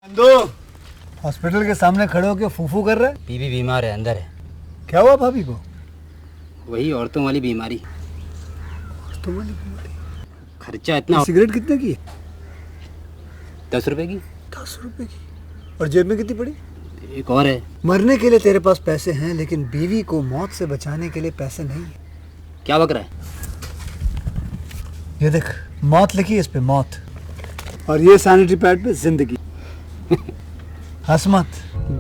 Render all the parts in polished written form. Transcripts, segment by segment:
दो हॉस्पिटल के सामने खड़े होकर फूफू कर रहा है। बीवी बीमार है, अंदर है। क्या हुआ भाभी को? वही औरतों वाली बीमारी। औरतों वाली बीमारी? खर्चा इतना। सिगरेट कितने की? 10 रुपए की। 10 रुपए की? और जेब में कितनी पड़ी? एक और है। मरने के लिए तेरे पास पैसे हैं, लेकिन बीवी को मौत से बचाने के लिए पैसे नहीं है। क्या बक रहा है? ये देख, मौत लिखी है इस पे, मौत। और ये सैनिटरी पैड पे जिंदगी। हंस मत।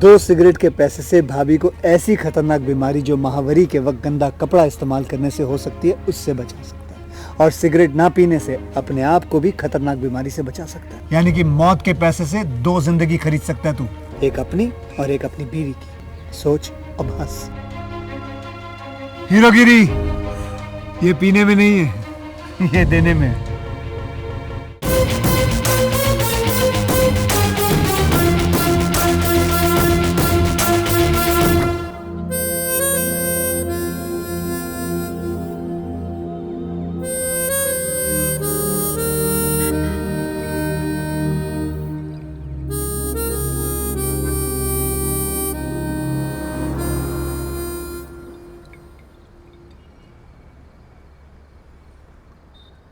2 सिगरेट के पैसे से भाभी को ऐसी खतरनाक बीमारी जो महावरी के वक्त गंदा कपड़ा इस्तेमाल करने से हो सकती है, उससे बचा सकता है। और सिगरेट ना पीने से अपने आप को भी खतरनाक बीमारी से बचा सकता है। यानी कि मौत के पैसे से 2 जिंदगी खरीद सकता है तू, एक अपनी और एक अपनी बीवी की। सोच अब हंस। हीरोगिरी ये पीने में नहीं है, ये देने में है।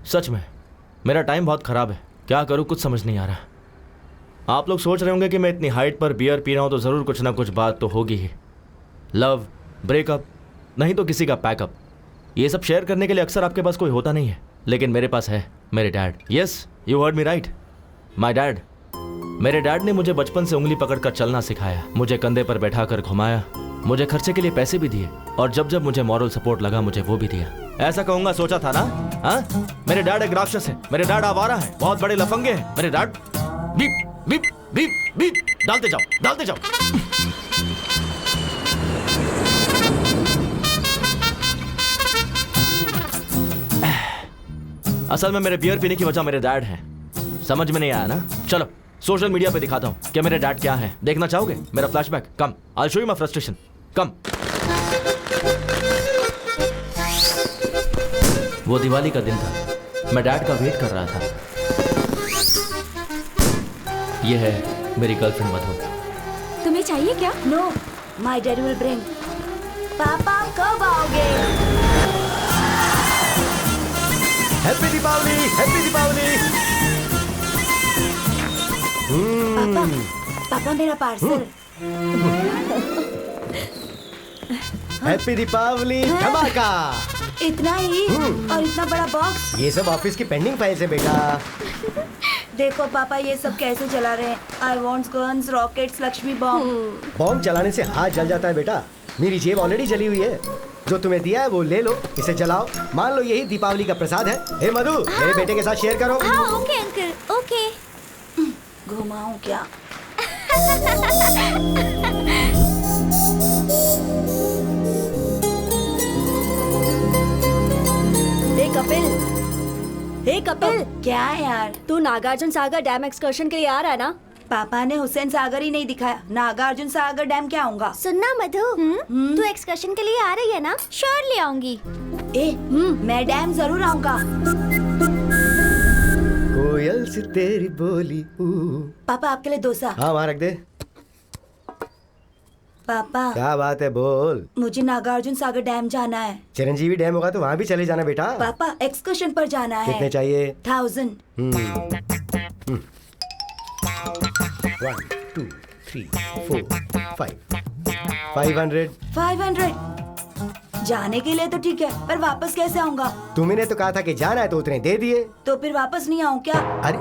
सच में मेरा टाइम बहुत ख़राब है। क्या करूं कुछ समझ नहीं आ रहा। आप लोग सोच रहे होंगे कि मैं इतनी हाइट पर बियर पी रहा हूं तो ज़रूर कुछ ना कुछ बात तो होगी ही। लव, ब्रेकअप, नहीं तो किसी का पैकअप। ये सब शेयर करने के लिए अक्सर आपके पास कोई होता नहीं है, लेकिन मेरे पास है मेरे dad. Yes, you heard me right, my dad. मेरे डैड ने मुझे बचपन से उंगली पकड़कर चलना सिखाया, मुझे कंधे पर बैठाकर घुमाया, मुझे खर्चे के लिए पैसे भी दिए, और जब जब मुझे मॉरल सपोर्ट लगा मुझे वो भी दिया। ऐसा कहूंगा सोचा था ना? हाँ, मेरे डैड एक राक्षस है, मेरे डैड आवारा है, बहुत बड़े लफंगे हैं मेरे dad. Beep beep beep beep डालते जाओ, डालते जाओ। असल में मेरे बियर पीने की वजह मेरे डैड है। समझ में नहीं आया ना? चलो सोशल मीडिया पे दिखाता हूँ कि मेरे डैड क्या है। देखना चाहोगे मेरा flashback? Come, I show you my frustration. Come. वो दिवाली का दिन था, मैं डैड का वेट कर रहा था। ये है मेरी गर्लफ्रेंड मधु। तुम्हें चाहिए क्या? No, my dad will bring. पापा कब आओगे? Happy Deepawali, happy Deepawali. पापा, पापा मेरा पार्सल। हैप्पी दीपावली धमाका। इतना ही और इतना बड़ा बॉक्स? ये सब ऑफिस की पेंडिंग फाइल्स है बेटा। देखो पापा, ये सब कैसे चला रहे हैं। I want guns, rockets, Lakshmi bomb. Bomb चलाने से हाथ जल जाता है बेटा। मेरी जेब ऑलरेडी जली हुई है। जो तुम्हें दिया है वो ले लो, इसे जलाओ। मान लो यही दीपावली का प्रसाद है। हे मधु, मेरे बेटे के साथ शेयर करो। हाँ, ओके अंकल, ओके। घुमाऊं क्या? हे कपिल, हे कपिल, क्या है यार? तू नागार्जुन सागर डैम एक्सकर्शन के लिए आ रहा है ना? पापा ने हुसैन सागर ही नहीं दिखाया, नागार्जुन सागर डैम क्या आऊंगा? सुनना मधु, तू एक्सकर्शन के लिए आ रही है ना? श्योरली आऊंगी। मैं डैम जरूर आऊंगा। कोयल से तेरी बोली। पापा आपके लिए डोसा। हाँ वहाँ रख दे। पापा क्या बात है, बोल। मुझे नागार्जुन सागर डैम जाना है। चिरंजीवी डैम होगा तो वहाँ भी चले जाना बेटा। पापा एक्सकर्शन पर जाना है। कितने चाहिए? 1000। 1 2 3 4 5 500। 500 जाने के लिए तो ठीक है, पर वापस कैसे आऊंगा? तुमने तो कहा था कि जाना है तो उतने दे दिए। तो फिर वापस नहीं आऊं क्या? अरे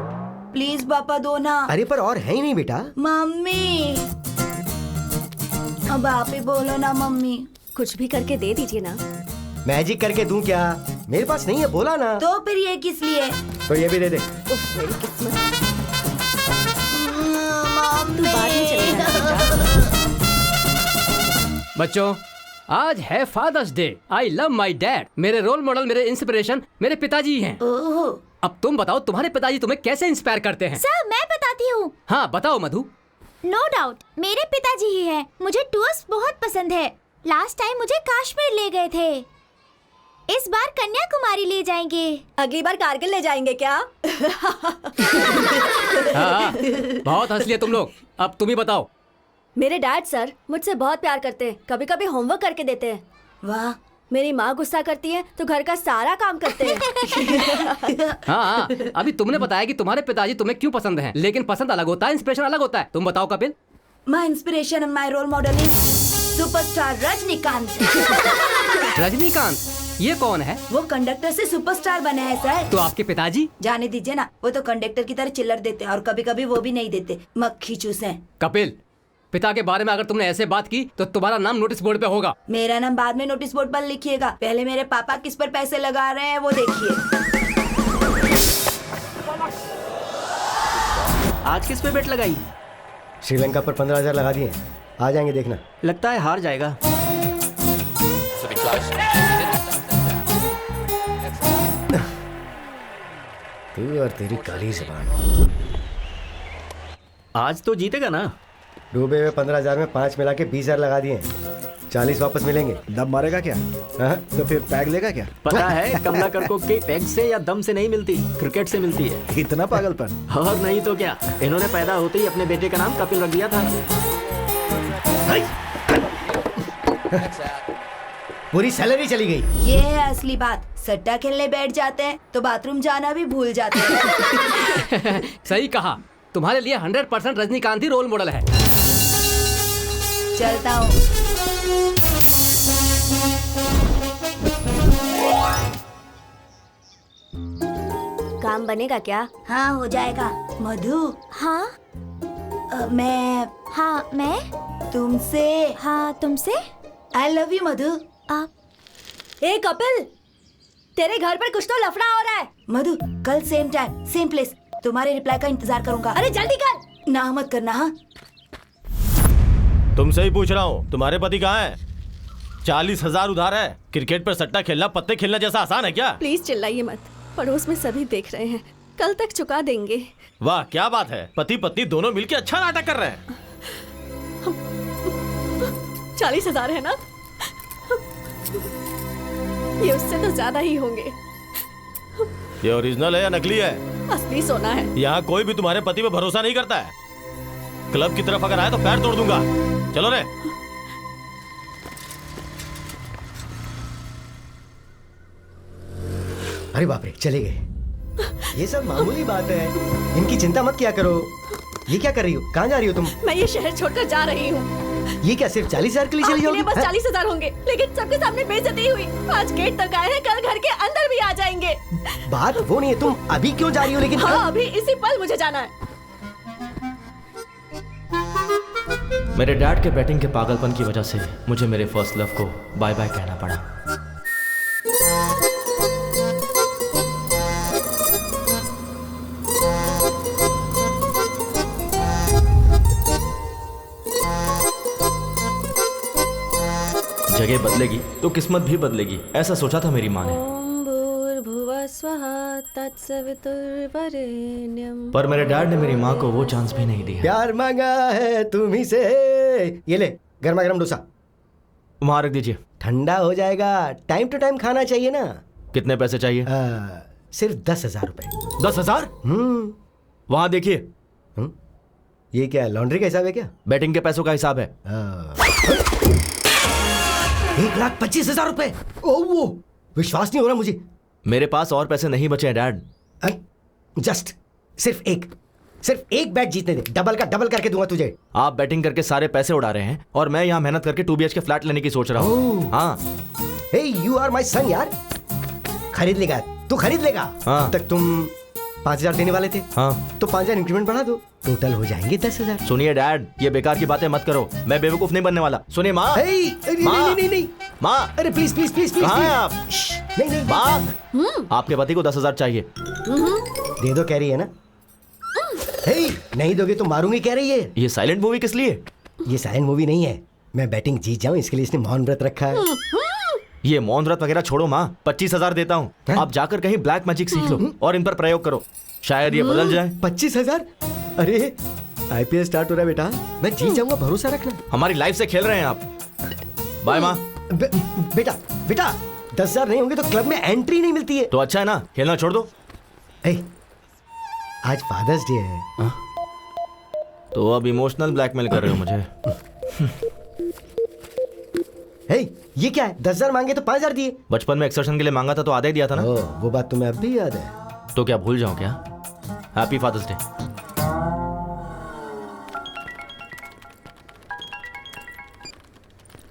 प्लीज पापा दो ना। अरे पर और है ही नहीं बेटा। मम्मी, अब आप ही बोलो ना मम्मी। कुछ भी करके दे दीजिए ना। मैजिक करके दूं क्या? मेरे पास नहीं है, बोला ना। तो फिर ये किस लिए? तो ये भी दे दे। उफ, मेरी किस्मत। तू बाद में चलेगा बेटा। बच्चों, आज है Father's Day. I love my dad. मेरे रोल मॉडल, मेरे इंस्पिरेशन मेरे पिताजी हैं। ओहो। अब तुम बताओ, तुम्हारे पिताजी तुम्हें कैसे इंस्पायर करते हैं? सर मैं बताती हूँ। हाँ बताओ मधु। नो डाउट मेरे पिताजी ही हैं। मुझे टूर्स बहुत पसंद है। लास्ट टाइम मुझे कश्मीर ले गए थे। इस बार कन्याकुमारी ले जाएंगे। अगली बार कारगिल ले जाएंगे क्या? हाँ, बहुत हंस लिए तुम लोग। अब तुम ही बताओ। मेरे डैड सर मुझसे बहुत प्यार करते हैं, कभी कभी होमवर्क करके देते हैं। वाह, मेरी माँ गुस्सा करती है तो घर का सारा काम करते हैं। हाँ, अभी तुमने बताया कि तुम्हारे पिताजी तुम्हें क्यों पसंद हैं, लेकिन पसंद अलग होता है, इंस्पिरेशन अलग होता है। तुम बताओ Kapil. My inspiration and my role model is superstar Rajinikanth. Rajinikanth, ये कौन है? वो कंडक्टर से सुपरस्टार बने हैं सर। तो आपके पिताजी? जाने दीजिए ना, वो तो कंडक्टर की तरह चिल्लर देते हैं और कभी कभी वो भी नहीं देते, मक्खी चूसे। कपिल, पिता के बारे में अगर तुमने ऐसे बात की तो तुम्हारा नाम नोटिस बोर्ड पे होगा। मेरा नाम बाद में नोटिस बोर्ड पर लिखिएगा, पहले मेरे पापा किस पर पैसे लगा रहे हैं वो देखिए। आज किस पे बेट लगाई? श्रीलंका पर 15,000 लगा दिए, आ जाएंगे देखना। लगता है हार जाएगा। तू और तेरी काली ज़बान। आज तो जीतेगा ना? डूबे हुए 15,000 में 5 मिला के 20,000 लगा दिए, 40 वापस मिलेंगे। दम मारेगा क्या? हाँ? तो फिर पैग लेगा क्या? पता है कमलाकर को के पैग से या दम से नहीं मिलती, क्रिकेट से मिलती है। इतना पागलपन? और नहीं तो क्या, इन्होंने पैदा होते ही अपने बेटे का नाम कपिल रख दिया था। पूरी सैलरी चली गई। ये है असली बात, सट्टा खेलने बैठ जाते हैं तो बाथरूम जाना भी भूल जाते हैं। सही कहा, तुम्हारे लिए 100% रजनीकांत ही रोल मॉडल है। चलता हूँ। काम बनेगा क्या? हाँ हो जाएगा। मधु, हाँ मैं तुमसे तुमसे आई लव यू मधु। ए कपिल, तेरे घर पर कुछ तो लफड़ा हो रहा है। मधु, कल सेम टाइम सेम प्लेस, तुम्हारे रिप्लाई का इंतजार करूंगा। अरे जल्दी कर। ना मत करना। हाँ, तुमसे ही पूछ रहा हूँ, तुम्हारे पति कहाँ है? 40,000 उधार है। क्रिकेट पर सट्टा खेलना पत्ते खेलना जैसा आसान है क्या? प्लीज चिल्लाइए मत, पड़ोस में सभी देख रहे हैं, कल तक चुका देंगे। वाह क्या बात है, पति पत्नी दोनों मिलकर अच्छा नाटक कर रहे हैं। 40,000 है ना? ये उससे तो ज्यादा ही होंगे। ये ओरिजिनल है या नकली है? असली सोना है। यहाँ कोई भी तुम्हारे पति पे भरोसा नहीं करता है। क्लब की तरफ अगर आए तो पैर तोड़ दूंगा। चलो रे। अरे बाप रे, चले गए। ये सब मामूली बात है, इनकी चिंता मत किया करो। ये क्या कर रही हो? कहाँ जा रही हो तुम? मैं ये शहर छोड़कर जा रही हूँ। ये क्या सिर्फ 40,000 के लिए चली जाओगी? बस 40,000 होंगे, लेकिन सबके सामने बेइज्जती हुई। आज गेट तक आए हैं, कल घर के अंदर भी आ जाएंगे। बात वो नहीं है, तुम अभी क्यों जा रही हो? लेकिन हाँ, अभी इसी पल मुझे जाना है। मेरे डैड के बैटिंग के पागलपन की वजह से मुझे मेरे फर्स्ट लव को बाय बाय कहना पड़ा। जगह बदलेगी तो किस्मत भी बदलेगी, ऐसा सोचा था मेरी माँ ने। ओम भूर्भुवः स्वः तत्सवितुर्वरेण्यं। पर मेरे डैड ने मेरी माँ को वो चांस भी नहीं दिया। प्यार मांगा है तुम्ही से। ये ले, गर्मा गर्म डोसा वहाँ रख दीजिए। ठंडा हो जाएगा, टाइम टू टाइम खाना चाहिए ना। कितने पैसे चाहिए? सिर्फ 10,000 रुपए। 10,000? वहाँ देखिए। ये क्या लॉन्ड्री का हिसाब है क्या? बैटिंग के पैसों का हिसाब है। 1,25,000 रुपए। ओह, विश्वास नहीं हो रहा मुझे। मेरे पास और पैसे नहीं बचे हैं डैड। जस्ट सिर्फ एक बैट जीतने दे, डबल का डबल करके दूंगा तुझे। आप बैटिंग करके सारे पैसे उड़ा रहे हैं और मैं यहाँ मेहनत करके 2 BHK फ्लैट लेने की सोच रहा हूँ। हाँ। हे, यू आर माय सन यार। खरीद लेगा तू, खरीद लेगा। हाँ। तक तुम 5,000 देने वाले थे। हाँ। तो 5,000 इंक्रीमेंट बढ़ा दो, टोटल हो जाएंगे 10,000। सुनिए डैड, ये बेकार की बातें मत करो, मैं बेवकूफ नहीं बनने वाला। सुनिए माँ। नहीं माँ, अरे प्लीज प्लीज प्लीज प्लीज। कहाँ हैं आप? नहीं माँ, आपके पति को 10,000 चाहिए। दे दो कह रही है ना। नहीं दोगे तो मारूंगी कह रही है। ये साइलेंट मूवी किस लिए? ये साइलेंट मूवी नहीं है, मैं बैटिंग जीत जाऊं इसके लिए इसने मौन व्रत रखा है। ये मौन व्रत वगैरह छोड़ो माँ, 25,000 देता हूँ। आप जाकर कहीं ब्लैक मैजिक सीख लो और इन पर प्रयोग करो, शायद ये बदल जाए। 25,000? अरे IPL स्टार्ट हो रहा है बेटा, मैं जीत जाऊंगा, भरोसा रखना। हमारी लाइफ से खेल रहे हैं आप। बाय माँ। बेटा 10,000 नहीं होंगे तो क्लब में एंट्री नहीं मिलती है। तो अच्छा है ना, खेलना छोड़ दो। आज फादर्स डे है। हाँ? तो अब इमोशनल ब्लैकमेल कर रहे हो मुझे? हे, ये क्या है? 10,000 मांगे तो 5,000 दिए। बचपन में एक्सर्शन के लिए मांगा था तो आधा ही दिया था ना। वो बात तुम्हें अब भी याद है? तो क्या भूल जाऊं क्या? Happy Father's Day.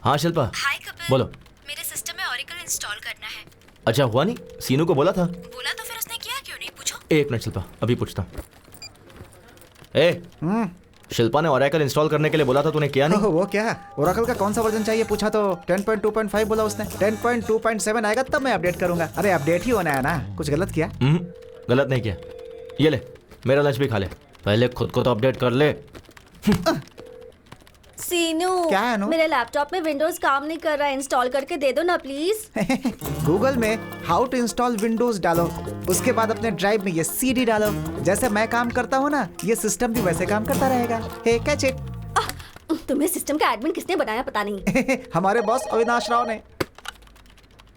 हाँ शिल्पा। हाय कपिल। बोलो। मेरे सिस्टम में ओरेकल इंस्टॉल करना है। अच्छा हुआ नहीं? सीनू को बोला था। बोला तो फिर उसने किया क्यों नहीं, पूछो। एक मिनट शिल्पा, अभी पूछता हूँ। शिल्पा ने ओरेकल इंस्टॉल करने के लिए बोला था, तूने किया नहीं? वो क्या? ओरेकल का कौन सा वर्जन चाहिए पूछा तो 10.2.5 बोला उसने। 10.2.7 आएगा तब मैं अपडेट करूंगा। अरे अपडेट ही होना है ना, कुछ गलत किया? गलत नहीं किया। ये ले, मेरा लंच भी खा ले। पहले खुद को तो अपडेट कर ले। सीनू, क्या है अनु? मेरे लैपटॉप में विंडोज काम नहीं कर रहा है, इंस्टॉल करके दे दो ना प्लीज। गूगल में हाउ टू इंस्टॉल विंडोज डालो, उसके बाद अपने ड्राइव में ये सीडी डालो। जैसे मैं काम करता हूँ ना, ये सिस्टम भी वैसे काम करता रहेगा। हे कैच इट। तुम्हें सिस्टम का एडमिन किसने बनाया पता नहीं। हमारे बॉस अविनाश राव ने।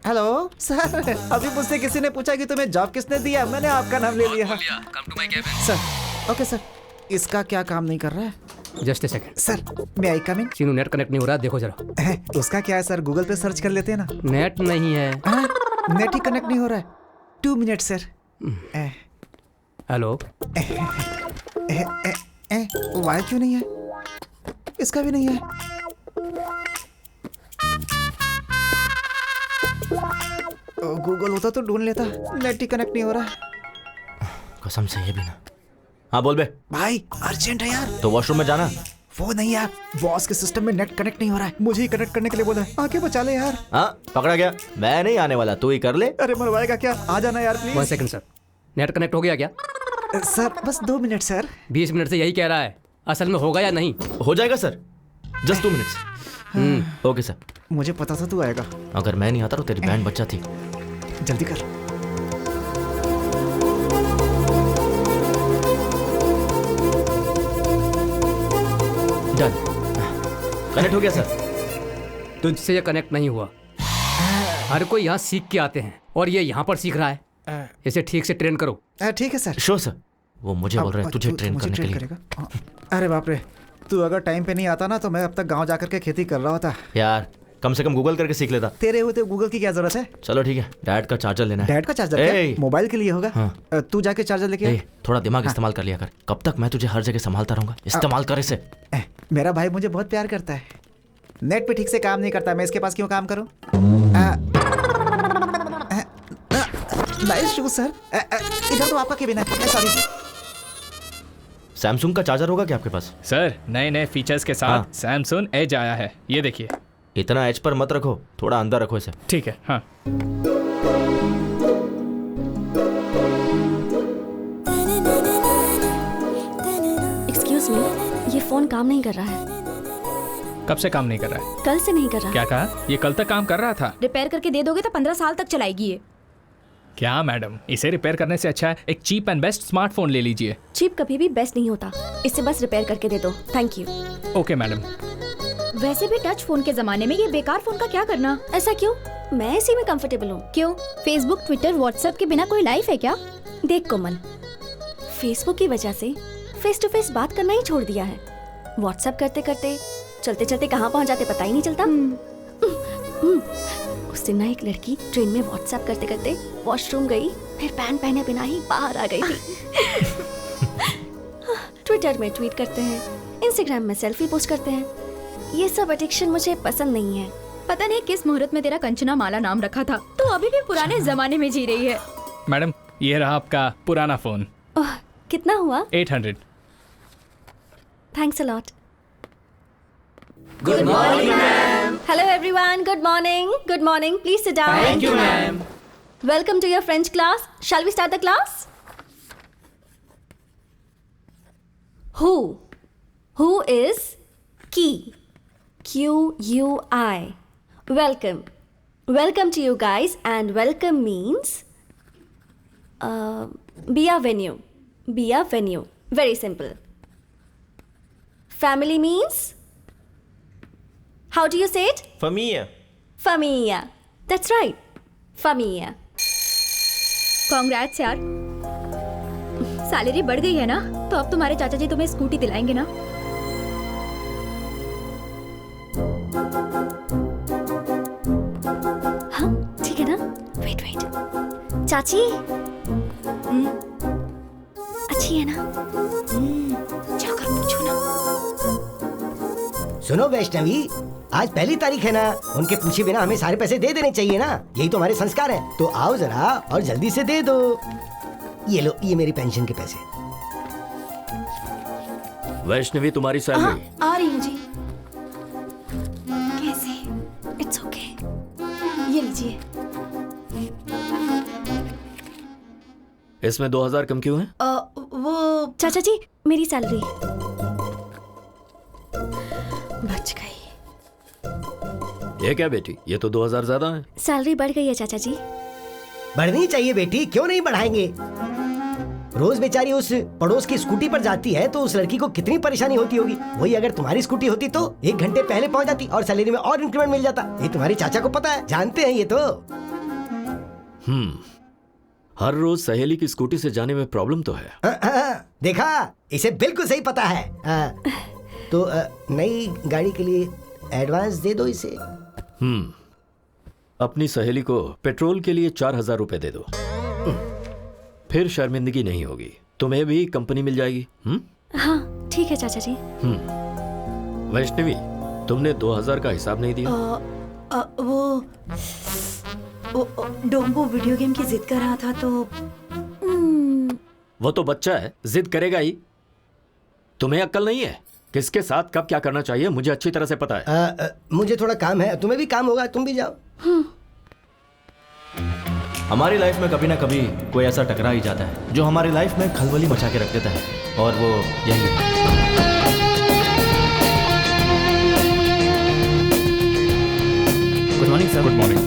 हेलो सर, अभी मुझसे किसी ने पूछा कि तुम्हें जॉब किसने दिया, मैंने आपका नाम ले लिया। सर ओके सर, इसका क्या काम नहीं कर रहा है? जस्ट ए सेकंड सर, मैं आई कम इन? सीनू नेट कनेक्ट नहीं हो रहा, देखो जरा। उसका क्या है सर, गूगल पे सर्च कर लेते हैं ना। नेट नहीं है। नेट ही कनेक्ट नहीं हो रहा है। 2 मिनट सर। हेलो। वाई क्यों नहीं है? इसका भी नहीं है। गूगल होता तो ढूंढ लेता। नेट ही कनेक्ट नहीं हो रहा। कसम से ये भी ना। हाँ बोल बे। भाई अर्जेंट है यार। तो वॉशरूम में जाना। वो नहीं यार, बॉस के सिस्टम में नेट कनेक्ट नहीं हो रहा है, मुझे ही कनेक्ट करने के लिए बोला है। आके बचा ले यार। हाँ पकड़ा गया, मैं नहीं आने वाला, तू ही कर ले। अरे मरवाएगा क्या? आ जाना यार please. 1 second sir, net connect हो गया क्या? सर बस 2 मिनट सर। 20 मिनट से यही कह रहा है, असल में होगा या नहीं? हो जाएगा sir, just 2 minutes. Okay sir. मुझे पता था तू आएगा। अगर मैं नहीं आता तो तेरी बैंड बच्चा थी। जल्दी कर। डन, कनेक्ट हो गया सर। तुझसे ये कनेक्ट नहीं हुआ। हर कोई यहाँ सीख के आते हैं और ये यहाँ पर सीख रहा है। इसे ठीक से ट्रेन करो। ठीक है सर। Sure sir. वो मुझे बोल रहा है तुझे ट्रेन करने के लिए। अरे बाप रे, तू अगर टाइम पे नहीं आता ना तो मैं अब तक गांव जाकर के खेती कर रहा होता। यार कम से कम गूगल करके सीख लेता। तेरे होते गूगल की क्या जरूरत है? चलो ठीक है, डैड का चार्जर लेना है। डैड का चार्जर क्या? मोबाइल के लिए होगा। हाँ। तू जाके चार्जर लेके आ। थोड़ा दिमाग इस्तेमाल कर लिया कर। कब तक मैं तुझे हर जगह संभालता रहूंगा? इस्तेमाल कर इसे। मेरा भाई मुझे बहुत प्यार करता है। नेट पे ठीक से काम नहीं करता, मैं इसके पास क्यों काम करूं? Nice shoes sir. इधर तो आपका केबिन है। सॉरी। सैमसंग का चार्जर होगा क्या आपके पास? सर नए नए फीचर्स के साथ सैमसंग एज आया है, ये देखिए। इतना एज पर मत रखो, थोड़ा अंदर रखो इसे। ठीक है। हाँ एक्सक्यूज मी, ये फोन काम नहीं कर रहा है। कब से काम नहीं कर रहा है? कल से नहीं कर रहा। क्या कहा? ये कल तक काम कर रहा था। रिपेयर करके दे दोगे तो 15 साल तक चलाएगी ये। क्या मैडम, इसे रिपेयर करने से अच्छा है एक चीप एंड बेस्ट स्मार्टफोन ले लीजिए। चीप कभी भी बेस्ट नहीं होता, इसे बस रिपेयर करके दे दो। Thank you. Okay madam. वैसे भी टच फोन के जमाने में ये बेकार फोन का क्या करना? ऐसा क्यों? मैं इसी में कंफर्टेबल हूँ। क्यों? फेसबुक, ट्विटर, व्हाट्सएप के बिना कोई लाइफ है क्या? देख कोमल, फेसबुक की वजह से फेस टू फेस बात करना ही छोड़ दिया है। व्हाट्सएप करते करते चलते चलते कहाँ पहुँच जाते पता ही नहीं चलता। उस दिन ना एक लड़की ट्रेन में व्हाट्सएप करते करते वॉशरूम गई, फिर पैंट पहने बिना ही बाहर आ गई थी। ट्विटर में ट्वीट करते हैं, इंस्टाग्राम में सेल्फी पोस्ट करते हैं। ये सब एडिक्शन मुझे पसंद नहीं है। पता नहीं किस मुहूर्त में तेरा कंचना माला नाम रखा था, तू अभी भी पुराने जमाने में जी रही है। मैडम ये रहा आपका पुराना फोन। कितना हुआ? 800। Thanks a lot. Good morning, ma'am. Hello everyone. Good morning. Good morning. Please sit down. Thank you, ma'am. Welcome to your French class. Shall we start the class? Who? Who is key? Q-U-I. Welcome. Welcome to you guys, and welcome means be a venue. Be a venue. Very simple. Family means? How do you say it? Familia. Familia. That's right. Familia. Congrats यार। Salary बढ़ गई है ना, तो अब तुम्हारे चाचा जी तुम्हें स्कूटी दिलाएंगे ना। हाँ ठीक है ना। वेट वेट चाची, अच्छी है ना? जाकर पूछो ना। सुनो वैष्णवी, आज पहली तारीख है ना, उनके पूछे बिना हमें सारे पैसे दे देने चाहिए ना, यही तो हमारे संस्कार है। तो आओ जरा और जल्दी से दे दो। ये लो, ये मेरी पेंशन के पैसे। वैष्णवी तुम्हारी सैलरी। आ रही हूँ जी। कैसे? It's okay. ये लीजिए। इसमें 2000 कम क्यों है? वो चाचा जी, मेरी सैलरी बच गई। ये क्या बेटी, ये तो 2000 ज्यादा है। सैलरी बढ़ गई है चाचा जी। बढ़नी चाहिए बेटी, क्यों नहीं बढ़ाएंगे। रोज बेचारी उस पड़ोस की स्कूटी पर जाती है तो उस लड़की को कितनी परेशानी होती होगी। वही अगर तुम्हारी स्कूटी होती तो 1 घंटे पहले पहुंच जाती और सैलरी में और इंक्रीमेंट मिल जाता। ये तुम्हारे चाचा को पता है, जानते हैं ये तो। हर रोज सहेली की स्कूटी से जाने में प्रॉब्लम तो है। देखा, इसे बिल्कुल सही पता है। तो नई गाड़ी के लिए एडवांस दे दो इसे। अपनी सहेली को पेट्रोल के लिए 4000 रुपए दे दो, फिर शर्मिंदगी नहीं होगी। तुम्हें भी कंपनी मिल जाएगी। हाँ ठीक है चाचा जी। वैष्णवी, तुमने 2000 का हिसाब नहीं दिया। वो डोंगो वीडियो गेम की जिद कर रहा था तो। वो तो बच्चा है, जिद करेगा ही। तुम्हें अक्ल नहीं है? किसके साथ कब क्या करना चाहिए मुझे अच्छी तरह से पता है। मुझे थोड़ा काम है, तुम्हें भी काम होगा, तुम भी जाओ। हमारी लाइफ में कभी ना कभी कोई ऐसा टकरा ही जाता है जो हमारी लाइफ में खलबली मचा के रख देता है, और वो यही है। Good morning sir. Good morning.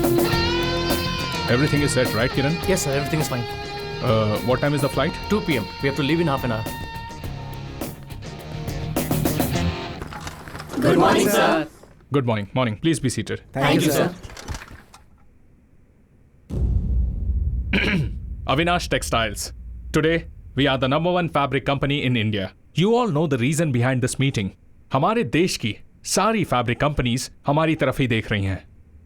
Everything is set, right, Kiran? Yes, sir. Everything is fine. What time is the flight? 2 p.m. We have to leave in half an hour. Good morning, sir. Good morning. Morning. Please be seated. Thank you, sir. Avinash Textiles. Today, we are the #1 fabric company in India. You all know the reason behind this meeting. हमारे देश की सारी fabric companies हमारी तरफ ही देख रही हैं.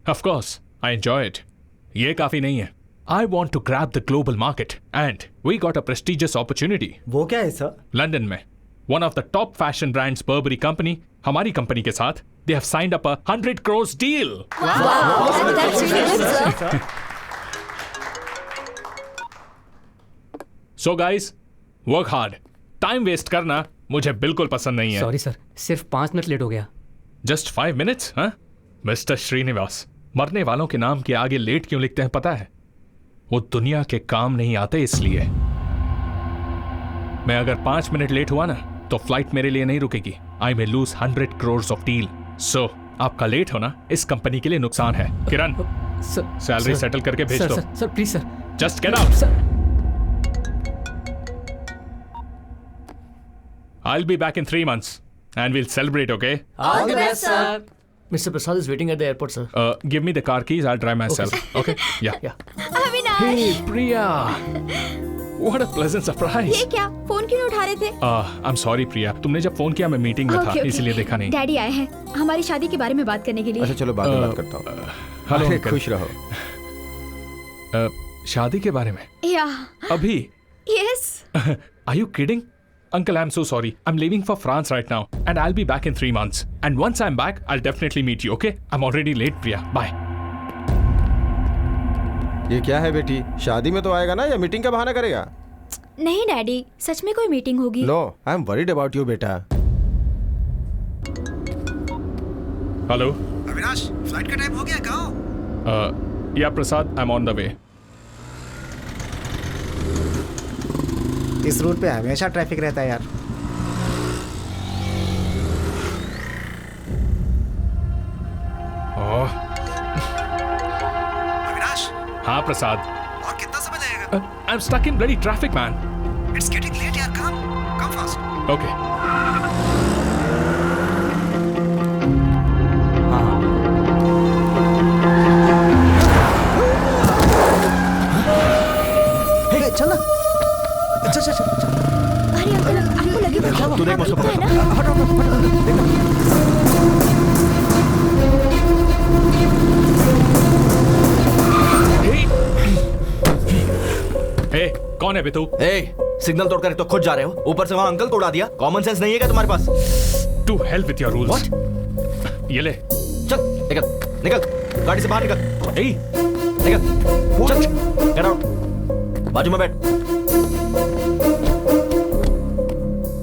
Of course, I enjoy it. ये काफी नहीं है. I want to grab the global market and we got a prestigious opportunity. वो क्या है सर? लंदन में one of the top fashion brands Burberry company हमारी कंपनी के साथ they have signed up a 100 crores deal. Wow, that's really good, sir. So guys, work hard. Time waste करना मुझे बिल्कुल पसंद नहीं है. सॉरी सर, सिर्फ 5 मिनट लेट हो गया. Just 5 minutes, हाँ? मिस्टर श्रीनिवास, मरने वालों के नाम के आगे लेट क्यों लिखते हैं पता है? वो दुनिया के काम नहीं आते इसलिए. मैं अगर 5 मिनट लेट हुआ ना तो फ्लाइट मेरे लिए नहीं रुकेगी. I may lose 100 crores of deal. So आपका लेट होना इस कंपनी के लिए नुकसान है. किरण, सैलरी सेटल करके भेज दो. Sir please sir. Just get out. I'll be back in 3 months and we'll celebrate, okay? All the best, sir. Mr. Prasad is waiting at the airport, sir. Give me the car keys. I'll drive myself. Okay? Yeah. Avinash, Hey, Priya. What a pleasant surprise. ये क्या? Phone क्यों नहीं उठा रहे थे? I'm sorry, Priya. तुमने जब phone किया मैं मीटिंग में था, इसलिए देखा नहीं. डैडी आए हैं हमारी शादी के बारे में बात करने के लिए. अच्छा चलो बाद में बात करता हूँ. हेलो अरे, अंकल. खुश रहो. शादी के बारे में? या. अभी? Yes. Are you kidding? Uncle, I'm so sorry. I'm leaving for France right now and I'll be back in 3 months. And once I'm back, I'll definitely meet you, okay? I'm already late, Priya. Bye. ये क्या है बेटी? शादी में तो आएगा ना या मीटिंग का बहाना करेगा? नहीं डैडी, सच में कोई मीटिंग होगी. No, I am worried about you बेटा. हेलो. अविनाश, फ्लाइट का टाइम हो गया, कहाँ? Yeah, Prasad, I'm on the way. इस रूट पे हमेशा ट्रैफिक रहता है यार. अविनाश, हाँ प्रसाद. और कितना समय लगेगा? I'm stuck in bloody traffic, man. It's getting late यार, come fast. Okay. चल ना. चल. तू देख मुझको है ना? ए, कौन है बे तू? ए, सिग्नल तोड़कर तो खुद जा रहे हो, ऊपर से वहां अंकल को उड़ा दिया। कॉमन सेंस नहीं है क्या तुम्हारे पास? To help with your rules. ये ले। चल निकल निकल, गाड़ी से बाहर निकल। ए, निकल चल, गेट आउट। बाजू में बैठ।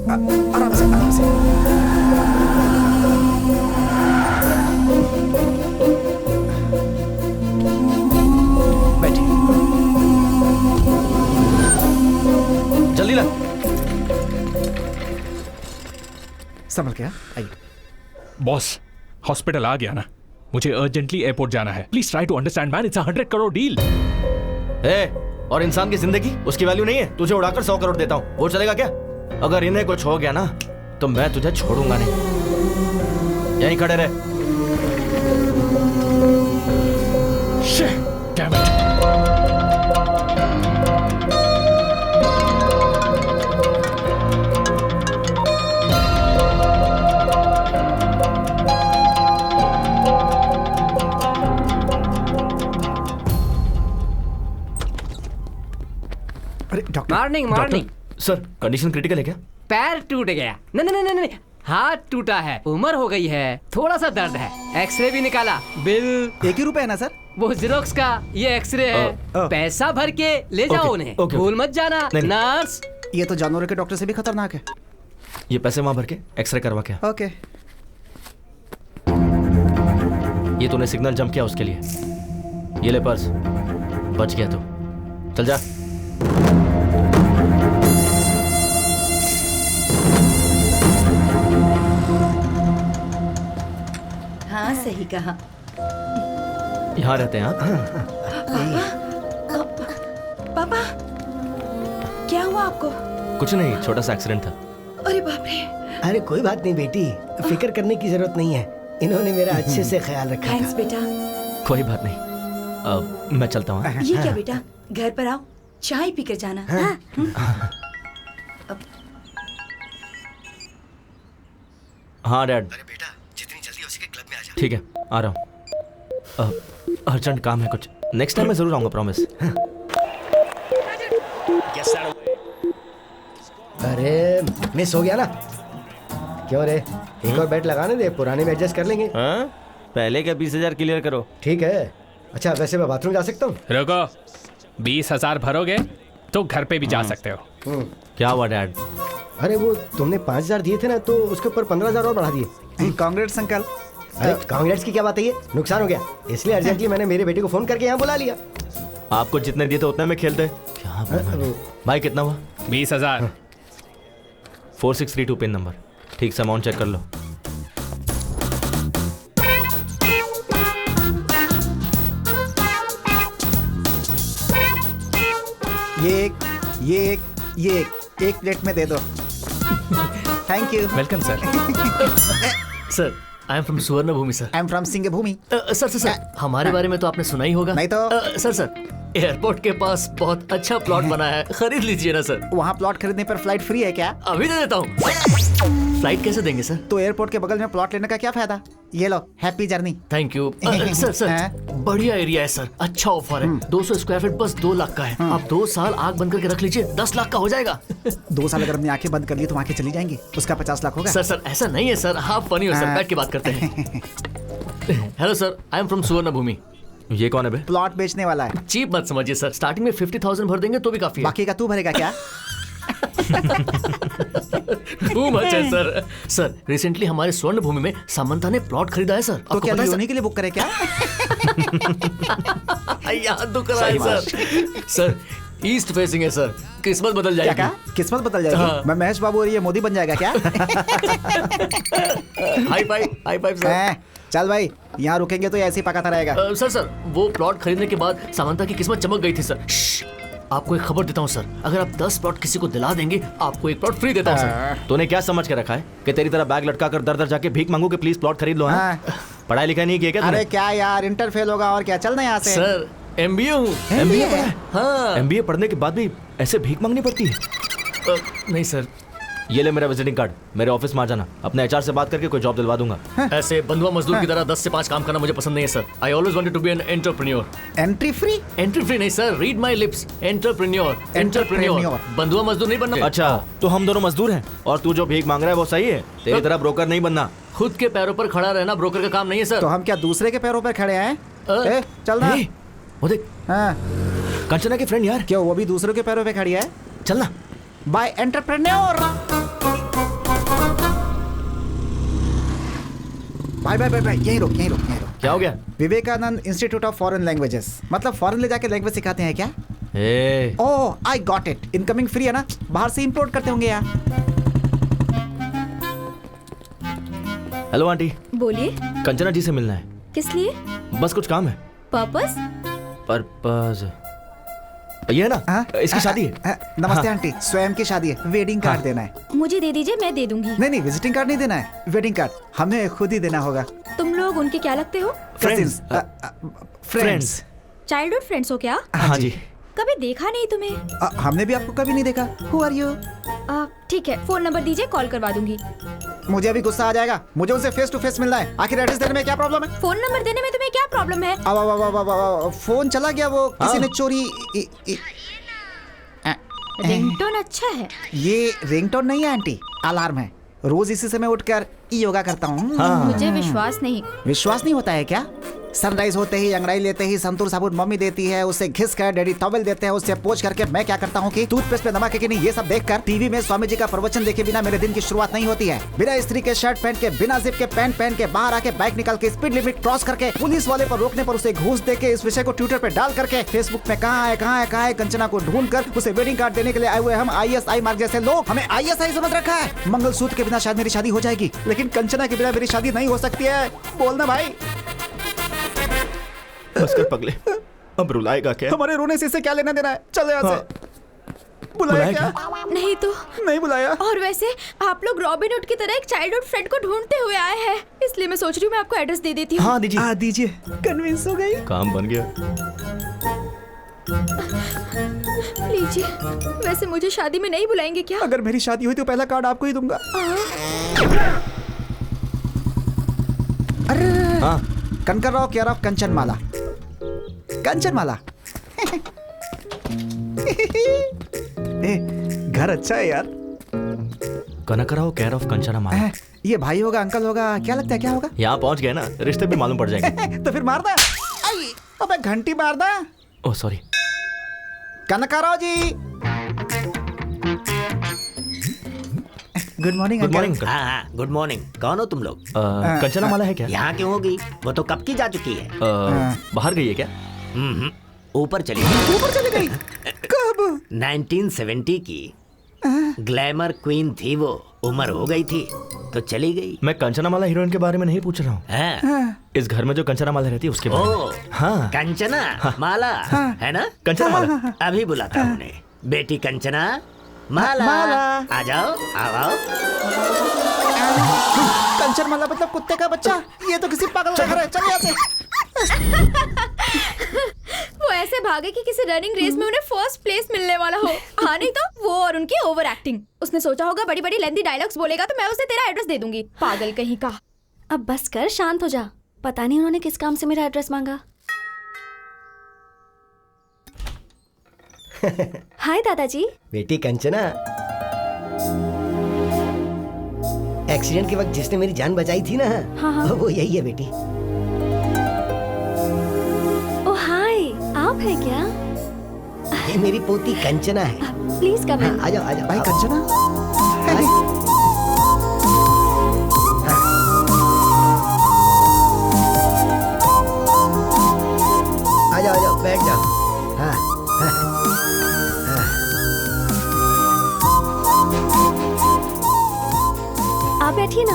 आराम से आराम से। जल्दी ला। संभल गया, आइए। बॉस, हॉस्पिटल आ गया ना, मुझे अर्जेंटली एयरपोर्ट जाना है। Please try to understand man, it's a 100 crore deal. और इंसान की जिंदगी, उसकी वैल्यू नहीं है। तुझे उड़ाकर 100 करोड़ देता हूँ, वो चलेगा क्या? अगर इन्हें कुछ हो गया ना तो मैं तुझे छोड़ूंगा नहीं। यहीं खड़े रहे। Damn it. अरे doctor. Morning morning. Sir, condition critical है क्या? पैर टूट गया। नहीं नहीं नहीं नहीं, हाथ टूटा है, उम्र हो गई है, थोड़ा सा दर्द है। एक्सरे भी निकाला, बिल 1 ही रुपए है ना सर? वो जेरोक्स का, ये एक्सरे है। पैसा भर के ले जाओ उन्हें, भूल मत जाना। नर्स, ये तो जानवरों के डॉक्टर से भी खतरनाक है। ये पैसे वहां भर के एक्सरे करवा के। ओके। ये तूने सिग्नल जंप किया उसके लिए। ये ले पर्स, बच गया तू। चल जा। हाँ सही कहा। यहाँ रहते हैं आप? पापा, क्या हुआ आपको? कुछ नहीं, छोटा सा एक्सीडेंट था। अरे बाप रे। अरे कोई बात नहीं बेटी, फिक्र करने की जरूरत नहीं है। इन्होंने मेरा अच्छे से ख्याल रखा थैंक्स था। बेटा। कोई बात नहीं, मैं चलता हूँ। ये क्या बेटा, घर पर आओ, चाय पीकर जाना। हाँ डैड। अरे बेटा, जितनी जल्दी हो सके क्लब में आ जा। ठीक है, आ रहा हूँ। अर्जेंट काम है कुछ। नेक्स्ट टाइम मैं जरूर आऊंगा, प्रॉमिस। अरे मिस हो गया ना? क्यों रे, एक और बेट लगाने दे, पुराने में एडजस्ट कर लेंगे। हाँ? पहले का 20,000 क्लियर करो। ठीक है। अच्छा वैसे मैं बाथरूम जा सकता हूँ? रुको, 20,000 भरोगे तो घर पे भी जा सकते हो। क्या हुआ डैड? अरे वो तुमने 5,000 दिए थे ना, तो उसके ऊपर 15,000 और बढ़ा दिए। Congrats uncle. अरे कांग्रेट्स की क्या बात है, ये नुकसान हो गया, इसलिए अर्जेंटली मैंने मेरे बेटे को फोन करके यहाँ बुला लिया। आपको जितने दिए थे उतने में खेलते। क्या भाई, कितना हुआ? 20,000। 4632 पिन नंबर। ठीक से अमाउंट चेक कर लो। ये एक प्लेट में दे दो। Thank you. Welcome sir. Sir, I am from Suvarna Bhoomi sir. I am from Singh Bhoomi. Sir, हमारे बारे में तो आपने सुना ही होगा। नहीं तो। सर, एयरपोर्ट के पास बहुत अच्छा प्लॉट बना है, खरीद लीजिए ना सर। वहाँ प्लॉट खरीदने पर फ्लाइट फ्री है क्या? अभी दे देता हूँ। फ्लाइट कैसे देंगे सर? तो एयरपोर्ट के बगल में प्लॉट लेने का क्या फायदा? ये लो, happy journey. Thank you. Sir, बढ़िया एरिया है सर, अच्छा ऑफर है। 200 स्क्वायर फीट बस 2 लाख का है। आप 2 साल आग बंद करके रख लीजिए, 10 लाख का हो जाएगा। 2 साल अगर हमने आंखें बंद कर ली तो आंखें चली जाएंगी, उसका 50 लाख होगा। सर ऐसा नहीं है सर, आप फनी हो सर, बैठ के बात करते हैं। Hello sir, I am from Suvarna भूमि। ये कौन है बे? प्लॉट बेचने वाला है। चीप मत समझिए सर, स्टार्टिंग में 50,000 भर देंगे तो भी काफी है। बाकी का तू भरेगा क्या? Too much है सर। सर, रिसेंटली हमारे स्वर्ण भूमि में सामंता ने प्लॉट खरीदा है सर। तो क्या लियोनी के लिए बुक करे क्या? याद दुख रहा है सर। सर, ईस्ट फेसिंग है सर, किस्मत बदल जाएगी। क्या? किस्मत बदल जाएगी? हाँ। मैं महेश बाबू और ये मोदी बन जाएगा क्या? High five sir. चल भाई, यहाँ रुकेंगे तो ऐसे ही पकाता रहेगा। सर, वो प्लॉट खरीदने के बाद सामंता की किस्मत चमक गई थी सर। आपको एक खबर देता हूँ सर, अगर आप 10 प्लॉट किसी को दिला देंगे, आपको एक प्लॉट फ्री देता हूँ सर। तूने क्या समझ के रखा है कि तेरी तरह बैग लटका कर दर दर जाके भीख मांगू कि प्लीज प्लॉट खरीद लो? पढ़ाई लिखाई नहीं की क्या? अरे क्या यार, इंटर फेल होगा और क्या, चलना यहाँ से। सर, MBA हूँ। MBA? हाँ। MBA पढ़ने के बाद भी ऐसे भीख मांगनी पड़ती है? नहीं सर, ये ले मेरा विजिटिंग कार्ड, मेरे ऑफिस में आ जाना, अपने एचआर से बात करके कोई जॉब दिलवा दूंगा। ऐसे बंधुआ मजदूर की तरह 10 से 5 काम करना मुझे पसंद नहीं है sir. I always wanted to be an entrepreneur. Entry free? Entry free नहीं sir, read my lips, entrepreneur, entrepreneur. बंधुआ मजदूर नहीं बनना। अच्छा, तो हम दोनों मजदूर हैं और तू जो भीख मांग रहा है वो सही है? तेरी तरह ब्रोकर नहीं बनना। खुद के पैरों पर खड़ा रहना ब्रोकर का काम नहीं है सर। तो हम क्या दूसरे के पैरों पर खड़े हैं? चल ना। वो देख, कंचना की फ्रेंड यार। क्यों, वो भी दूसरों के पैरों पे खड़ी है? चलना। Bye entrepreneur. Bye bye bye bye, यहीं रुक यहीं रुक यहीं रुक। क्या हो गया? Vivekananda institute of foreign languages, मतलब फॉरेन ले जाके लैंग्वेज सिखाते हैं क्या? Oh I got it, incoming free है ना, बाहर से इंपोर्ट करते होंगे यार। Hello aunty. बोलिए। कंचना जी से मिलना है। किस लिए? बस कुछ काम है। पर्पस? पर्पस ये है ना, इसकी शादी है। नमस्ते आंटी, स्वयं की शादी है, वेडिंग कार्ड देना है। मुझे दे दीजिए, मैं दे दूंगी। नहीं विजिटिंग कार्ड नहीं देना है, वेडिंग कार्ड हमें खुद ही देना होगा। तुम लोग उनके क्या लगते हो? फ्रेंड्स। चाइल्डहुड फ्रेंड्स हो क्या? हाँ जी। कभी देखा नहीं तुम्हें। हमने भी आपको कभी नहीं देखा। Who are you? ठीक है, फोन नंबर दीजिए, कॉल करवा दूंगी। मुझे अभी गुस्सा आ जाएगा, मुझे उनसे फेस टू फेस मिलना है। आखिर एड्रेस देने में क्या प्रॉब्लम है? फोन नंबर देने में तुम्हें क्या प्रॉब्लम है? अब फोन चला गया, वो किसी ने चोरी। रिंगटोन अच्छा है। ये रिंगटोन नहीं है आंटी, अलार्म है। रोज इसी समय उठकर योगा करता हूँ। मुझे विश्वास नहीं। विश्वास नहीं होता है क्या? सनराइज होते ही अंगड़ाई लेते ही संतूर साबुन मम्मी देती है, उससे घिस कर डैडी टॉवेल देते हैं, उससे पोंछ करके मैं क्या करता हूँ कि टूथपेस्ट पे नमक है कि नहीं ये सब देखकर टीवी में स्वामी जी का प्रवचन देखे बिना मेरे दिन की शुरुआत नहीं होती है। बिना इस्त्री के शर्ट पहन के, बिना जिप के पैंट पहन के, बाहर आके बाइक निकाल के स्पीड लिमिट क्रॉस करके, पुलिस वाले पर रोकने पर उसे घूस दे के, इस विषय को ट्विटर पे डाल करके, फेसबुक में कहाँ है कंचना को ढूंढ कर उसे वेडिंग कार्ड देने के लिए आए हुए हम ISI मार्ग जैसे लोग, हमें ISI समझ रखा है। मंगलसूत्र के बिना शायद मेरी शादी हो जाएगी, लेकिन कंचना के बिना मेरी शादी नहीं हो सकती है। बोलना भाई। बस कर पगले, अब रुलाएगा क्या? हमारे रोने से इससे क्या लेना देना है? चलो यहाँ से। बुलाया क्या? नहीं तो नहीं बुलाया। और वैसे आप लोग रॉबिन हुड की तरह एक चाइल्डहुड फ्रेंड को ढूंढते हुए आए हैं, इसलिए मैं सोच रही हूँ मैं आपको एड्रेस दे देती हूँ। हाँ दीजिए। दीजिए। कन्विंस हो गई। काम बन गया। लीजिए। वैसे मुझे शादी में नहीं बुलाएंगे क्या? अगर मेरी शादी हुई तो पहला कार्ड आपको ही दूंगा। अरे हाँ। कनकराव केयर ऑफ कंचनमाला। कंचनमाला। घर अच्छा है यार। कनकराव केयर ऑफ कंचनमाला। ये भाई होगा, अंकल होगा, क्या लगता है क्या होगा? यहाँ पहुँच गए ना, रिश्ते भी मालूम पड़ जाएंगे। तो फिर मार दा। अबे घंटी मार दा। Oh sorry. Kanakrao ji. Good morning. Good morning. हाँ गुड मॉर्निंग। कौन हो तुम लोग? कंचनमाला है क्या? यहाँ क्यों होगी? वो तो कब की जा चुकी है। बाहर गई है क्या? ऊपर चली गई। ऊपर चली गई? कब? 1970 की ग्लैमर क्वीन थी वो, उम्र हो गई थी तो चली गई। मैं कंचनामाला हीरोइन के बारे में नहीं पूछ रहा हूँ। इस घर में जो कंचनामाला रहती है उसके बारे में। हाँ। कंचना माला है ना? कंचनामाला। अभी बुलाता हूँ उन्हें। बेटी कंचना माला, आ जाओ आओ। कंचनमाला मतलब कुत्ते का बच्चा? ये तो किसी पागल का घर है। चल यहाँ से। वो ऐसे भागे कि किसी रनिंग रेस में उन्हें फर्स्ट प्लेस मिलने वाला हो। हाँ नहीं तो वो और उनकी ओवर एक्टिंग। उसने सोचा होगा बड़ी बड़ी लेंथी डायलॉग्स बोलेगा तो मैं उसे तेरा एड्रेस दे दूंगी। पागल कहीं का। अब बस कर, शांत हो जा। पता नहीं उन्होंने किस काम से मेरा एड्रेस मांगा। हाय दादाजी। बेटी कंचना, एक्सीडेंट के वक्त जिसने मेरी जान बचाई थी ना, हाँ। वो यही है बेटी। ओह हाय, आप है क्या? ये मेरी पोती कंचना है। प्लीज कम इन। आ जाओ आ जाओ। भाई कंचना। आ जाओ बैठ जाओ। हाँ। आप बैठिए ना।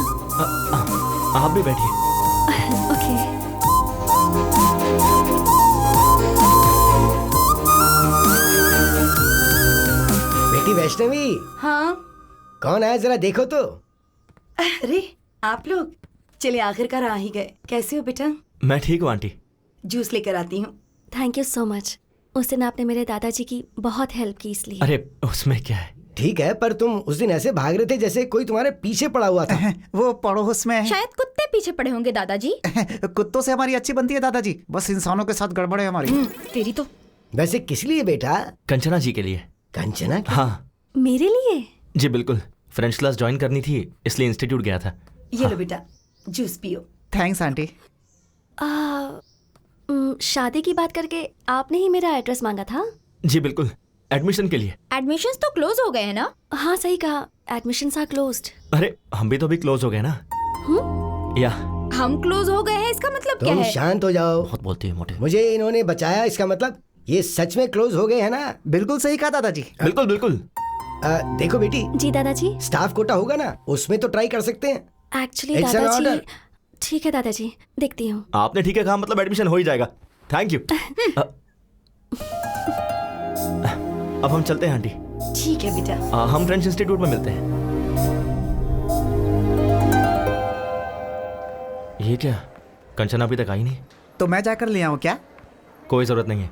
आप भी बैठिए। ओके। बेटी वैष्णवी। हाँ। कौन आया जरा देखो तो। अरे आप लोग, चलिए आखिरकार आ ही गए। कैसे हो बेटा? मैं ठीक हूँ आंटी। जूस लेकर आती हूँ। Thank you so much. उस दिन आपने मेरे दादाजी की बहुत हेल्प की इसलिए। अरे उसमें क्या है, ठीक है, पर तुम उस दिन ऐसे भाग रहे थे जैसे कोई तुम्हारे पीछे पड़ा हुआ था। वो पड़ोस में शायद कुत्ते पीछे पड़े होंगे दादाजी। कुत्तों से हमारी अच्छी बनती है दादाजी, बस इंसानों के साथ गड़बड़ है हमारी। तेरी तो। वैसे किस लिए बेटा? कंचना जी के लिए। कंचना की? हाँ मेरे लिए? जी बिल्कुल, फ्रेंच क्लास ज्वाइन करनी थी इसलिए इंस्टीट्यूट गया था। ये लो बेटा, जूस पियो। Thanks aunty. शादी की बात करके आपने ही मेरा एड्रेस मांगा था? जी बिल्कुल, एडमिशन के लिए। एडमिशंस तो क्लोज हो गए हैं ना? हाँ सही कहा, एडमिशंस आर क्लोज्ड। अरे हम भी तो अभी क्लोज हो गए ना। या हम क्लोज हो गए हैं इसका मतलब क्या तुम है? शांत हो जाओ। बहुत बोलती है मोटे। मुझे इन्होंने बचाया, इसका मतलब ये सच में क्लोज हो गए हैं ना? बिल्कुल सही कहा दादाजी। बिल्कुल बिल्कुल। देखो बेटी। जी दादाजी। स्टाफ कोटा होगा ना, उसमें तो ट्राई कर सकते हैं। एक्चुअली It's an दादाजी। order. ठीक है दादाजी, देखती हूँ। आपने ठीक है कहा, मतलब एडमिशन हो ही जाएगा। Thank you. अब हम चलते हैं आंटी। ठीक है बेटा। हम फ्रेंच इंस्टीट्यूट में मिलते हैं। ये क्या, कंचना अभी तक आई नहीं? तो मैं जाकर ले आऊँ क्या? कोई जरूरत नहीं है।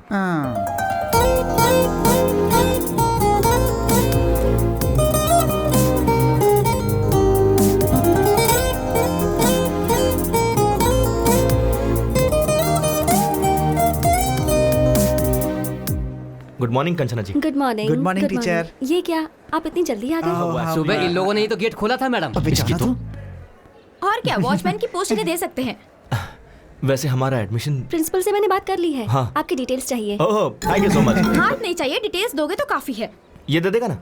Good morning Kanchana ji. Good morning. Good morning, teacher. ये क्या, आप इतनी जल्दी आ गए? सुबह इन लोगों ने ही तो गेट खोला था मैडम। इसकी तो और क्या, वॉचमैन की पोस्ट इन्हें दे सकते हैं। वैसे हमारा एडमिशन प्रिंसिपल से मैंने बात कर ली है। हाँ। आपकी डिटेल्स चाहिए। ओह थैंक यू सो मच। हाथ नहीं चाहिए, डिटेल्स दोगे तो काफी है। ये दे देगा ना?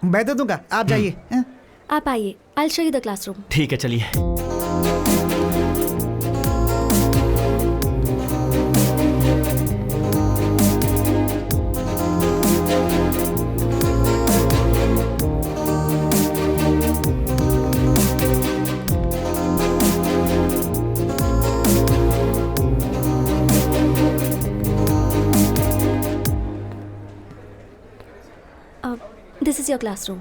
मैं दे दूंगा, आप जाइए। आप आइए, I will show you the classroom. ठीक है चलिए। This is your classroom.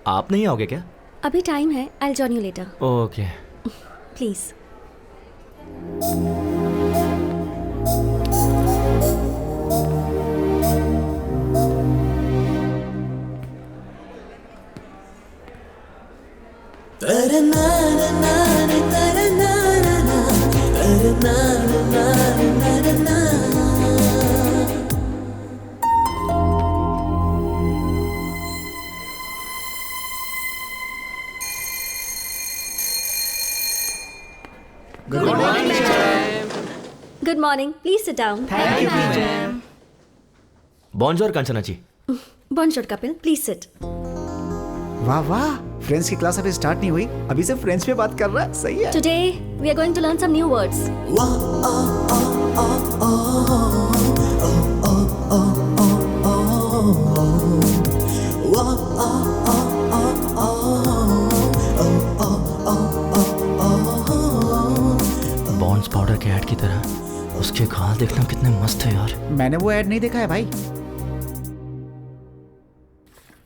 आप नहीं आओगे क्या? अभी टाइम है, I will join you later. Okay. Please. Good morning, please sit down. Thank you teacher. Bonjour Kanchana ji. Bonjour Kapil, please sit. वाह वाह, फ्रेंच की क्लास अभी स्टार्ट नहीं हुई, अभी से फ्रेंच में बात कर रहा है। सही है। Today we are going to learn some new words. Pond's powder के ऐड की तरह उसके गाल देखना कितने मस्त है यार। मैंने वो ऐड नहीं देखा है भाई।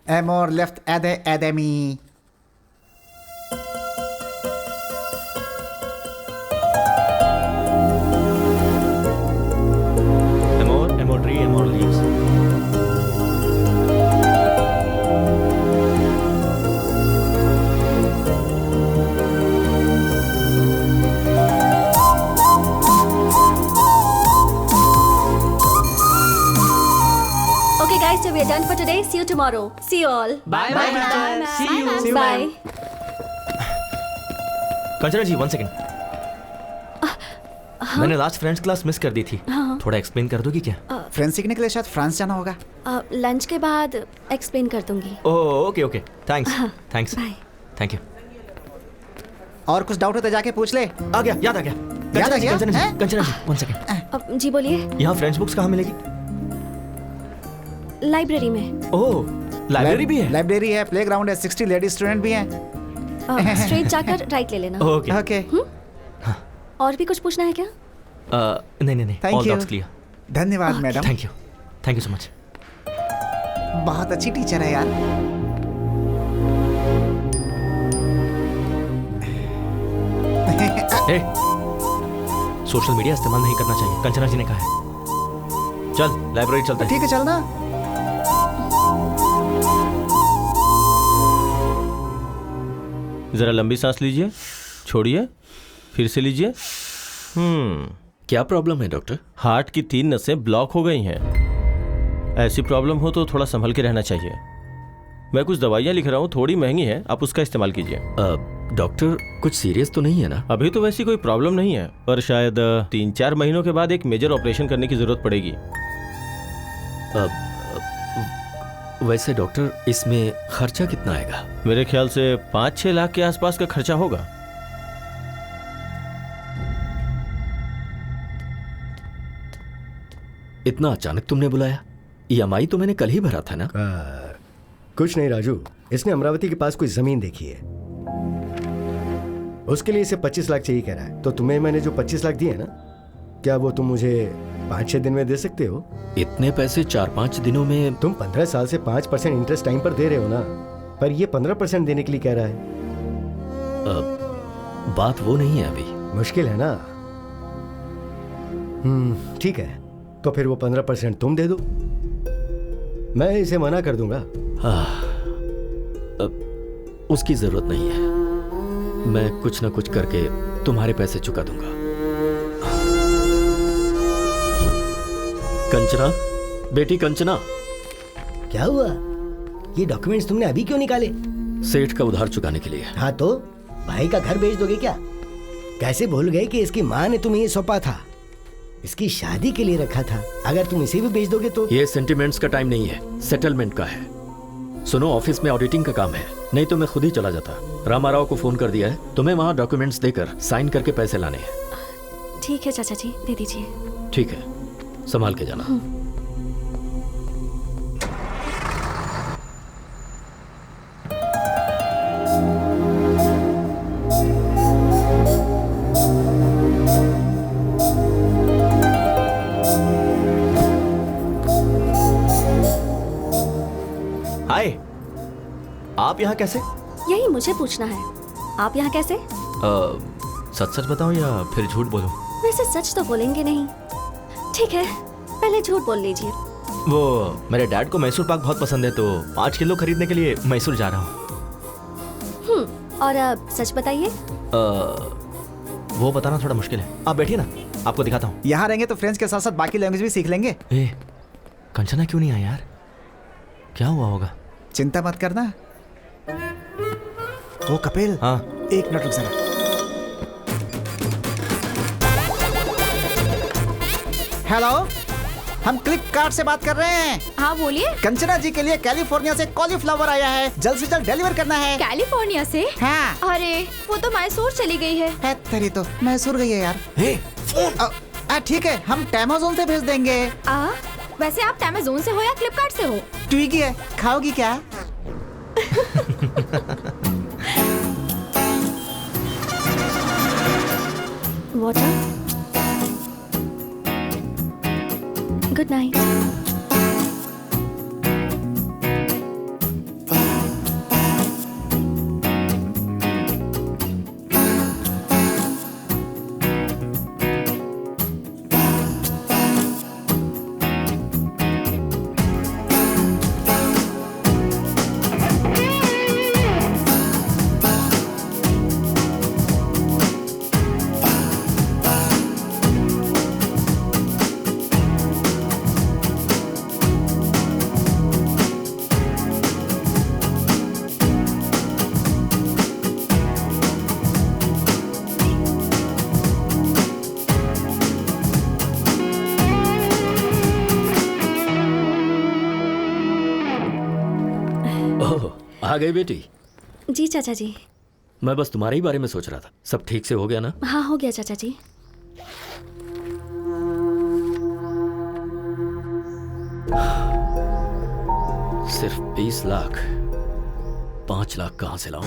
एमोर लेफ्ट एदे academy. Amor, Amor tree, Amor leaves. Okay guys, so we are done for today. See you tomorrow. See you all. Bye bye madam. See you। Bye. Kanchana ji 1 second. मैंने लास्ट फ्रेंच क्लास मिस कर दी थी। थोड़ा explain कर दोगी क्या? French सीखने के लिए शायद फ्रांस जाना होगा। लंच के बाद एक्सप्लेन कर दूंगी। Oh okay okay, thanks thanks. Bye. Thank you. और कुछ डाउट हो तो जाके पूछ ले। आ गया, याद आ गया। याद आ गया? कंचना जी 1 सेकंड। जी बोलिए। यहाँ फ्रेंच बुक्स कहाँ मिलेगी? लाइब्रेरी में। ओह लाइब्रेरी भी है? लाइब्रेरी है, प्लेग्राउंड है, 60 लेडी स्टूडेंट भी हैं। स्ट्रेट जाकर राइट ले लेना। Okay okay. और भी कुछ पूछना है क्या? नहीं नहीं नहीं, Thank all you. Doubts clear. धन्यवाद madam. Thank you so much. बहुत अच्छी टीचर है यार। सोशल मीडिया इस्तेमाल नहीं करना चाहिए, कंचना जी ने कहा है। चल लाइब्रेरी चलते हैं। ठीक है चलना। जरा लंबी सांस लीजिए, छोड़िए, फिर से लीजिए। क्या प्रॉब्लम है डॉक्टर? हार्ट की 3 नसें ब्लॉक हो गई हैं। ऐसी प्रॉब्लम हो तो थोड़ा संभल के रहना चाहिए। मैं कुछ दवाइयाँ लिख रहा हूँ, थोड़ी महंगी है, आप उसका इस्तेमाल कीजिए। डॉक्टर कुछ सीरियस तो नहीं है ना? अभी तो वैसी कोई प्रॉब्लम नहीं है, पर शायद 3-4 महीनों के बाद एक मेजर ऑपरेशन करने की जरूरत पड़ेगी। वैसे डॉक्टर इसमें खर्चा कितना आएगा? मेरे ख्याल से 5-6 लाख के आसपास का खर्चा होगा। इतना अचानक तुमने बुलाया? EMI तो मैंने कल ही भरा था ना? कुछ नहीं राजू, इसने अमरावती के पास कोई जमीन देखी है, उसके लिए इसे 25 लाख चाहिए कह रहा है। तो तुम्हें मैंने जो 25 लाख दिए ना, क्या वो तुम मुझे 5-6 दिन में दे सकते हो? इतने पैसे 4-5 दिनों में? तुम 15 साल से 5% इंटरेस्ट टाइम पर दे रहे हो ना, पर ये 15% देने के लिए कह रहा है। बात वो नहीं है अभी। मुश्किल है ना? ठीक है, तो फिर वो 15% तुम दे दो, मैं इसे मना कर दूंगा। उसकी जरूरत नहीं है, मैं कुछ ना कुछ करके तुम्हारे पैसे चुका दूंगा। कंचना, बेटी कंचना। क्या हुआ? ये डॉक्यूमेंट्स तुमने अभी क्यों निकाले? सेठ का उधार चुकाने के लिए। हाँ तो भाई का घर बेच दोगे क्या? कैसे भूल गए कि इसकी माँ ने तुम्हें ये सौंपा था, इसकी शादी के लिए रखा था। अगर तुम इसे भी बेच दोगे तो? ये सेंटिमेंट्स का टाइम नहीं है, सेटलमेंट का है। सुनो, ऑफिस में ऑडिटिंग का काम है, नहीं तो मैं खुद ही चला जाता। रामाराव को फोन कर दिया है, तुम्हें वहाँ डॉक्यूमेंट्स देकर साइन करके पैसे लाने हैं। ठीक है चाचा जी, दे दीजिए। ठीक है, संभाल के जाना। हाय, आप यहाँ कैसे? यही मुझे पूछना है, आप यहाँ कैसे? सच सच बताऊं या फिर झूठ बोलूं? वैसे सच तो बोलेंगे नहीं। ठीक है, पहले झूठ बोल लीजिए। वो मेरे डैड को मैसूर पाक बहुत पसंद है, तो 5 किलो खरीदने के लिए मैसूर जा रहा हूँ। और अब सच बताइए। वो बताना थोड़ा मुश्किल है, आप बैठिए ना, आपको दिखाता हूँ। यहाँ रहेंगे तो फ्रेंच के साथ साथ बाकी लैंग्वेज भी सीख लेंगे। कंचना क्यों नहीं आया यार? क्या हुआ होगा? चिंता मत करना। वो कपिल, हाँ, 1 मिनट रुक जरा। हेलो, हम फ्लिपकार्ट से बात कर रहे हैं। हाँ बोलिए। कंचना जी के लिए कैलिफोर्निया से कॉलीफ्लावर आया है, जल्द से जल्द डिलीवर करना है। कैलिफोर्निया से? हाँ। अरे वो तो मैसूर चली गई है। तेरी तो मैसूर गई है यार। ठीक है, हम टेमाजोन से भेज देंगे। वैसे आप अमेज़न से हो या फ्लिपकार्ट से हो? ट्विगी है, खाओगी क्या? वाटर। Good night. आ गई बेटी? जी चाचा जी। मैं बस तुम्हारे ही बारे में सोच रहा था। सब ठीक से हो गया ना? हाँ हो गया चाचा जी। सिर्फ 20 लाख, 5 लाख कहां से लाऊं?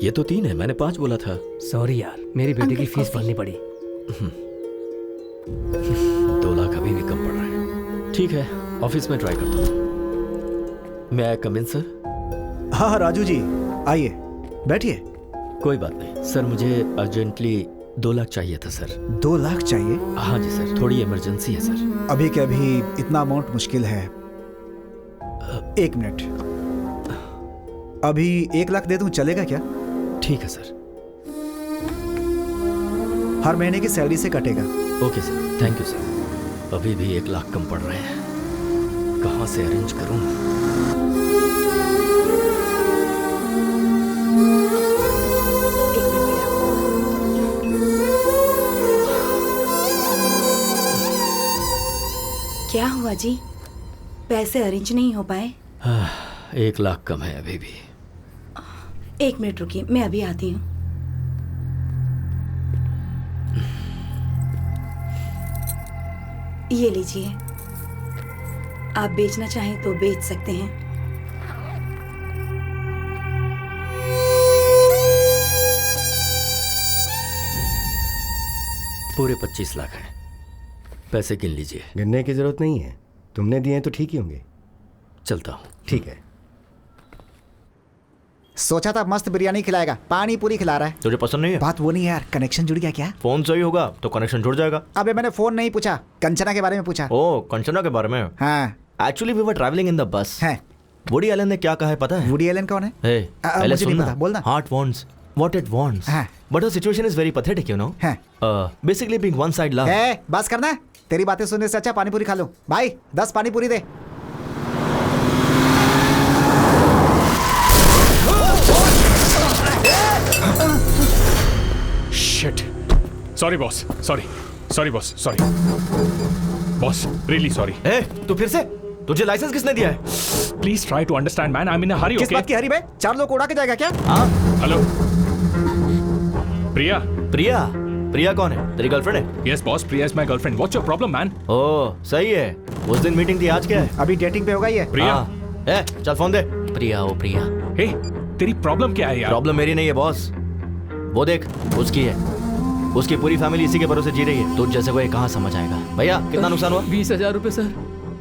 ये तो 3 है, मैंने 5 बोला था। सॉरी यार, मेरी बेटी की फीस भरनी पड़ी। 2 लाख अभी भी कम पड़ रहा है। ठीक है, ऑफिस में ट्राई करता हूँ। मैं कम इन सर? हाँ राजू जी, आइए बैठिए। कोई बात नहीं सर, मुझे अर्जेंटली 2 लाख चाहिए था सर। 2 लाख चाहिए? हाँ जी सर, थोड़ी इमरजेंसी है सर। अभी के अभी इतना अमाउंट मुश्किल है। 1 मिनट, अभी 1 लाख दे दूं, चलेगा क्या? ठीक है सर। हर महीने की सैलरी से कटेगा। Okay sir, thank you sir. अभी भी 1 लाख कम पड़ रहे हैं, कहाँ से अरेंज करूं? क्या हुआ जी, पैसे अरेंज नहीं हो पाए? 1 लाख कम है अभी भी। 1 मिनट रुकिए, मैं अभी आती हूँ। ये लीजिए, आप बेचना चाहें तो बेच सकते हैं। पूरे 25 लाख हैं, पैसे गिन लीजिए। गिनने की जरूरत नहीं है, तुमने दिए तो ठीक ही होंगे। चलता हूँ। ठीक है। सोचा था मस्त बिरयानी खिलाएगा, पानी पूरी खिला रहा है। तुझे पसंद नहीं है? बात वो नहीं है यार, कनेक्शन जुड़ गया क्या? फोन सही होगा तो कनेक्शन जुड़ जाएगा। अबे मैंने फोन नहीं पूछा, कंचना के बारे में पूछा। ओ, कंचना के बारे में? हाँ। Actually we were travelling in the bus. है। वुडी एलन ने क्या कहा है पता है? वुडी एलन कौन है? पहले मुझे नहीं सुनना। पता, बोलना। Heart wants what it wants, but the situation is very pathetic, you know. Basically being one side love. बस करना, तेरी बातें सुनने से अच्छा पानी पूरी खा लो। भाई 10 पानी पूरी दे। Shit. Sorry boss. Sorry boss. Sorry. Boss, really sorry. ए, तू फिर से? तुझे लाइसेंस किसने दिया है? Please try to understand, man. I'm in a hurry, किस okay? बात की हरी बे? 4 लोग उड़ा के जाएगा क्या? हाँ। हेलो। प्रिया। प्रिया कौन है? तेरी गर्लफ्रेंड है? Yes boss, Priya is my girlfriend. What's your problem, man? ओह, सही है। उस दिन मीटिंग थी, आज क्या है? अभी डेटिंग पे होगा ये। प्रिया। चल फोन दे। प्रिया। Hey, तेरी प्रॉब्लम क्या है यार? प्रॉब्लम मेरी नहीं है बॉस, वो देख उसकी है। उसकी पूरी फैमिली इसी के भरोसे जी रही है। तुझ जैसे को ये कहाँ समझ आएगा? भैया कितना नुकसान हुआ? 20,000 रुपए सर।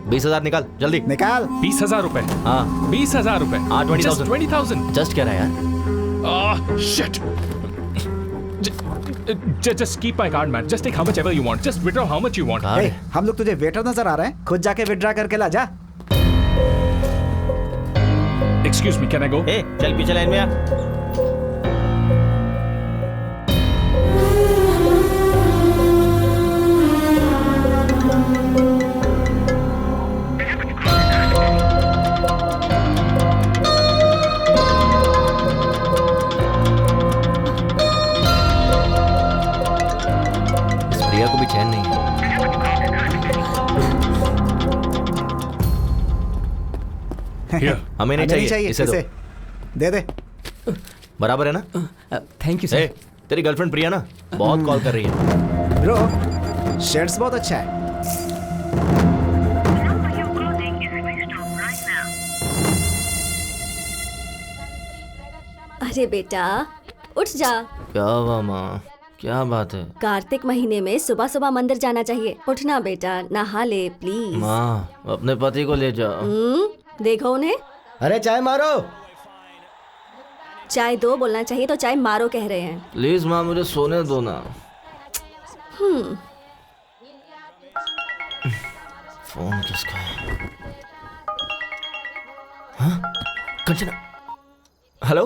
20,000 निकाल जल्दी। निकाल। 20,000 रुपए? हाँ 20,000 रुपए? हाँ 20,000। 20,000? जस्ट कह रहा है यार। Shit. Just keep my card, man. Just take how much ever you want. Just withdraw how much you want. Hey, हम लोग तुझे वेटर नजर आ रहे हैं? खुद जाके विड्रा करके ला जा। Excuse me, can I go? चल पीछे लाइन में आ। प्रिया को भी चैन नहीं है। हमें नहीं चाहिए, इसे दो। दे दे। बराबर है ना? Thank you sir. तेरी गर्लफ्रेंड प्रिया ना बहुत कॉल कर रही है। ब्रो, शर्ट्स बहुत अच्छा है। अरे बेटा उठ जा। क्या हुआ माँ, क्या बात है? कार्तिक महीने में सुबह सुबह मंदिर जाना चाहिए। उठना बेटा, नहा ले प्लीज। माँ अपने पति को ले जाओ। देखो उन्हें। अरे चाय मारो। चाय दो बोलना चाहिए तो चाय मारो कह रहे हैं। प्लीज माँ मुझे सोने दो ना। फोन किसका है? हाँ? कंचना। हेलो।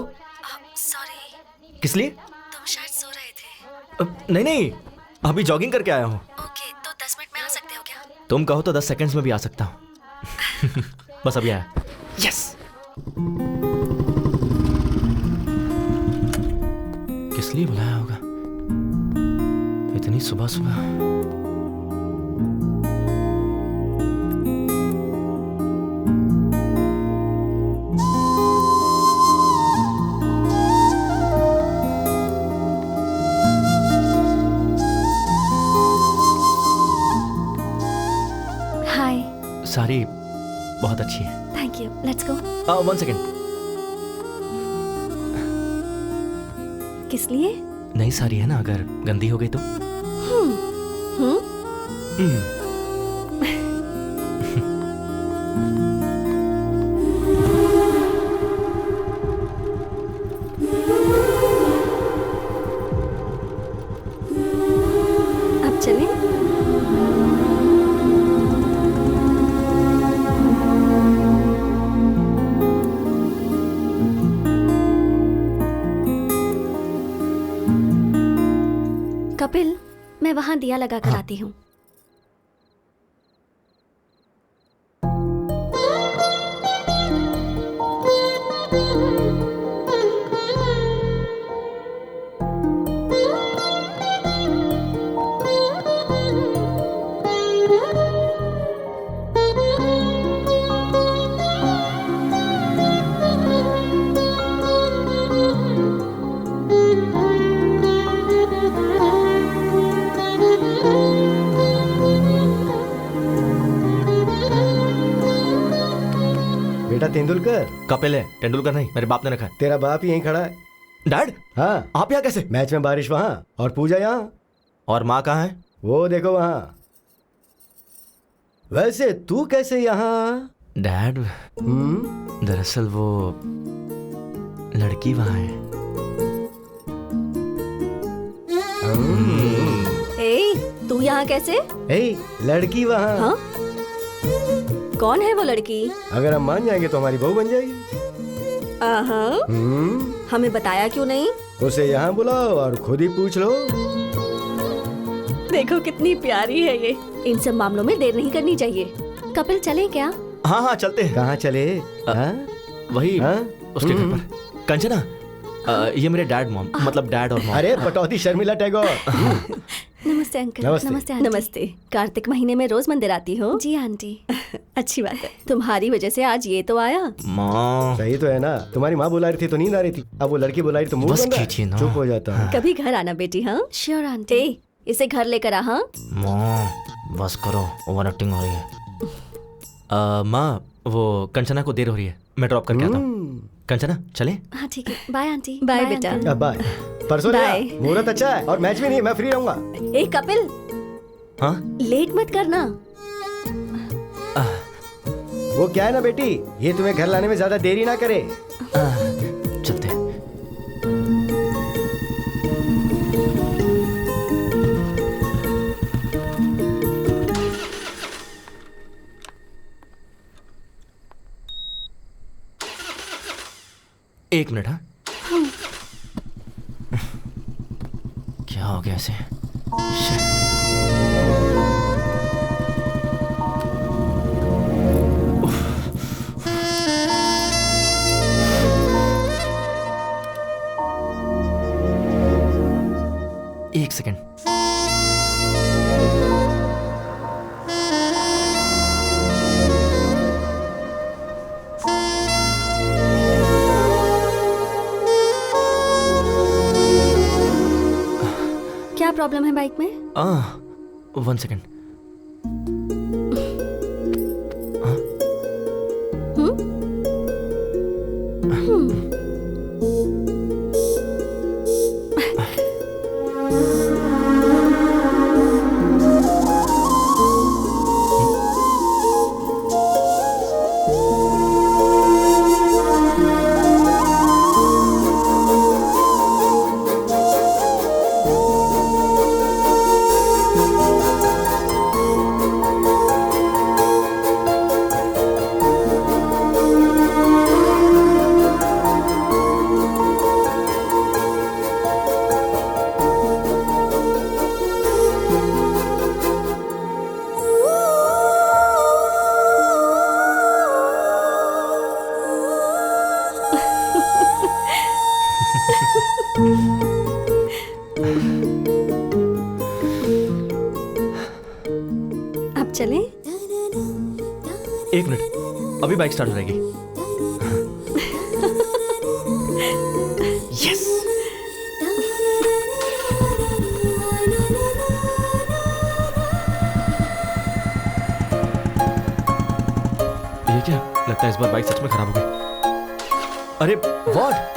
सॉरी। किस लिए? तुम शायद सो रहे थे। नहीं अभी जॉगिंग करके आया हूँ। ओके, तो 10 मिनट में आ सकते हो क्या? तुम कहो तो 10 सेकंड्स में भी आ सकता हूँ। बस अभी आया। यस। किस लिए बुलाया होगा इतनी सुबह सुबह? हाय। सारी बहुत अच्छी है। Thank you, let's go. 1 second. किस लिए? नई साड़ी है ना, अगर गंदी हो गई तो? कपिल, मैं वहाँ दिया लगा कर आती हूँ। बेटा तेंदुलकर। कपिल है, तेंदुलकर नहीं, मेरे बाप ने रखा है। तेरा बाप ही यहीं खड़ा है। डैड? हाँ। आप यहाँ कैसे? मैच में बारिश वहाँ और पूजा यहाँ। और माँ कहाँ है? वो देखो वहाँ। वैसे तू कैसे यहाँ? डैड, दरअसल वो लड़की वहाँ है। ए, तू यहाँ कैसे? ए, लड़की वहाँ। हाँ? कौन है वो लड़की? अगर हम मान जाएंगे तो हमारी बहू बन जाएगी। हमें बताया क्यों नहीं? उसे यहाँ बुलाओ और खुद ही पूछ लो। देखो कितनी प्यारी है ये। इन सब मामलों में देर नहीं करनी चाहिए। कपिल चले क्या? हाँ हाँ चलते हैं। कहाँ चले? वही उसके घर पर। कंचना, ये मेरे डैड मॉम, मतलब डैड और मॉम। अरे पटौदी शर्मिला टैगोर। नमस्ते अंकल। नमस्ते। नमस्ते। कार्तिक महीने में रोज मंदिर आती हो? जी आंटी। अच्छी बात है। तुम्हारी वजह से आज ये तो आया। माँ सही तो है ना। तुम्हारी माँ बुला रही थी तो नींद आ रही थी, अब वो लड़की बुला रही तो मुंह बस बंद है। कीजिए ना। चुप हो जाता है। कभी घर आना बेटी। हाँ श्योर आंटी। इसे घर लेकर आ। हाँ माँ बस करो, ओवर एक्टिंग हो रही है। माँ वो कंचना को देर हो रही है, मैं ड्रॉप करके आता हूँ। कंचना चले? हाँ ठीक है। Bye aunty. बाय बेटा। बाय। परसों मुहूर्त अच्छा है और मैच भी नहीं, मैं फ्री रहूंगा। ए कपिल, हाँ लेट मत करना। वो क्या है ना बेटी, ये तुम्हें घर लाने में ज्यादा देरी ना करे। चलते। एक मिनट। हाँ क्या हो गया ऐसे? एक सेकेंड। क्या प्रॉब्लम है बाइक में? 1 सेकेंड। अब चलें? एक मिनट, अभी बाइक स्टार्ट हो जाएगी। यस। ये क्या लगता है, इस बार बाइक सच में खराब हो गई। अरे व्हाट?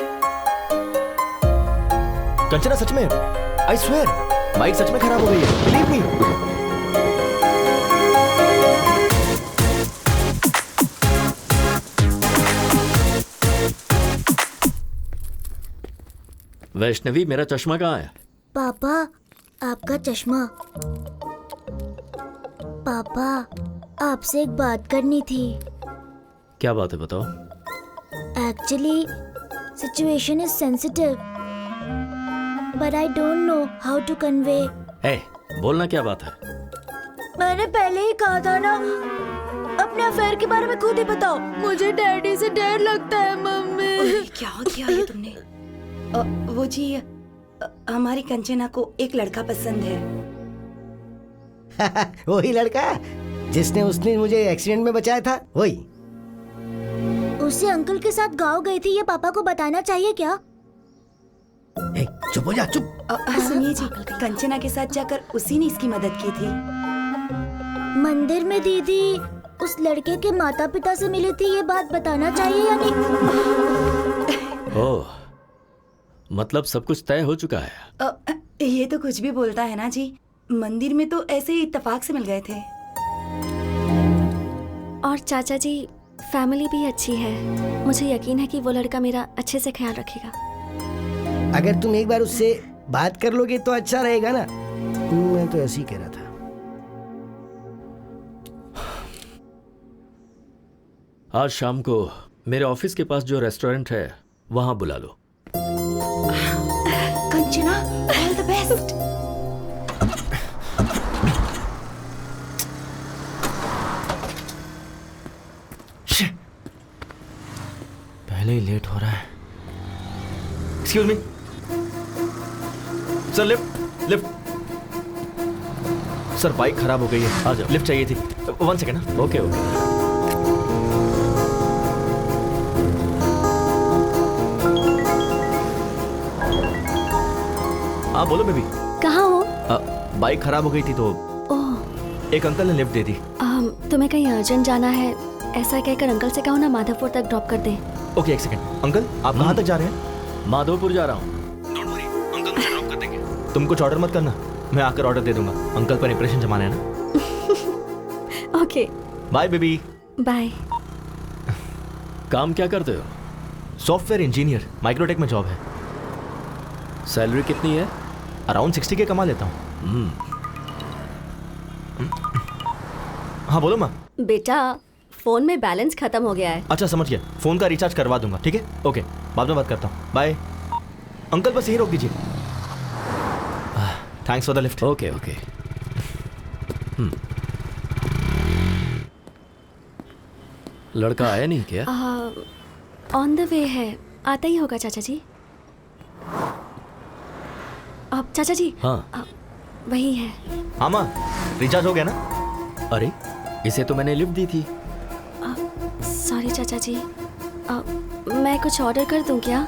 कंचना सच में, आई स्वेयर बाइक सच में खराब हो गई है, बिलीव मी। वैष्णवी, मेरा चश्मा कहाँ है? पापा, आपका चश्मा। पापा, आपसे एक बात करनी थी। क्या बात है, बताओ। Actually situation is sensitive, but I don't know how to convey बोलना क्या बात है? मैंने पहले ही कहा था ना, अपने अफेयर के बारे में खुद ही बताओ। मुझे डैडी से डर लगता है मम्मी। क्या किया ये तुमने? वो जी, हमारी कंचना को एक लड़का पसंद है। वही लड़का जिसने उसने मुझे एक्सीडेंट में बचाया था, वही। उससे अंकल के साथ गाँव गई थी, ये पापा को बताना चाहिए क्या? चुप हो जा, चुप। सुनिए जी, कंचना के साथ जाकर उसी ने इसकी मदद की थी। मंदिर में दीदी उस लड़के के माता पिता से मिली थी, ये बात बताना चाहिए या नहीं? ओह, मतलब सब कुछ तय हो चुका है। ये तो कुछ भी बोलता है ना जी। मंदिर में तो ऐसे ही इत्तेफाक से मिल गए थे। और चाचा जी, फैमिली भी अच्छी है। मुझे यकीन है कि वो लड़का मेरा अच्छे से ख्याल रखेगा। अगर तुम एक बार उससे बात कर लोगे तो अच्छा रहेगा ना। मैं तो ऐसे ही कह रहा था। आज शाम को मेरे ऑफिस के पास जो रेस्टोरेंट है वहां बुला लो। Kanchana, all the best. पहले ही लेट हो रहा है। Excuse me sir, lift. Sir bike खराब हो गई है, आ जाओ। लिफ्ट चाहिए थी। 1 सेकेंड। ओके। हाँ बोलो बेबी। कहाँ हो? बाइक खराब हो गई थी तो ओह, एक अंकल ने लिफ्ट दे दी। तुम्हें कहीं अर्जेंट जाना है, ऐसा कहकर अंकल से कहो ना माधवपुर तक ड्रॉप कर दें। ओके, एक सेकेंड। अंकल आप कहाँ तक जा रहे हैं? माधवपुर जा रहा हूँ। अंकल मुझे ड्रॉप कर देंगे। तुम कुछ ऑर्डर मत करना, मैं आकर ऑर्डर दे दूंगा। अंकल पर इंप्रेशन जमाना है ना। Okay, bye baby. बाय। काम क्या करते हो? सॉफ्टवेयर इंजीनियर, माइक्रोटेक में जॉब है। सैलरी कितनी है? अराउंड 60 के कमा लेता हूँ। हाँ बोलो माँ। बेटा, फोन में बैलेंस खत्म हो गया है। अच्छा समझ गया, फोन का रिचार्ज करवा दूंगा। ठीक है, ओके, बाद में बात करता हूँ। बाय। अंकल बस यही रोक दीजिए। Thanks for the lift. Okay. लड़का आया नहीं क्या? ऑन द वे है, आता ही होगा चाचा जी। अब चाचा जी। हाँ वही है। हाँ माँ, रिचार्ज हो गया ना? अरे इसे तो मैंने लिफ्ट दी थी। सॉरी चाचा जी, मैं कुछ ऑर्डर कर दूं क्या?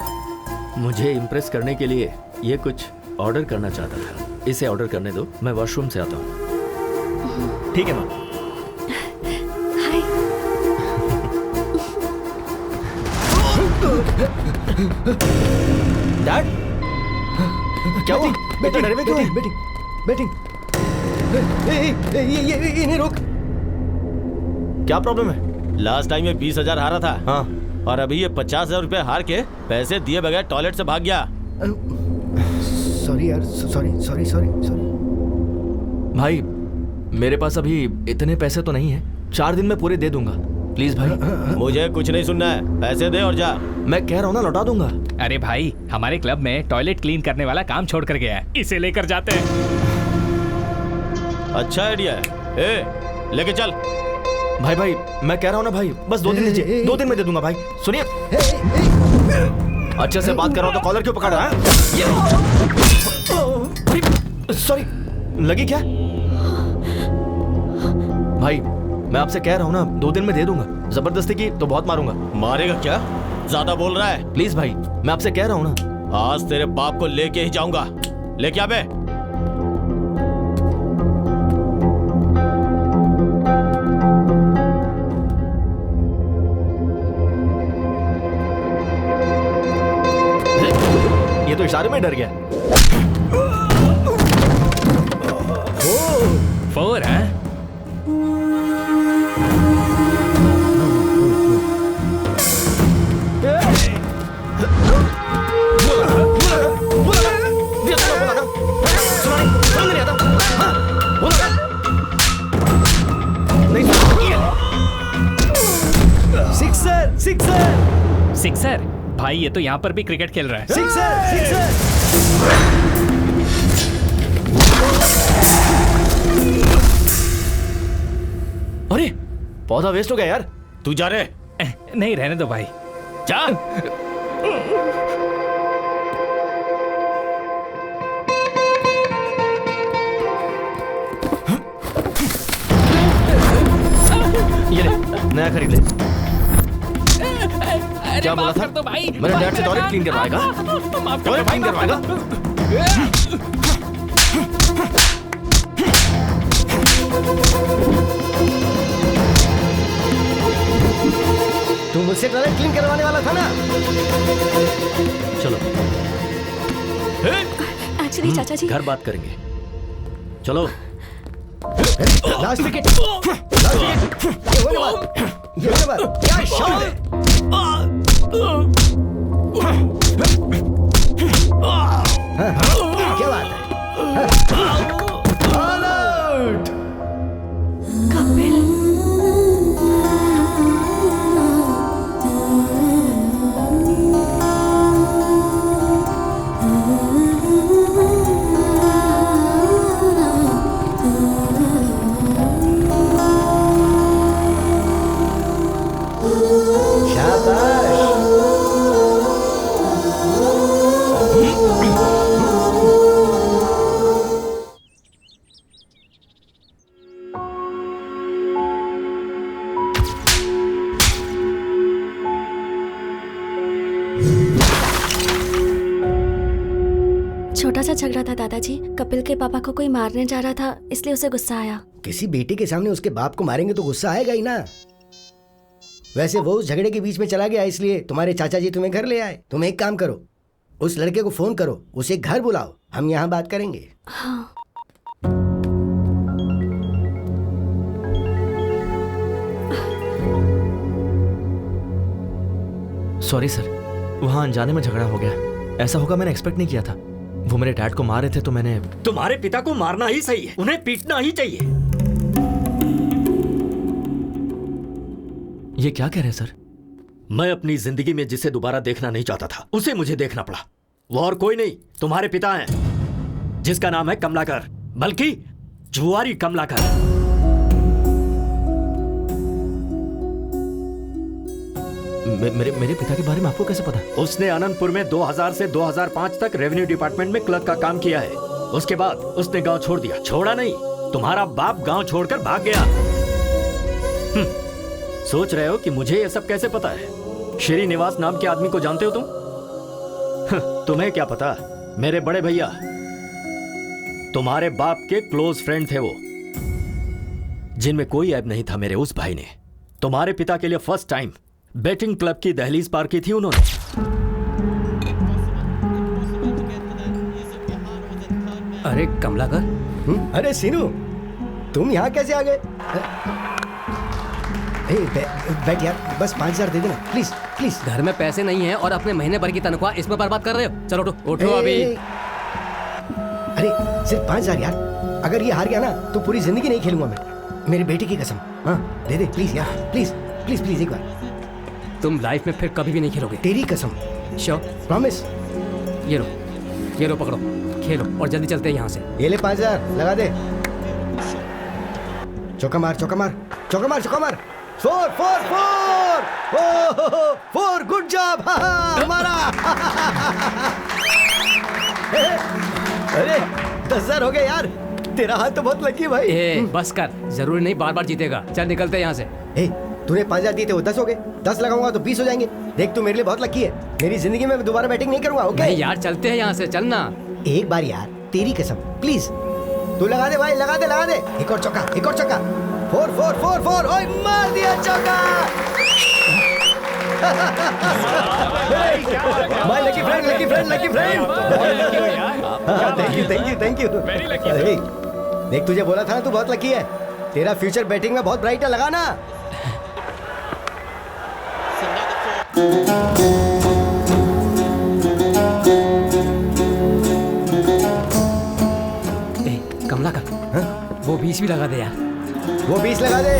मुझे इम्प्रेस करने के लिए ये कुछ ऑर्डर करना चाहता था। इसे ऑर्डर करने दो, मैं वॉशरूम से आता हूँ। ठीक है माँ। हाय। डैड क्या हुआ? बेटा डरे में क्यों है? बैटिंग। ये इन्हें रोक। क्या प्रॉब्लम है? लास्ट टाइम ये 20,000 हारा था। हाँ। और अभी ये 50,000 रुपए हार के पैसे दिए बगैर टॉयलेट से भाग गया। सॉरी यार, सॉरी। भाई मेरे पास अभी इतने पैसे तो नहीं है, 4 दिन में पूरे दे दूंगा। प्लीज भाई। मुझे कुछ नहीं सुनना है, पैसे दे और जा। मैं कह रहा हूँ ना, लौटा दूंगा। अरे भाई, हमारे क्लब में टॉयलेट क्लीन करने वाला काम छोड़ कर गया है, इसे लेकर जाते हैं। अच्छा आइडिया है। ए, लेके चल। भाई मैं कह रहा हूँ ना भाई, बस 2 दिन दीजिए, 2 दिन में दे दूंगा भाई। सुनिए, अच्छे से बात कर रहा हूँ तो कॉलर क्यों पकड़ रहा है? सॉरी, लगी क्या? भाई मैं आपसे कह रहा हूँ ना, 2 दिन में दे दूंगा। जबरदस्ती की तो बहुत मारूंगा। मारेगा क्या? ज्यादा बोल रहा है। प्लीज भाई, मैं आपसे कह रहा हूँ ना। आज तेरे बाप को लेके ही जाऊंगा। लेके आ बे। ये तो इशारे में डर गया। 4 है? सिक्सर। भाई ये तो यहाँ पर भी क्रिकेट खेल रहा है। सिक्सर। अरे पौधा वेस्ट हो गया यार। तू जा रहे? नहीं, रहने दो भाई। जा। ये ले, नया खरीद ले। क्या बोला था? मेरे डैड से टॉयलेट क्लीन करवाएगा? टॉयलेट क्लीन करवाएगा? तू मुझसे टॉयलेट क्लीन करवाने वाला था ना? चलो एक्चुअली चाचा जी घर बात करेंगे। चलो। Last wicket, last wicket. ये होने वाला, ये होने वाला। क्या शॉट है? क्या बात है? All out. कपिल छोटा सा झगड़ा था दादाजी। कपिल के पापा को कोई मारने जा रहा था, इसलिए उसे गुस्सा आया। किसी बेटे के सामने उसके बाप को मारेंगे तो गुस्सा आएगा ही ना। वैसे वो उस झगड़े के बीच में चला गया, इसलिए तुम्हारे चाचा जी तुम्हें घर ले आए। तुम एक काम करो, उस लड़के को फोन करो, उसे घर बुलाओ, हम यहाँ बात करेंगे। हाँ। सॉरी सर, वहाँ अनजाने में झगड़ा हो गया। ऐसा होगा मैंने एक्सपेक्ट नहीं किया था। वो मेरे डैड को मार रहे थे तो मैंने। तुम्हारे पिता को मारना ही सही है, उन्हें पीटना ही चाहिए। ये क्या कह रहे हैं सर? मैं अपनी जिंदगी में जिसे दोबारा देखना नहीं चाहता था, उसे मुझे देखना पड़ा। वो और कोई नहीं, तुम्हारे पिता हैं, जिसका नाम है कमलाकर, बल्कि जुआरी कमलाकर। मेरे पिता के बारे में आपको कैसे पता? उसने आनंदपुर में 2000 से 2005 तक रेवेन्यू डिपार्टमेंट में क्लर्क का काम किया है। उसके बाद उसने गांव छोड़ दिया। छोड़ा नहीं, तुम्हारा बाप गांव छोड़कर भाग गया। सोच रहे हो कि मुझे यह सब कैसे पता है? श्रीनिवास नाम के आदमी को जानते हो तुम? तुम्हें क्या पता, मेरे बड़े भैया तुम्हारे बाप के क्लोज फ्रेंड थे वो, जिनमें कोई ऐब नहीं था। मेरे उस भाई ने तुम्हारे पिता के लिए फर्स्ट टाइम बैटिंग क्लब की दहलीज पार की थी उन्होंने। अरे कमलाकर। अरे सीनू, तुम यहाँ कैसे आ गए? बैठ यार, बस 5000 दे देना प्लीज प्लीज। घर में पैसे नहीं है और अपने महीने भर की तनख्वाह इसमें बर्बाद कर रहे हो। चलो उठो अभी। अरे सिर्फ 5000 यार, अगर ये हार गया ना तो पूरी जिंदगी नहीं खेलूंगा मैं, मेरी बेटी की कसम। हाँ दे दे प्लीज यार, प्लीज प्लीज प्लीज एक बार। तुम लाइफ में फिर कभी भी नहीं खेलोगे। तेरी कसम। श्योर? प्रॉमिस। ये लो पकड़ो, खेलो और जल्दी चलते हैं यहाँ से। ये ले 5000 लगा दे। चौका मार चौका मार चौका मार चौका मार। 4 4 4 4 गुड जॉब हमारा। अरे 10,000 हो गए यार, तेरा हाथ तो बहुत लकी है भाई। बस कर, जरूरी नहीं बार बार जीतेगा। चल निकलते हैं यहाँ से। तूने 5000 दिए थे, वो 10 हो गए। 10 लगाऊंगा तो 20 हो जाएंगे। देख तू मेरे लिए बहुत लकी है, मेरी जिंदगी में दोबारा बैटिंग नहीं करूंगा। ओके नहीं यार, चलते हैं यहाँ से, चलना। एक बार यार, तेरी कसम प्लीज। तू लगा दे भाई, लगा दे लगा दे। एक और चौका, एक और चौका। 4 4 4 4। ओए मार दिया चौका। My lucky friend, lucky friend, lucky friend. Thank you thank you thank you. देख तुझे बोला था ना, तू बहुत लकी है। तेरा फ्यूचर बैटिंग में बहुत ब्राइट है, लगाना। कमला का वो 20 भी लगा दे यार। वो 20 लगा दे।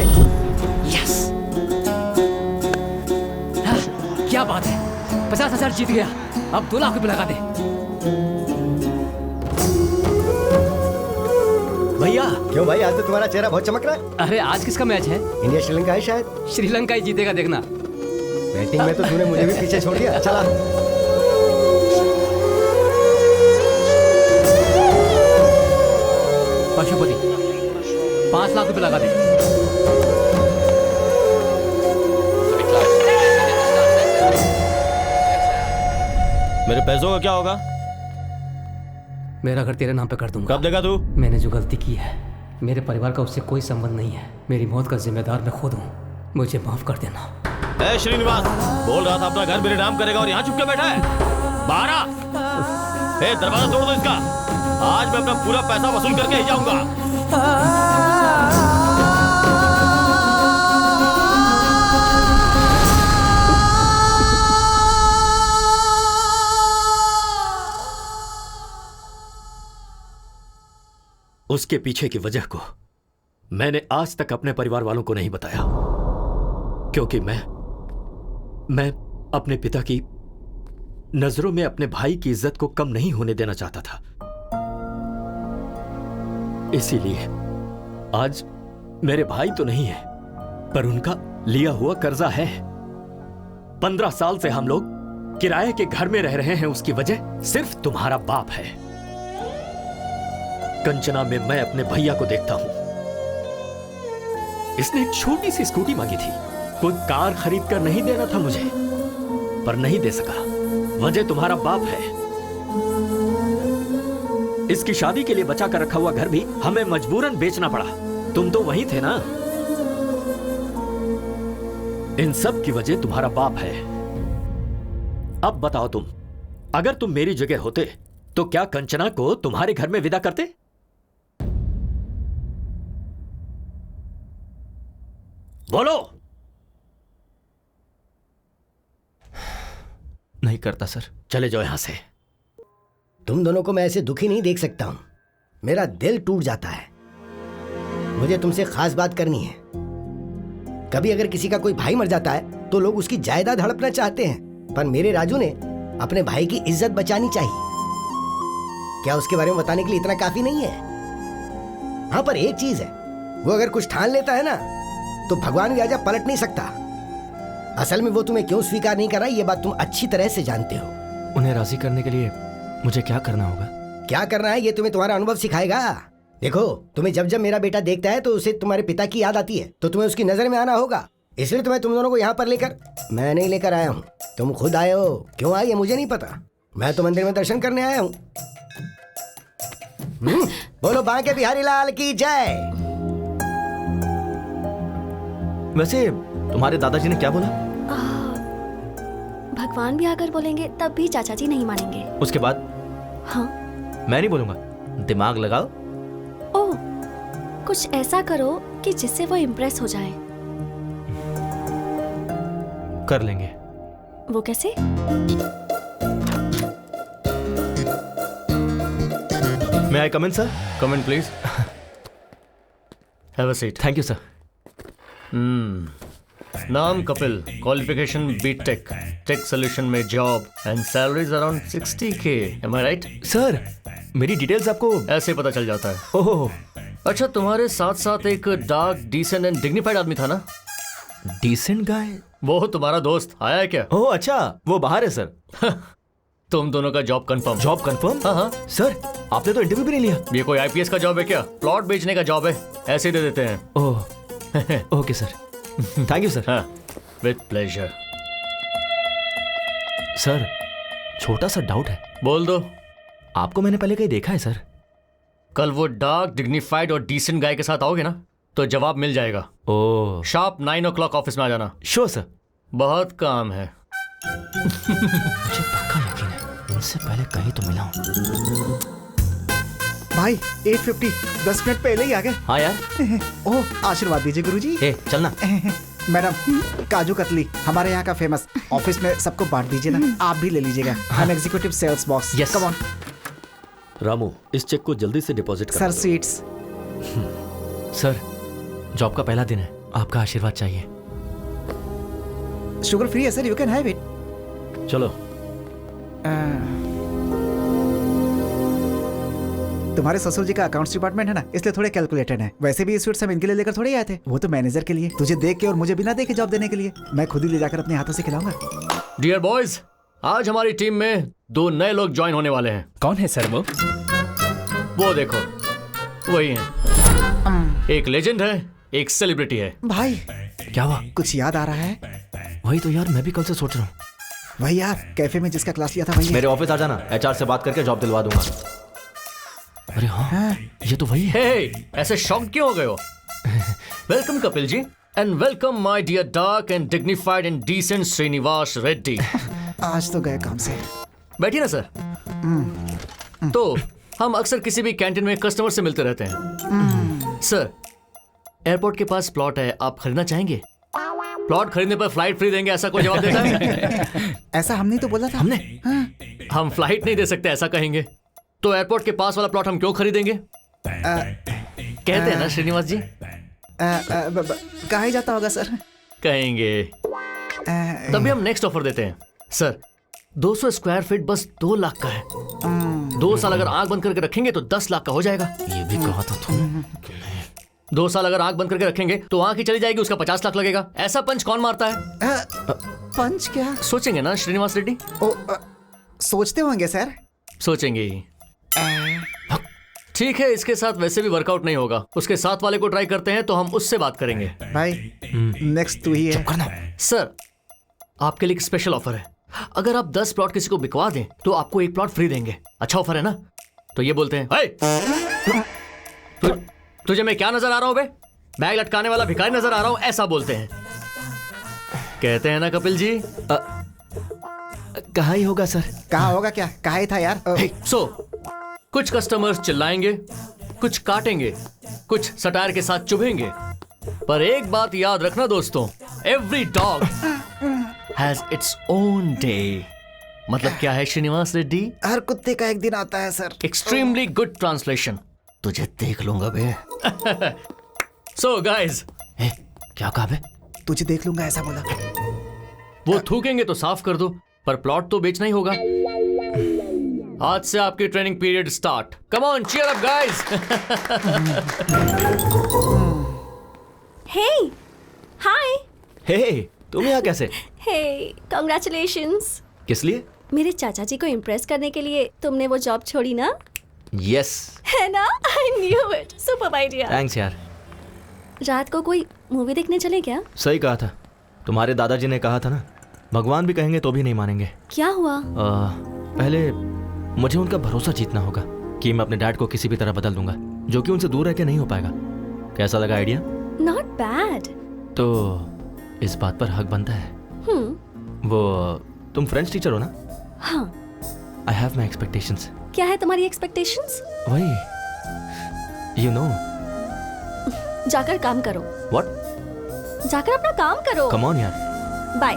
यस, क्या बात है, 50,000 जीत गया। अब 2 लाख रुपए लगा दे। क्यों भाई, आज तो तुम्हारा चेहरा बहुत चमक रहा है। अरे आज किसका मैच है? इंडिया श्रीलंका है शायद। श्रीलंका ही जीतेगा, देखना। बैटिंग में तो तूने मुझे भी पीछे छोड़ दिया। चला पशुपति, 5 लाख रुपए लगा दे। मेरे पैसों का क्या होगा? मेरा घर तेरे नाम पे कर दूंगा। कब देगा तू? मैंने जो गलती की है, मेरे परिवार का उससे कोई संबंध नहीं है। मेरी मौत का जिम्मेदार मैं खुद हूँ, मुझे माफ कर देना। ए श्रीनिवास, बोल रहा था अपना घर मेरे नाम करेगा और यहाँ चुप के बैठा है। बाहर आ। ए दरवाजा तोड़ दो इसका। आज मैं अपना पूरा पैसा वसूल करके ही जाऊंगा। उसके पीछे की वजह को मैंने आज तक अपने परिवार वालों को नहीं बताया, क्योंकि मैं अपने पिता की नजरों में अपने भाई की इज्जत को कम नहीं होने देना चाहता था। इसीलिए आज मेरे भाई तो नहीं है, पर उनका लिया हुआ कर्जा है। 15 साल से हम लोग किराए के घर में रह रहे हैं, उसकी वजह सिर्फ तुम्हारा बाप है। कंचना में मैं अपने भैया को देखता हूं। इसने एक छोटी सी स्कूटी मांगी थी, कोई कार खरीद कर नहीं देना था मुझे, पर नहीं दे सका। वजह तुम्हारा बाप है। इसकी शादी के लिए बचा कर रखा हुआ घर भी हमें मजबूरन बेचना पड़ा। तुम तो वहीं थे ना। इन सब की वजह तुम्हारा बाप है। अब बताओ तुम, अगर तुम मेरी जगह होते तो क्या कंचना को तुम्हारे घर में विदा करते? बोलो। नहीं करता सर। चले जाओ यहां से। तुम दोनों को मैं ऐसे दुखी नहीं देख सकता हूं। मेरा दिल टूट जाता है। मुझे तुमसे खास बात करनी है। कभी अगर किसी का कोई भाई मर जाता है तो लोग उसकी जायदाद हड़पना चाहते हैं, पर मेरे राजू ने अपने भाई की इज्जत बचानी चाहिए। क्या उसके बारे में बताने के लिए इतना काफी नहीं है? हाँ, पर एक चीज है, वो अगर कुछ ठान लेता है ना तो भगवान भी आजा पलट नहीं सकता। असल में वो तुम्हें क्यों स्वीकार नहीं कर रहा, ये बात तुम अच्छी तरह से जानते हो। उन्हें राजी करने के लिए मुझे क्या करना होगा? क्या करना है ये तुम्हें तुम्हारा अनुभव सिखाएगा। देखो, तुम्हें जब जब मेरा बेटा देखता है तो उसे तुम्हारे पिता की याद आती है, तो तुम्हें उसकी नजर में आना होगा। इसलिए तुम्हें तुम दोनों को यहाँ पर लेकर, मैं नहीं लेकर आया हूँ, तुम खुद आए हो। क्यों आए ये मुझे नहीं पता। मैं तो मंदिर में दर्शन करने आया हूँ। बोलो बांके बिहारी लाल की जय। वैसे तुम्हारे दादाजी ने क्या बोला? भगवान भी आकर बोलेंगे तब भी चाचा जी नहीं मानेंगे। उसके बाद? हाँ, मैं नहीं बोलूंगा। दिमाग लगाओ। ओह, कुछ ऐसा करो कि जिससे वो इम्प्रेस हो जाए। कर लेंगे। वो कैसे? May I come in, sir? Come in, please. Have a seat. Thank you, sir. नाम Kapil, qualification BTech, tech solution में job and salary's around 60K. Am I right? Sir, मेरी डिटेल्स आपको ऐसे पता चल जाता है। ओह, अच्छा, तुम्हारे साथ साथ एक डार्क, डिसेंट एंड डिग्निफाइड आदमी था ना? Decent guy? वो तुम्हारा दोस्त आया है क्या? ओह अच्छा, वो बाहर है सर। तुम दोनों का जॉब कंफर्म। Job confirm? हाँ हाँ सर, आपने तो इंटरव्यू भी नहीं लिया। ये कोई आईपीएस का जॉब है क्या? प्लॉट बेचने का जॉब है, ऐसे ही दे देते हैं। Oh, okay sir, thank you sir. हाँ, विद प्लेजर। सर, छोटा सा डाउट है। बोल दो। आपको मैंने पहले कहीं देखा है सर? कल वो डार्क, डिग्निफाइड और डिसेंट गाय के साथ आओगे ना तो जवाब मिल जाएगा। ओह, शार्प 9 o'clock ऑफिस में आ जाना। Sure sir. बहुत काम है। मुझे पक्का यकीन है इनसे पहले कहीं तो मिला हूँ। भाई 850, 10 मिनट पहले ही आ गए। हाँ यार। ओह, आशीर्वाद दीजिए गुरुजी। चलना। मैडम, काजू कतली हमारे यहाँ का फेमस। ऑफिस में सबको बांट दीजिए ना, आप भी ले लीजिएगा। I am executive sales boss. Yes, come on. Ramu, इस चेक को जल्दी से डिपॉजिट कर सर, स्वीट्स। सर, जॉब का पहला दिन है, आपका आशीर्वाद चाहिए। शुगर फ्री है sir, you can have it. चलो। तुम्हारे ससुर जी का अकाउंट्स डिपार्टमेंट है ना, इसलिए थोड़े कैलकुलेटेड है। वैसे भी ये स्वीट्स हम इनके लिए लेकर थोड़े आए थे, वो तो मैनेजर के लिए। तुझे देख के और मुझे बिना देखे जॉब देने के लिए। मैं खुद ही ले जाकर अपने हाथों से खिलाऊंगा। डियर बॉयज, आज हमारी टीम में 2 नए लोग ज्वाइन होने वाले हैं। कौन है सर वो देखो, वही हैं। एक लेजेंड है, एक सेलिब्रिटी है। भाई क्या हुआ? कुछ याद आ रहा है? वही तो यार, मैं भी कल से सोच रहा हूँ। वही यार, कैफे में जिसका क्लास लिया था वही। मेरे ऑफिस आ जाना, एचआर से बात करके जॉब दिलवा दूंगा। अरे हाँ, ये तो वही है। ऐसे शॉक क्यों हो गए हो? Welcome Kapil ji, and welcome my dear dark and dignified and decent Srinivas Reddy. आज तो गए काम से। बैठिए ना सर। तो हम अक्सर किसी भी कैंटीन में कस्टमर से मिलते रहते हैं। सर, एयरपोर्ट के पास प्लॉट है, आप खरीदना चाहेंगे? प्लॉट खरीदने पर फ्लाइट फ्री देंगे, ऐसा कोई जवाब देता है? ऐसा हमने तो बोला था। हमने? हम फ्लाइट नहीं दे सकते, ऐसा कहेंगे। तो एयरपोर्ट के पास वाला प्लॉट हम क्यों खरीदेंगे? कहते हैं ना श्रीनिवास जी। कहा ही जाता होगा सर। कहेंगे। तभी हम नेक्स्ट ऑफर देते हैं। सर, 200 स्क्वायर फीट बस 2 लाख का है। 2 साल अगर आंख बंद करके रखेंगे तो 10 लाख का हो जाएगा। ये भी कहा था तुम। 2 साल अगर आंख बंद करके रखेंगे तो आंख ही चली जाएगी, उसका 50 लाख लगेगा। ऐसा पंच कौन मारता है? पंच क्या? सोचेंगे ना श्रीनिवास रेड्डी? सोचते होंगे सर। सोचेंगे। ठीक है, इसके साथ वैसे भी वर्कआउट नहीं होगा। उसके साथ वाले को ट्राई करते हैं, तो हम उससे बात करेंगे। भाई नेक्स्ट तू ही है। सर, आपके लिए एक स्पेशल ऑफर है। अगर आप 10 प्लॉट किसी को बिकवा दें तो आपको 1 प्लॉट फ्री देंगे। अच्छा ऑफर है ना? तो ये बोलते हैं, तुझे मैं क्या नजर आ रहा हूं बे? बैग लटकाने वाला भिखारी नजर आ रहा हूं, ऐसा बोलते हैं। कहते हैं ना कपिल जी? कहा ही होगा सर। कहा होगा क्या? कहा ही था यार। कुछ कस्टमर्स चिल्लाएंगे, कुछ काटेंगे, कुछ सटायर के साथ चुभेंगे, पर एक बात याद रखना दोस्तों, every dog has its own day. मतलब क्या है श्रीनिवास रेड्डी? हर कुत्ते का एक दिन आता है सर। Extremely good translation. तुझे देख लूंगा बे। सो गाइस, क्या कहा बे? तुझे देख लूंगा ऐसा बोला। वो थूकेंगे तो साफ कर दो, पर प्लॉट तो बेचना ही होगा। आज से आपकी training period start. Come on, cheer up guys. Hey, hi. Hey, तुम यहाँ कैसे? Hey, congratulations. किस लिए? मेरे चाचा जी को इम्प्रेस करने के लिए तुमने वो जॉब छोड़ी ना? यस। है ना? I knew it. Super idea. Thanks यार। रात को कोई मूवी देखने चले क्या? सही कहा था। तुम्हारे दादाजी ने कहा था ना, भगवान भी कहेंगे तो भी नहीं मानेंगे। क्या हुआ? पहले मुझे उनका भरोसा जीतना होगा कि मैं अपने डैड को किसी भी तरह बदल दूंगा, जो कि उनसे दूर रह के नहीं हो पाएगा। कैसा लगा आइडिया? Not bad. तो इस बात पर हक बनता है। वो तुम फ्रेंच टीचर हो ना? हाँ। I have my expectations. क्या है तुम्हारी एक्सपेक्टेशंस? वही, यू नो। जाकर काम करो। व्हाट? जाकर अपना काम करो। कम ऑन यार। Bye.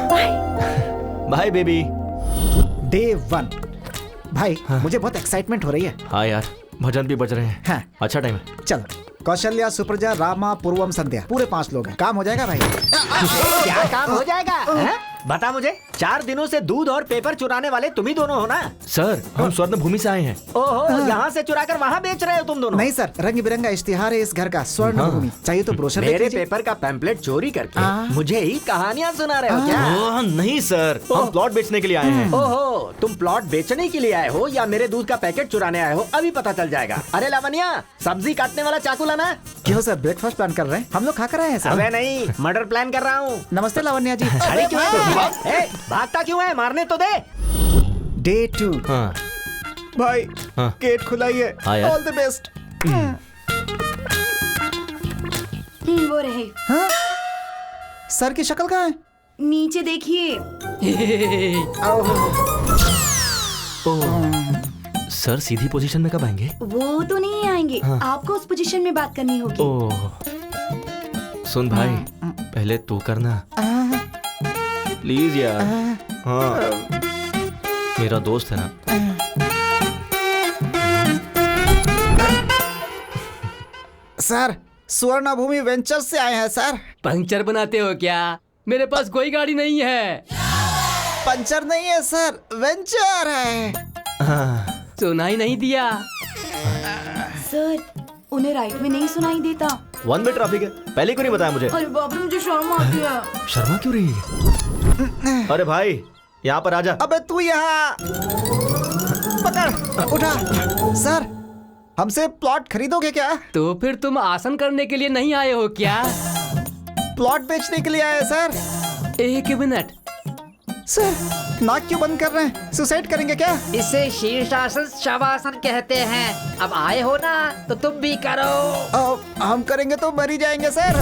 Bye. Bye baby. Day 1। भाई मुझे बहुत एक्साइटमेंट हो रही है। हाँ यार, भजन भी बज रहे हैं। हाँ। अच्छा टाइम है। चलो, कौशल्या, सुप्रजा, रामा, पूर्वम, संध्या, पूरे 5 लोग हैं। काम हो जाएगा भाई। क्या काम हो जाएगा? है? बता मुझे, 4 दिनों से दूध और पेपर चुराने वाले तुम ही दोनों हो ना? सर, हम स्वर्ण भूमि से आए हैं। ओहो, यहाँ से चुराकर वहाँ बेच रहे हो तुम दोनों? नहीं सर, रंग बिरंगा इश्तिहार है इस घर का, स्वर्ण भूमि। चाहिए तो ब्रोशर मेरे पेपर का पैम्पलेट चोरी करके मुझे ही कहानियाँ सुना रहे हो क्या? नहीं सर, हम प्लॉट बेचने के लिए आए हैं। ओहो, तुम प्लॉट बेचने के लिए आए हो या मेरे दूध का पैकेट चुराने आए हो, अभी पता चल जाएगा। अरे लावण्या, सब्जी काटने वाला चाकू लाना। क्यों सर, ब्रेकफास्ट प्लान कर रहे हैं? हम लोग खा कर आए हैं सर। अबे नहीं, मर्डर प्लान कर रहा हूँ। नमस्ते लावण्या जी। अरे क्यों भागता क्यों है? मारने तो दे। डे 2। हाँ। भाई गेट खुला ही है। All the best. वो रहे। हाँ? सर की शक्ल कहाँ है? नीचे देखिए। सर सीधी पोजीशन में कब आएंगे? वो तो नहीं आएंगे। हाँ। आपको उस पोजीशन में बात करनी होगी। ओह, सुन भाई, पहले तू करना प्लीज यार। हाँ, मेरा दोस्त है ना। सर, स्वर्ण भूमि वेंचर्स से आए हैं सर। पंक्चर बनाते हो क्या? मेरे पास कोई गाड़ी नहीं है। पंचर नहीं है सर, वेंचर है। सुनाई नहीं दिया सर, उन्हें राइट में नहीं सुनाई देता। 1 वे ट्रैफिक है, पहले क्यों नहीं बताया मुझे? अरे बाप रे, मुझे शर्म आती है। शर्मा क्यों रही है? अरे भाई यहाँ पर आजा। अबे तू यहाँ पकड़, उठा। सर, हमसे प्लॉट खरीदोगे क्या? तो फिर तुम आसन करने के लिए नहीं आए हो क्या? प्लॉट बेचने के लिए आए सर। एक मिनट सर, नाक क्यों बंद कर रहे हैं? सुसाइड करेंगे क्या? इसे शीर्षासन शवासन कहते हैं। अब आए हो ना तो तुम भी करो। हम करेंगे तो मर ही जाएंगे सर।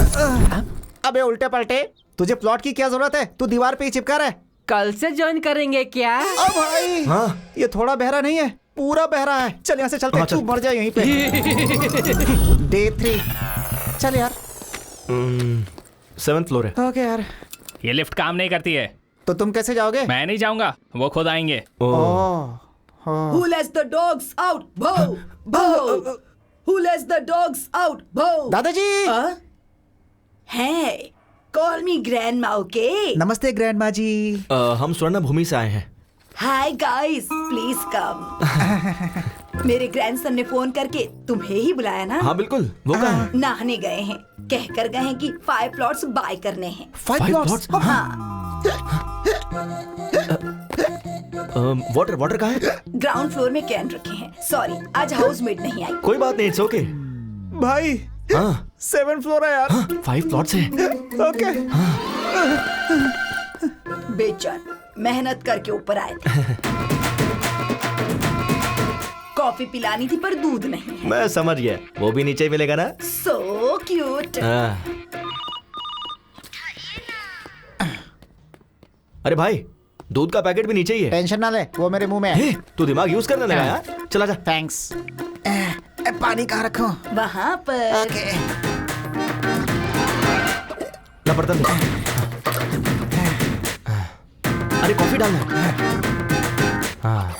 अबे उल्टे पलटे, तुझे प्लॉट की क्या जरूरत है? तू दीवार पे ही चिपका रहा है। कल से ज्वाइन करेंगे क्या? अब भाई ये थोड़ा बहरा नहीं है, पूरा बहरा है। चल यहाँ से चलते हैं, तू मर जाए यहीं पे। Day 3 चल यार। 7th फ्लोर है। ओके यार। ये लिफ्ट काम नहीं करती है। तो तुम कैसे जाओगे? मैं नहीं जाऊंगा, वो खुद आएंगे। Who lets the dogs out? Bho! Bho! Who lets the dogs out? Bho! दादाजी। Hey, call me grandma, okay? नमस्ते ग्रैंडमा जी। हम स्वर्ण भूमि से आए हैं। Hi guys, please come. मेरे ग्रैंडसन ने फोन करके तुम्हें ही बुलाया ना? हाँ बिल्कुल, वो कहाँ है? नहाने गए हैं, कहकर गए हैं कि 5 प्लॉट्स बाय करने हैं। 5 प्लॉट्स? हाँ। वाटर कहाँ है? ग्राउंड फ्लोर में कैन रखे हैं। सॉरी, आज हाउसमेट नहीं आई। कोई बात नहीं, इट्स ओके। भाई 7th फ्लोर है यार। 5 प्लॉट्स है। ओके। बेचैन मेहनत करके ऊपर आए थे। कॉफी पिलानी थी पर दूध नहीं है। मैं समझ गया, वो भी नीचे ही मिलेगा ना? So cute. अरे भाई, दूध का पैकेट भी नीचे ही है। टेंशन ना ले, वो मेरे मुंह में है। तू दिमाग यूज करने लगा यार। चला जा। थैंक्स। पानी कहाँ रखूं? वहाँ पर। ओके। ना बर्तन दे। अरे कॉफी डालना है। हाँ,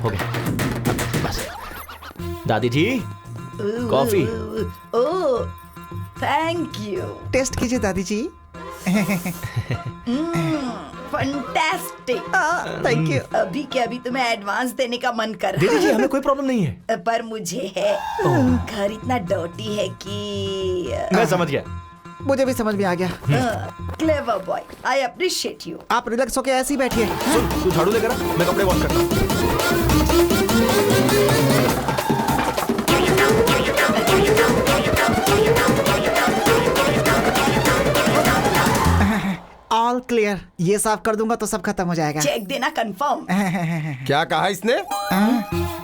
हो गया। बस। दादी जी, coffee. Oh, thank you. Test कीजिए दादी जी। फंटास्टिक। Thank you. अभी के अभी तुम्हें एडवांस देने का मन कर रहा है। दीदी जी, हमें कोई प्रॉब्लम नहीं है। पर मुझे है। घर इतना डर्टी है कि मैं समझ गया। मुझे भी समझ में आ गया। Clever boy, I appreciate you. आप रिलैक्स होके ऐसे ही बैठिए। तू झाड़ू लेकर आ, मैं कपड़े वॉश करता हूँ। All clear. ये साफ कर दूंगा तो सब खत्म हो जाएगा। चेक देना कंफर्म। क्या कहा इसने?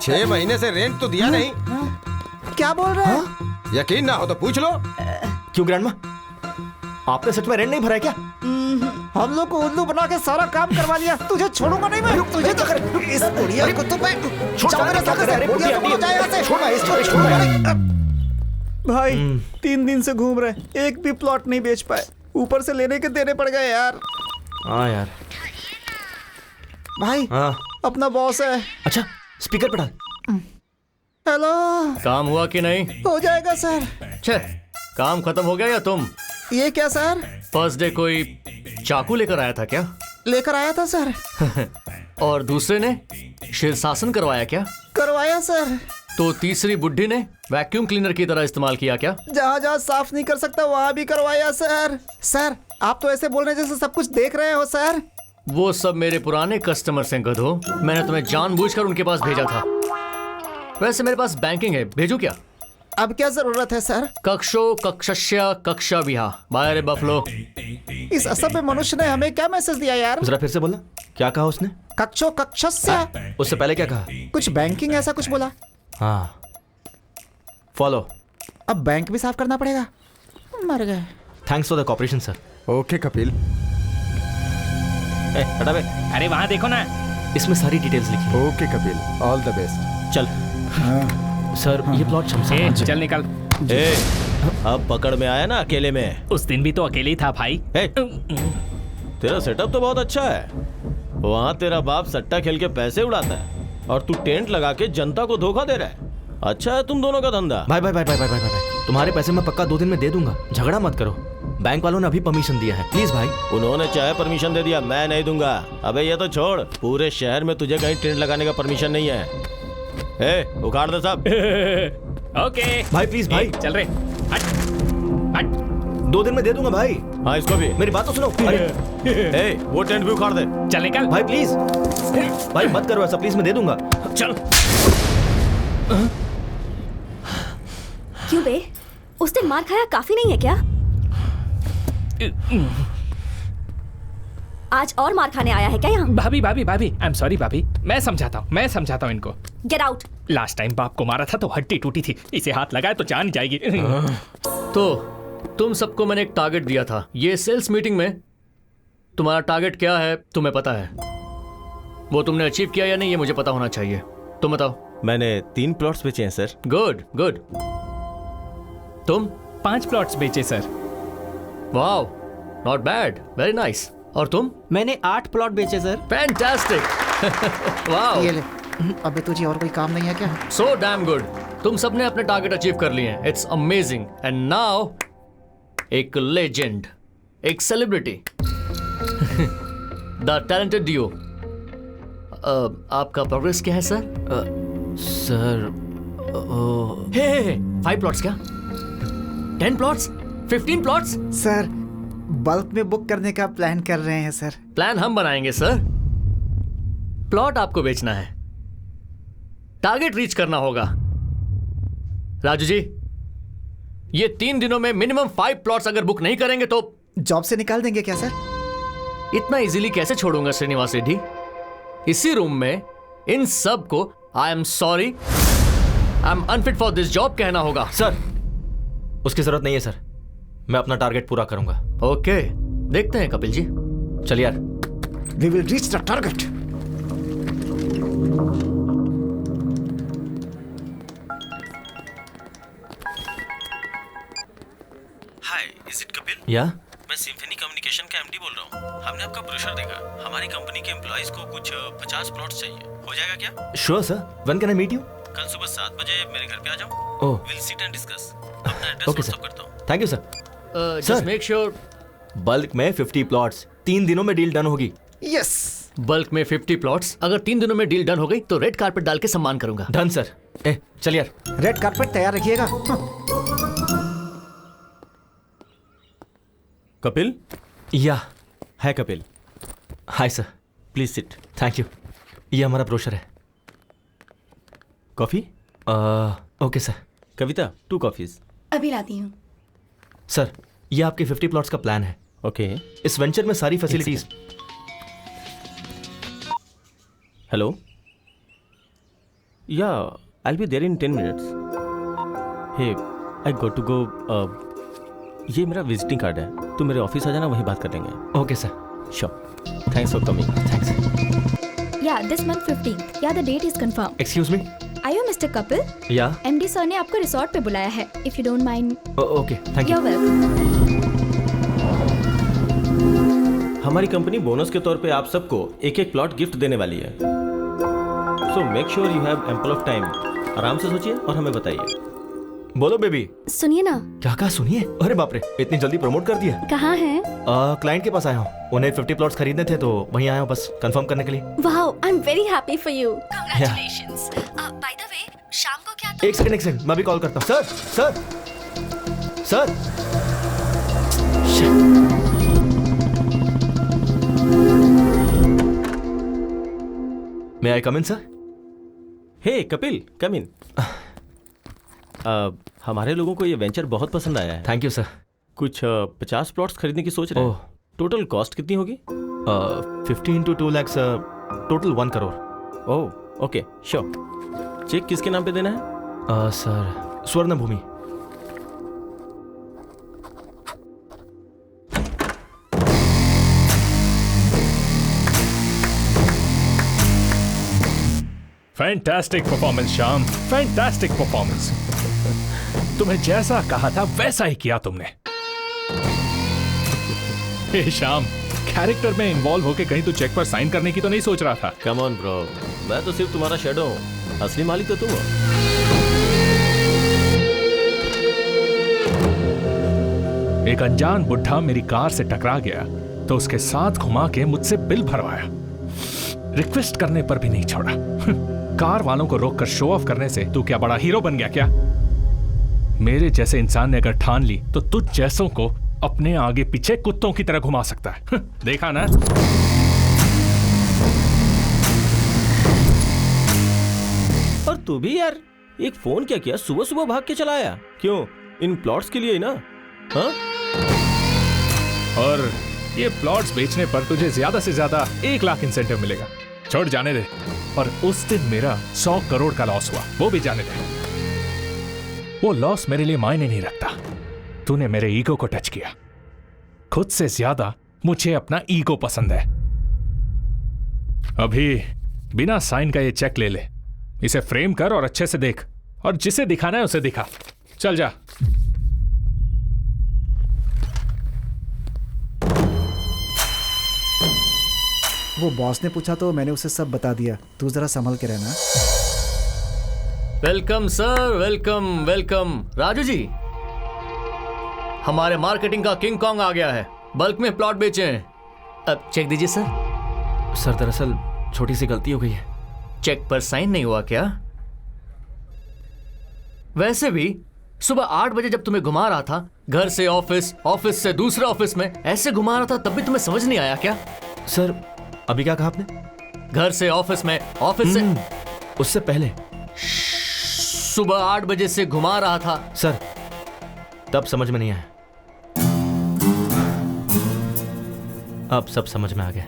6 महीने से रेंट तो दिया नहीं। क्या बोल रहे हैं? यकीन ना हो तो पूछ लो। क्यों ग्रैंडमा, आपने सच में रेंट नहीं भरा है क्या? हम लोग को उल्लू बना के सारा काम करवा लिया। तुझे छोड़ूंगा नहीं मैं। तुझे तो इस बुढ़िया को तो मैं भाई 3 दिन से घूम रहे, एक भी प्लॉट नहीं बेच पाए। ऊपर से लेने के देने पड़ गए यार। हाँ यार। भाई अपना बॉस है। अच्छा, स्पीकर पे डाल। हेलो। काम हुआ कि नहीं? हो जाएगा सर। छे, काम खत्म हो गया या तुम? ये क्या सर? फर्स्ट डे कोई चाकू लेकर आया था क्या? लेकर आया था सर। और दूसरे ने शीर्षासन करवाया क्या? करवाया सर। तो तीसरी बुड्ढी ने वैक्यूम क्लीनर की तरह इस्तेमाल किया क्या? जहाँ जहाँ साफ नहीं कर सकता वहाँ भी करवाया सर। सर, आप तो ऐसे बोल रहे जैसे सब कुछ देख रहे हो सर। वो सब मेरे पुराने कस्टमर्स हैं गधो। मैंने तुम्हें जानबूझकर उनके पास भेजा था। वैसे मेरे पास बैंकिंग है, भेजूं क्या? अब क्या जरूरत है सर? कक्षो कक्षस्य कक्षा विहा बाय बफलो। इस असभ्य मनुष्य ने हमें क्या मैसेज दिया यार? जरा फिर से बोलना, क्या कहा उसने? कक्षो कक्षस्य। उससे पहले क्या कहा? कुछ बैंकिंग ऐसा कुछ बोला। हाँ, फॉलो। अब बैंक भी साफ करना पड़ेगा। मर गए। Thanks for the cooperation sir. Okay Kapil. हटा बे। अरे वहाँ देखो ना, इसमें सारी डिटेल्स लिखी। Okay Kapil, all the best. चल। सर, ये प्लॉट शमशान। चल निकल। अब पकड़ में आया ना अकेले में। उस दिन भी तो अकेले ही था भाई। तेरा सेटअप तो बहुत अच्छा है। वहाँ तेरा बाप सट्टा खेल के पैसे उड़ाता है और तू टेंट लगा के जनता को धोखा दे रहा है। अच्छा है तुम दोनों का धंधा। भाई भाई भाई भाई भाई भाई, तुम्हारे पैसे मैं पक्का 2 दिन में दे दूंगा, झगड़ा मत करो। बैंक वालों ने अभी परमिशन दिया है, प्लीज भाई। उन्होंने चाहे परमिशन दे दिया, मैं नहीं दूंगा। अबे ये तो छोड़, पूरे शहर में तुझे कहीं टेंट लगाने का परमिशन नहीं है। ए, उखाड़ दे सब। ओके भाई प्लीज भाई, चल रहे। हट हट। 2 दिन में दे दूंगा भाई। हाँ इसको भी। मेरी बात तो सुनो। अरे ए, वो टेंट भी उखाड़ दे। चल निकल भाई प्लीज। भाई मत करो ऐसा, प्लीज, मैं दे दूंगा। चल। क्यों बे? उस दिन मार खाया काफी नहीं है क्या? आज और मार खाने आया है क्या यहाँ? भाभी भाभी भाभी, आई एम सॉरी भाभी, मैं समझाता हूँ इनको। Get out. लास्ट टाइम बाप को मारा था तो हड्डी टूटी थी, इसे हाथ लगाए तो जान जाएगी। तो तुम सबको मैंने एक टारगेट दिया था। ये सेल्स मीटिंग में तुम्हारा टारगेट क्या है तुम्हें पता है? वो तुमने अचीव किया या नहीं ये मुझे पता होना चाहिए। तुम बताओ। मैंने 3 प्लॉट्स बेचे हैं सर। Good good. तुम? 5 प्लॉट्स बेचे sir. Wow, not bad, very nice. और तुम? मैंने 8 प्लॉट बेचे सर। फैंटास्टिक। वाओ। ये ले। अबे तुझे और कोई काम नहीं है क्या? So damn good. तुम सबने अपने टारगेट अचीव कर लिए हैं। It's amazing. एंड नाउ एक लेजेंड, एक सेलिब्रिटी, द टैलेंटेड डियो। आपका प्रोग्रेस क्या है सर? सर 5 प्लॉट्स क्या? 10 प्लॉट्स? 15 प्लॉट्स? सर बल्क में बुक करने का प्लान कर रहे हैं सर। प्लान हम बनाएंगे सर, प्लॉट आपको बेचना है, टारगेट रीच करना होगा। राजू जी, ये 3 दिनों में मिनिमम 5 प्लॉट्स अगर बुक नहीं करेंगे तो जॉब से निकाल देंगे क्या सर? इतना इजीली कैसे छोड़ूंगा श्रीनिवास रेड्डी? इसी रूम में इन सब को I am sorry, I am unfit for this job कहना होगा। सर उसकी जरूरत नहीं है सर, मैं अपना टारगेट पूरा करूंगा। ओके, देखते हैं कपिल जी। चल यार। We will reach the target. Hi, is it Kapil? या मैं सिम्फनी कम्युनिकेशन का एमडी बोल रहा हूँ। हमने आपका ब्रोशर देखा। हमारी कंपनी के एम्प्लॉइज को कुछ 50 प्लॉट्स चाहिए। हो जाएगा क्या? Sure sir. When can I meet you? कल सुबह 7 बजे मेरे घर पे आ जाओ। Oh, will sit and discuss. अपना एड्रेस ओके व्हाट्सएप करता हूँ। Thank you sir. Just make sure bulk में 50 प्लॉट्स, 3 दिनों में डील डन होगी। यस। बल्क में 50 प्लॉट्स, अगर 3 दिनों में डील डन हो गई तो रेड कारपेट डाल के सम्मान करूंगा। Done sir. ए चल यार। रेड कारपेट तैयार रखिएगा। कपिल? या है Kapil. Hi sir. Please sit. Thank you. ये हमारा ब्रोशर है। Coffee? Okay sir. Kavita 2 coffees. अभी लाती हूँ। सर ये आपके 50 प्लॉट्स का प्लान है। ओके। इस वेंचर में सारी facilities. Hello? Yeah I will be there in 10 minutes. Hey, I got to go. ये मेरा विजिटिंग कार्ड है, तुम मेरे ऑफिस आ जाना, वहीं बात कर लेंगे। Okay sir. Sure. Thanks for coming. Thanks. Yeah this month 15th। Yeah the date is confirm. Excuse me. Are you Mr. Kapil? या MD सर ने आपको रिसोर्ट पे बुलाया है। If you don't mind. Okay, thank you. You're welcome. हमारी company bonus के तौर पे आप सबको 1-1 प्लॉट गिफ्ट देने वाली है। So make sure you have ample of time. आराम से सोचिए और हमें बताइए। बोलो बेबी। सुनिए ना। क्या कहा? सुनिए? अरे बाप रे, इतनी जल्दी प्रमोट कर दिया। कहाँ हैं? क्लाइंट के पास आया हूँ, उन्हें 50 प्लॉट्स खरीदने थे तो वहीं आया हूँ बस कंफर्म करने के लिए। Wow, I am very happy for you. Congratulations. By the way, शाम को क्या एक सेकंड, मैं भी कॉल करता हूँ। सर। मे आई कम इन सर? हे कपिल, कम इन। हमारे लोगों को ये वेंचर बहुत पसंद आया है। Thank you sir. कुछ 50 प्लॉट्स खरीदने की सोच रहे हैं। टोटल कॉस्ट कितनी होगी? 15 to 2 lakhs, total 1 crore. Oh okay, sure. Cheque किसके नाम पे देना है? Sir Swarna Bhoomi. Fantastic performance Shyam, fantastic performance. तुम्हें जैसा कहा था वैसा ही किया तुमने। हे श्याम, कैरेक्टर में इन्वॉल्व होके कहीं तू चेक पर साइन करने की तो नहीं सोच रहा था? कम ऑन ब्रो, मैं तो सिर्फ तुम्हारा शैडो हूँ, असली मालिक तो तुम हो। एक अनजान बुढ़ा मेरी कार से टकरा गया तो उसके साथ घुमा के मुझसे बिल भरवाया। रिक्वेस्ट करने पर भी नहीं छोड़ा। कार वालों को रोककर शो ऑफ करने से तू क्या बड़ा हीरो बन गया क्या? मेरे जैसे इंसान ने अगर ठान ली तो तुझ जैसों को अपने आगे पीछे कुत्तों की तरह घुमा सकता है। देखा ना? और तू भी यार एक फोन क्या किया, सुबह सुबह भाग के चला आया क्यों? इन प्लॉट्स के लिए ही ना? हाँ? और ये प्लॉट्स बेचने पर तुझे ज्यादा से ज्यादा 1 लाख इंसेंटिव मिलेगा। छोड़, जाने दे। और उस दिन मेरा 100 करोड़ का लॉस हुआ, वो भी जाने दे। वो लॉस मेरे लिए मायने नहीं रखता। तूने मेरे ईगो को टच किया। खुद से ज्यादा मुझे अपना ईगो पसंद है। अभी बिना साइन का ये चेक ले ले, इसे फ्रेम कर और अच्छे से देख, और जिसे दिखाना है उसे दिखा। चल जा। वो बॉस ने पूछा तो मैंने उसे सब बता दिया। तू जरा संभल के रहना। Welcome sir, welcome welcome. Raju ji, हमारे मार्केटिंग का किंग कॉन्ग आ गया है। बल्क में प्लॉट बेचे हैं। अब चेक दीजिए सर। सर दरअसल छोटी सी गलती हो गई है। चेक पर साइन नहीं हुआ क्या? वैसे भी सुबह 8 बजे जब तुम्हें घुमा रहा था, घर से ऑफिस, ऑफिस से दूसरे ऑफिस में, ऐसे घुमा रहा था, तब भी तुम्हें समझ नहीं आया क्या? सर अभी क्या कहा आपने? घर से ऑफिस में, ऑफिस से उससे पहले सुबह 8 बजे से घुमा रहा था। सर तब समझ में नहीं आया, अब सब समझ में आ गया।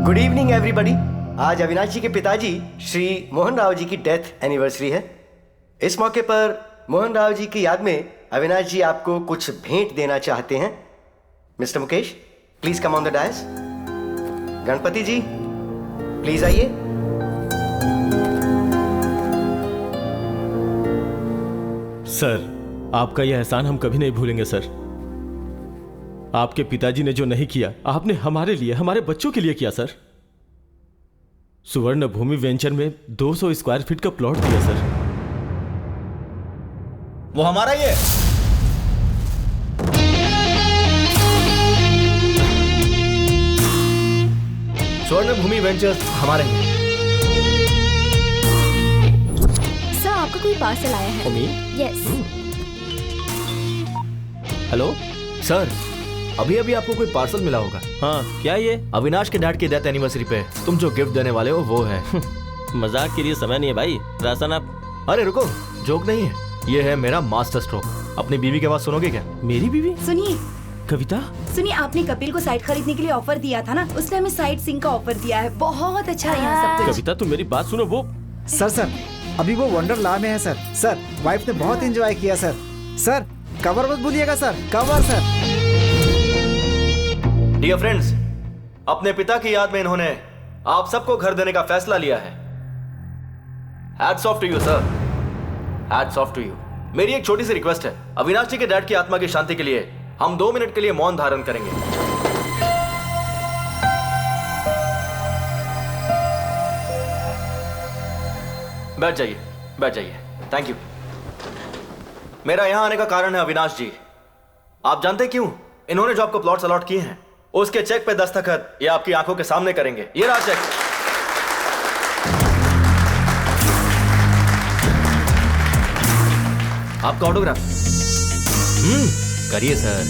Good evening everybody. आज अविनाश जी के पिताजी श्री मोहन राव जी की डेथ एनिवर्सरी है। इस मौके पर मोहन राव जी की याद में अविनाश जी आपको कुछ भेंट देना चाहते हैं। Mister Mukesh, please come on the dais. Ganpati ji, please आइए। सर, आपका यह एहसान हम कभी नहीं भूलेंगे सर। आपके पिताजी ने जो नहीं किया, आपने हमारे लिए, हमारे बच्चों के लिए किया सर। सुवर्ण भूमि वेंचर में 200 स्क्वायर फीट का प्लॉट दिया सर। वो हमारा ही है। स्वर्ण भूमि वेंचर्स हमारे हैं। सर आपका कोई पार्सल आया है। यस। हेलो सर, अभी अभी आपको कोई पार्सल मिला होगा। हाँ, क्या ये? अविनाश के डैड की डेथ एनिवर्सरी पे तुम जो गिफ्ट देने वाले हो वो है। मजाक के लिए समय नहीं है भाई। राशन आप। अरे रुको, जोक नहीं है, ये है मेरा मास्टर स्ट्रोक। अपनी बीवी के बात सुनोगे क्या? मेरी बीवी? सुनिए कविता, सुनिए, आपने कपिल को साइट खरीदने के लिए ऑफर दिया था ना, उसने हमें साइट सिंह का ऑफर दिया है। बहुत अच्छा है यहाँ सब कुछ। कविता तुम मेरी बात सुनो। वो सर अभी वो वंडरला में है सर। सर वाइफ ने बहुत एंजॉय किया सर। सर कवर मत भूलिएगा sir, cover sir. Dear friends, अपने पिता की याद में इन्होंने आप सबको घर देने का फैसला लिया है। Hats off to you sir, hats off to you. मेरी एक छोटी सी रिक्वेस्ट है, अविनाश जी के डैड की आत्मा की शांति के लिए हम 2 मिनट के लिए मौन धारण करेंगे। बैठ जाइए, बैठ जाइए। Thank you. मेरा यहां आने का कारण है अविनाश जी। आप जानते क्यों? इन्होंने जो आपको प्लॉट्स अलॉट किए हैं, उसके चेक पे दस्तखत ये आपकी आंखों के सामने करेंगे। ये रहा चेक। आपका ऑटोग्राफ। करिए सर।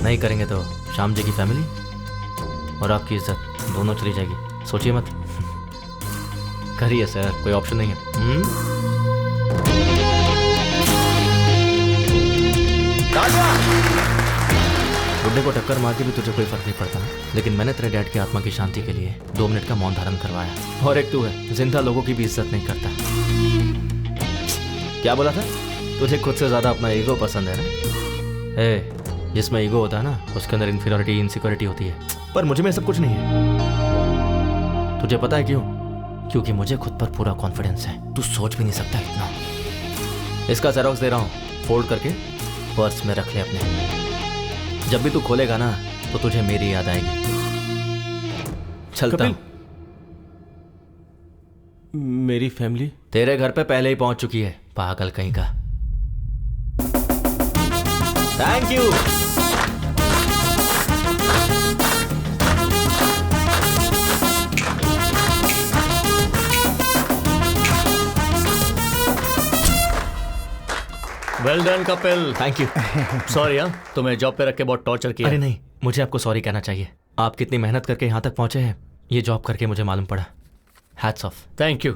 नहीं करेंगे तो श्याम जी की फैमिली और आपकी इज्जत दोनों चली जाएगी। सोचिए मत। करिए सर, कोई ऑप्शन नहीं है। बुड्ढे को टक्कर मार के भी तुझे कोई फर्क नहीं पड़ता, लेकिन मैंने तेरे डैड की आत्मा की शांति के लिए 2 मिनट का मौन धारण करवाया। और एक तू है, जिंदा लोगों की भी इज्जत नहीं करता। क्या बोला था? तुझे खुद से ज्यादा अपना ईगो पसंद है ना? जिसमें ईगो होता है ना, उसके अंदर इन्फीरियरिटी, इनसिक्योरिटी होती है। पर मुझे में सब कुछ नहीं है। तुझे पता है क्यों? क्योंकि मुझे खुद पर पूरा कॉन्फिडेंस है। तू सोच भी नहीं सकता इतना। इसका जेरॉक्स दे रहा हूँ, फोल्ड करके पर्स में रख ले अपने। जब भी तू खोलेगा ना तो तुझे मेरी याद आएगी। चलता हूं। मेरी फैमिली तेरे घर पे पहले ही पहुंच चुकी है, पागल कहीं का। Thank you. Well done Kapil. Thank you. Sorry हाँ, तुम्हें जॉब पे रख के बहुत टॉर्चर किया। अरे नहीं, मुझे आपको सॉरी कहना चाहिए। आप कितनी मेहनत करके यहाँ तक पहुँचे हैं, ये जॉब करके मुझे मालूम पड़ा। Hats off. Thank you.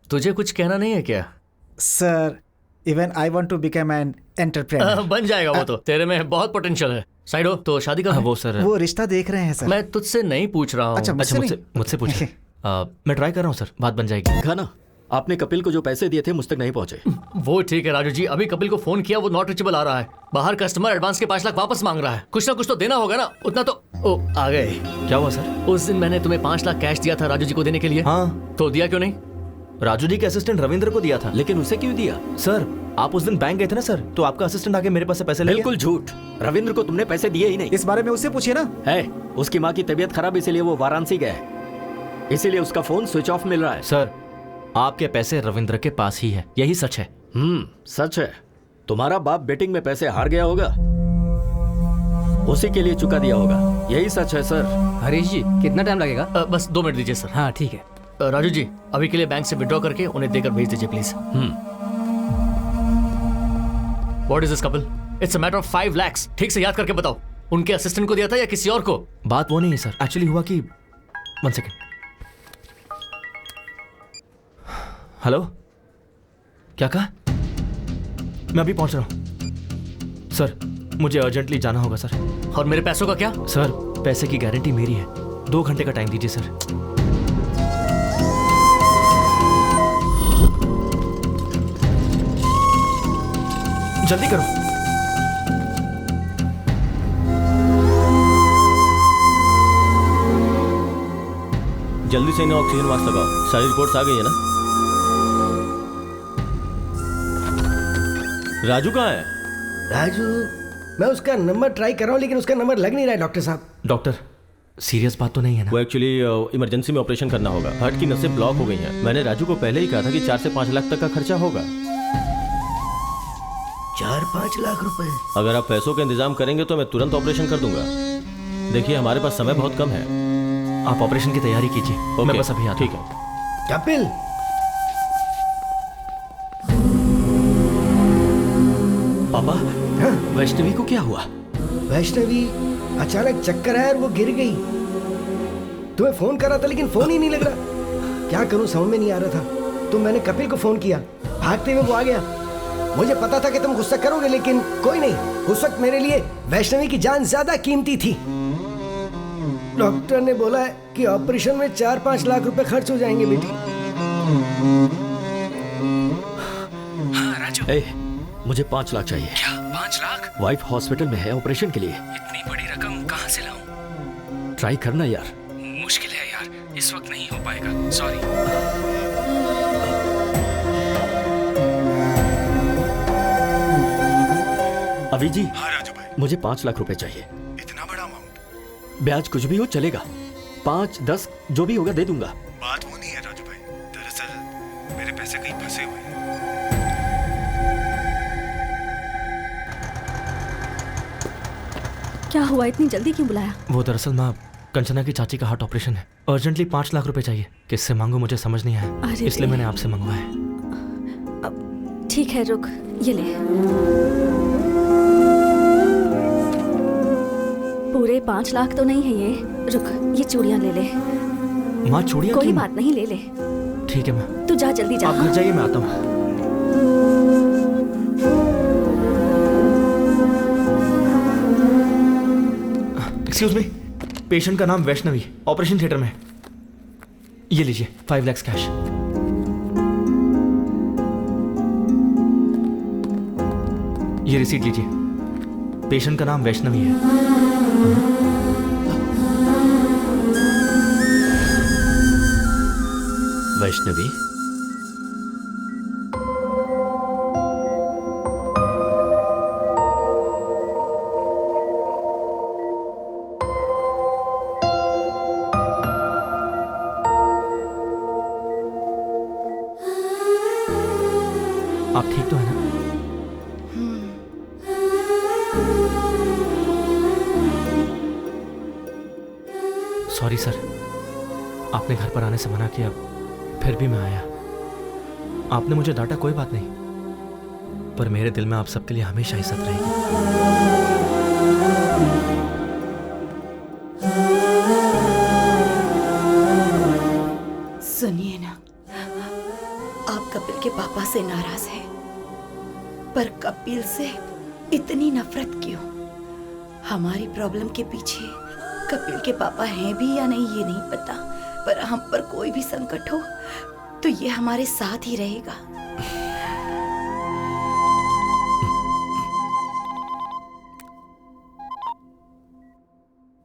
तुझे कुछ कहना नहीं है क्या? Sir, even I want to become an entrepreneur. बन जाएगा वो तो, तेरे में बहुत पोटेंशियल है। साइड हो तो शादी का वो सर, वो रिश्ता देख रहे हैं सर। मैं तुझसे नहीं पूछ रहा हूँ। अच्छा, मुझसे पूछिए। मैं ट्राई कर रहा हूँ सर, बात बन जाएगी। खाना आपने कपिल को जो पैसे दिए थे मुझ तक नहीं पहुंचे। वो ठीक है राजू जी, अभी कपिल को फोन किया, वो नॉट रीचेबल आ रहा है। बाहर कस्टमर एडवांस के 5 लाख वापस मांग रहा है। कुछ ना कुछ तो देना होगा ना, उतना तो। ओ आ गए। क्या हुआ सर? उस दिन मैंने तुम्हें 5 लाख कैश दिया था राजू जी को देने के लिए। हाँ। तो दिया क्यों नहीं? राजू जी के असिस्टेंट रविंद्र को दिया था। लेकिन उसे क्यों दिया? सर, आप उस दिन बैंक गए थे ना सर, तो आपका असिस्टेंट आके मेरे पास से पैसे ले गया। बिल्कुल झूठ। रविंद्र को तुमने पैसे दिए ही नहीं। इस बारे में उससे पूछिए ना। है, उसकी माँ की तबीयत खराब, इसीलिए वो वाराणसी गया है, इसीलिए उसका फोन स्विच ऑफ मिल रहा है। सर, आपके पैसे रविंद्र के पास ही है, यही सच है। सच है। तुम्हारा बाप बेटिंग में पैसे हार गया होगा, उसी के लिए चुका दिया होगा, यही सच है सर। हरीश जी, कितना टाइम लगेगा? बस 2 मिनट दीजिए सर। हाँ ठीक है। राजू जी, अभी के लिए बैंक से विड्रॉ करके उन्हें देकर भेज दीजिए please. What is this Kapil? It's a matter of 5 lakhs। ठीक से याद करके बताओ, उनके असिस्टेंट को दिया था या किसी और को? बात वो नहीं है सर, एक्चुअली हुआ कि 1 सेकेंड। हेलो, क्या कहा? मैं अभी पहुंच रहा हूं सर, मुझे अर्जेंटली जाना होगा सर। और मेरे पैसों का क्या? सर, पैसे की गारंटी मेरी है, 2 घंटे का टाइम दीजिए सर। जल्दी करो। जल्दी से इन्हें ऑक्सीजन मास्क लगाओ। सारी रिपोर्ट्स आ गई है ना? राजू कहाँ है? राजू, मैं उसका नंबर ट्राई कर रहा हूँ, लेकिन उसका नंबर लग नहीं रहा है डॉक्टर साहब। डॉक्टर, सीरियस बात तो नहीं है ना? वो एक्चुअली इमरजेंसी में ऑपरेशन करना होगा, हार्ट की नसें ब्लॉक हो गई हैं। मैंने राजू को पहले ही कहा था कि 4 से 5 लाख तक का खर्चा होगा। 4-5 लाख रुपए? अगर आप पैसों का इंतजाम करेंगे तो मैं तुरंत ऑपरेशन कर दूंगा। देखिए, हमारे पास समय बहुत कम है। आप ऑपरेशन की तैयारी कीजिए, मैं बस अभी आता हूं। ठीक है। कपिल, पापा, वैष्णवी को क्या हुआ? वैष्णवी अचानक चक्कर आया और वो गिर गई। तुम्हें फोन करा था लेकिन फोन ही नहीं लग रहा। क्या करूं समझ में नहीं आ रहा था, तो मैंने कपिल को फोन किया, भागते हुए वो आ गया। मुझे पता था कि तुम गुस्सा करोगे, लेकिन कोई नहीं, उस वक्त मेरे लिए वैष्णवी की जान ज्यादा कीमती थी। डॉक्टर ने बोला है कि ऑपरेशन में 4-5 लाख रुपए खर्च हो जाएंगे बेटी। हाँ राजू, मुझे 5 लाख चाहिए। क्या 5 लाख? वाइफ हॉस्पिटल में है ऑपरेशन के लिए। इतनी बड़ी रकम कहाँ से लाऊं? ट्राई करना यार। मुश्किल है यार, इस वक्त नहीं हो पाएगा, सॉरी। अभी जी। हाँ राजू भाई, मुझे 5 लाख रुपए चाहिए। इतना बड़ा अमाउंट? ब्याज कुछ भी हो चलेगा, 5-10 जो भी होगा दे दूंगा। बात वो नहीं है राजू भाई, दरअसल मेरे पैसे कहीं फंसे हुए हैं। क्या हुआ, इतनी जल्दी क्यों बुलाया? वो दरअसल माँ, कंचना की चाची का हार्ट ऑपरेशन है, अर्जेंटली 5 लाख रुपए चाहिए। किससे मांगू मुझे समझ नहीं आया, इसलिए मैंने आपसे मंगवाया। ठीक है, रुक, ये ले। पूरे 5 लाख तो नहीं है ये, रुक, ये चूड़ियां ले ले। माँ चूड़ियां? कोई बात नहीं, ले ले। ठीक है माँ। तू जा, जल्दी जा। आप घर जाइए, मैं आता हूँ। एक्सक्यूज मी, पेशेंट का नाम वैष्णवी, ऑपरेशन थिएटर में। ये लीजिए 5 लाख कैश। ये रिसीट लीजिए, पेशेंट का नाम वैष्णवी है। वैष्णवी? आप ठीक तो है ना? सॉरी सर, आपने घर पर आने से मना किया, फिर भी मैं आया। आपने मुझे डांटा, कोई बात नहीं, पर मेरे दिल में आप सबके लिए हमेशा इज्जत रहेगी। सुनिए ना, आप कपिल के पापा से नाराज हैं, पर कपिल से इतनी नफरत क्यों? हमारी प्रॉब्लम के पीछे कपिल के पापा हैं भी या नहीं ये नहीं पता, पर हम पर कोई भी संकट हो तो ये हमारे साथ ही रहेगा।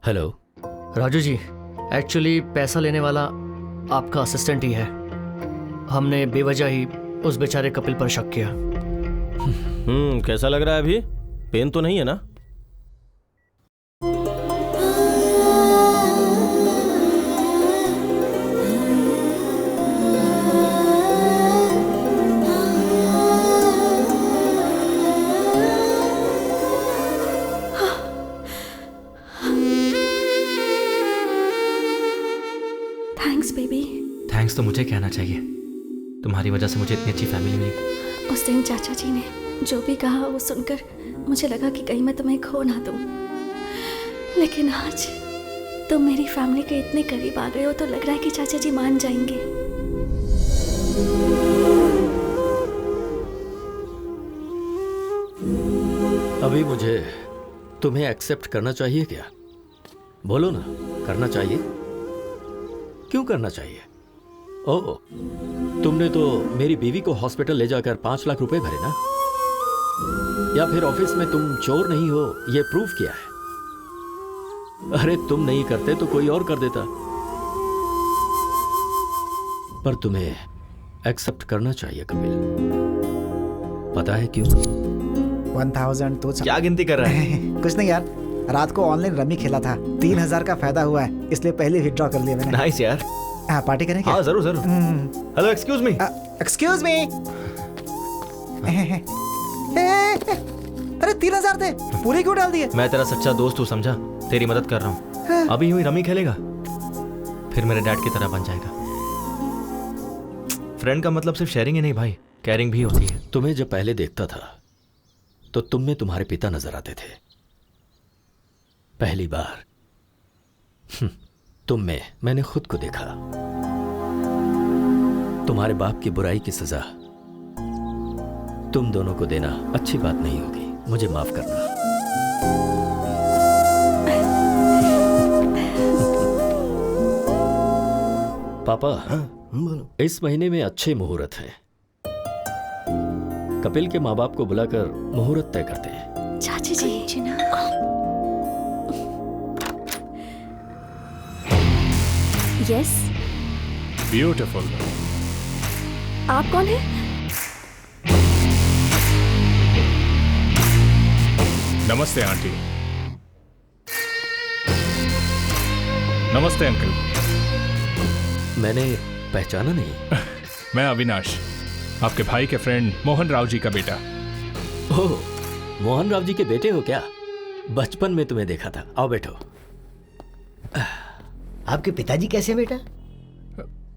हेलो राजू जी, एक्चुअली पैसा लेने वाला आपका असिस्टेंट ही है। हमने बेवजह ही उस बेचारे कपिल पर शक किया। कैसा लग रहा है अभी? पेन तो नहीं है ना? Thanks baby. थैंक्स तो मुझे कहना चाहिए, तुम्हारी वजह से मुझे इतनी अच्छी फैमिली मिली। उस दिन चाचा जी ने जो भी कहा वो सुनकर मुझे लगा कि कहीं मैं तुम्हें खो ना दूं, लेकिन आज तुम मेरी फैमिली के इतने करीब आ गए हो तो लग रहा है कि चाचा जी मान जाएंगे। अभी मुझे तुम्हें एक्सेप्ट करना चाहिए क्या? बोलो ना, करना चाहिए? क्यों करना चाहिए? ओह, तुमने तो मेरी बीवी को हॉस्पिटल ले जाकर 5 लाख रुपए भरे ना? या फिर ऑफिस में तुम चोर नहीं हो ये प्रूफ किया है? अरे तुम नहीं करते तो कोई और कर देता, पर तुम्हें एक्सेप्ट करना चाहिए कपिल। पता है क्यों? 1000 तो क्या गिनती कर रहा है? कुछ नहीं यार, रात को ऑनलाइन रमी खेला था, 3000 का फायदा हुआ है, इसलिए पहले विड्रॉ कर लिया मैंने। नाइस यार। हाँ, पार्टी करें क्या? हाँ जरूर जरूर। Hello, excuse me. Excuse me. अरे 3000 थे, पूरे क्यों डाल दिए? मैं तेरा सच्चा दोस्त हूँ, समझा? तेरी मदद कर रहा हूँ। अभी यूं ही रमी खेलेगा, फिर मेरे डैड की तरह बन जाएगा। फ्रेंड का मतलब सिर्फ शेयरिंग ही नहीं भाई, केयरिंग भी होती है। तुम्हें जब पहले देखता था तो तुम में तुम्हारे पिता नजर आते थे। पहली बार तुम में मैंने खुद को देखा। तुम्हारे बाप की बुराई की सजा तुम दोनों को देना अच्छी बात नहीं होगी, मुझे माफ करना। पापा, इस महीने में अच्छे मुहूर्त हैं। कपिल के माँ बाप को बुलाकर मुहूर्त तय करते हैं। चाची जी। यस। ब्यूटीफुल। आप कौन है? नमस्ते आंटी। नमस्ते अंकल। मैंने पहचाना नहीं। मैं अविनाश, आपके भाई के फ्रेंड मोहन राव जी का बेटा। ओह, मोहन राव जी के बेटे हो क्या? बचपन में तुम्हें देखा था। आओ बैठो। आपके पिताजी कैसे हैं बेटा?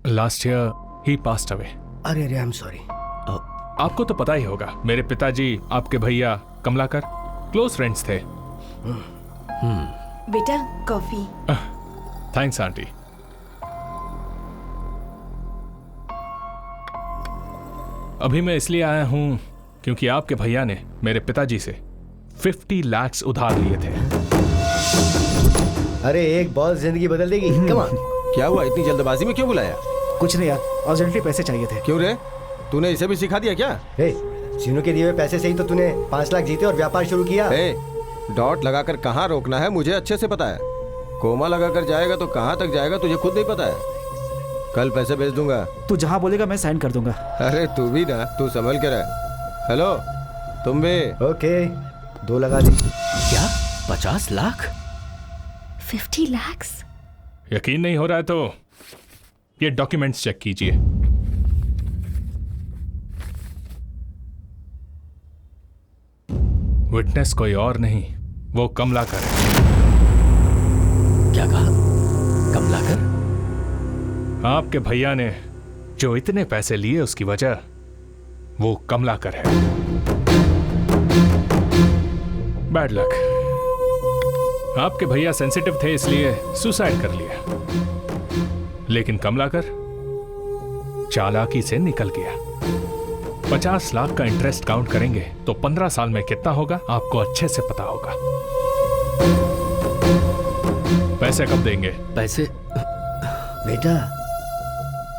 लास्ट ईयर ही पास्ड अवे। अरे अरे, आई एम सॉरी। आपको तो पता ही होगा, मेरे पिताजी आपके भैया कमलाकर क्लोज फ्रेंड्स थे। बेटा कॉफी। Thanks aunty. अभी मैं इसलिए आया हूं क्योंकि आपके भैया ने मेरे पिताजी से 50 लाख उधार लिए थे। अरे एक बॉल जिंदगी बदल देगी। Come on. क्या हुआ, इतनी जल्दबाजी में क्यों बुलाया? कुछ नहीं यार, अर्जेंटली पैसे चाहिए थे। क्यों रे, तूने इसे भी सिखा दिया क्या? सीनू के दिए हुए पैसे से ही तो तूने 5 लाख जीते और व्यापार शुरू किया। डॉट लगाकर कहाँ रोकना है मुझे अच्छे से पता है। कोमा लगाकर जाएगा तो कहाँ तक जाएगा तुझे खुद नहीं पता है। कल पैसे भेज दूंगा। तू जहाँ बोलेगा मैं साइन कर दूंगा। अरे तू भी ना, तू संभल के रह। हेलो, तुम भी? ओके, 2 लगा दी। क्या 50 लाख? 50 लाख? यकीन नहीं हो रहा है तो ये डॉक्यूमेंट्स चेक कीजिए। विटनेस कोई और नहीं, वो कमलाकर है। क्या कहा? कमलाकर? आपके भैया ने जो इतने पैसे लिए उसकी वजह वो कमलाकर है। Bad luck. आपके भैया सेंसिटिव थे इसलिए सुसाइड कर लिया, लेकिन कमलाकर चालाकी से निकल गया। 50 लाख का इंटरेस्ट काउंट करेंगे तो 15 साल में कितना होगा आपको अच्छे से पता होगा। पैसे कब देंगे? पैसे बेटा,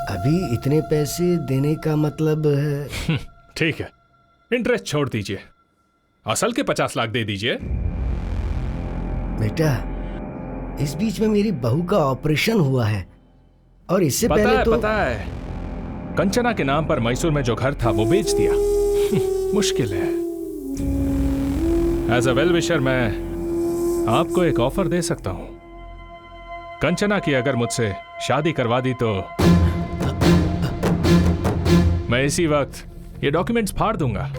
अभी इतने पैसे देने का मतलब है? ठीक है, इंटरेस्ट छोड़ दीजिए, असल के 50 लाख दे दीजिए। बेटा, इस बीच में मेरी बहू का ऑपरेशन हुआ है और इससे पहले तो पता है, कंचना के नाम पर मैसूर में जो घर था वो बेच दिया। मुश्किल है। एज अ वेल विशर मैं आपको एक ऑफर दे सकता हूं। कंचना की अगर मुझसे शादी करवा दी तो मैं इसी वक्त ये डॉक्यूमेंट्स फाड़ दूंगा।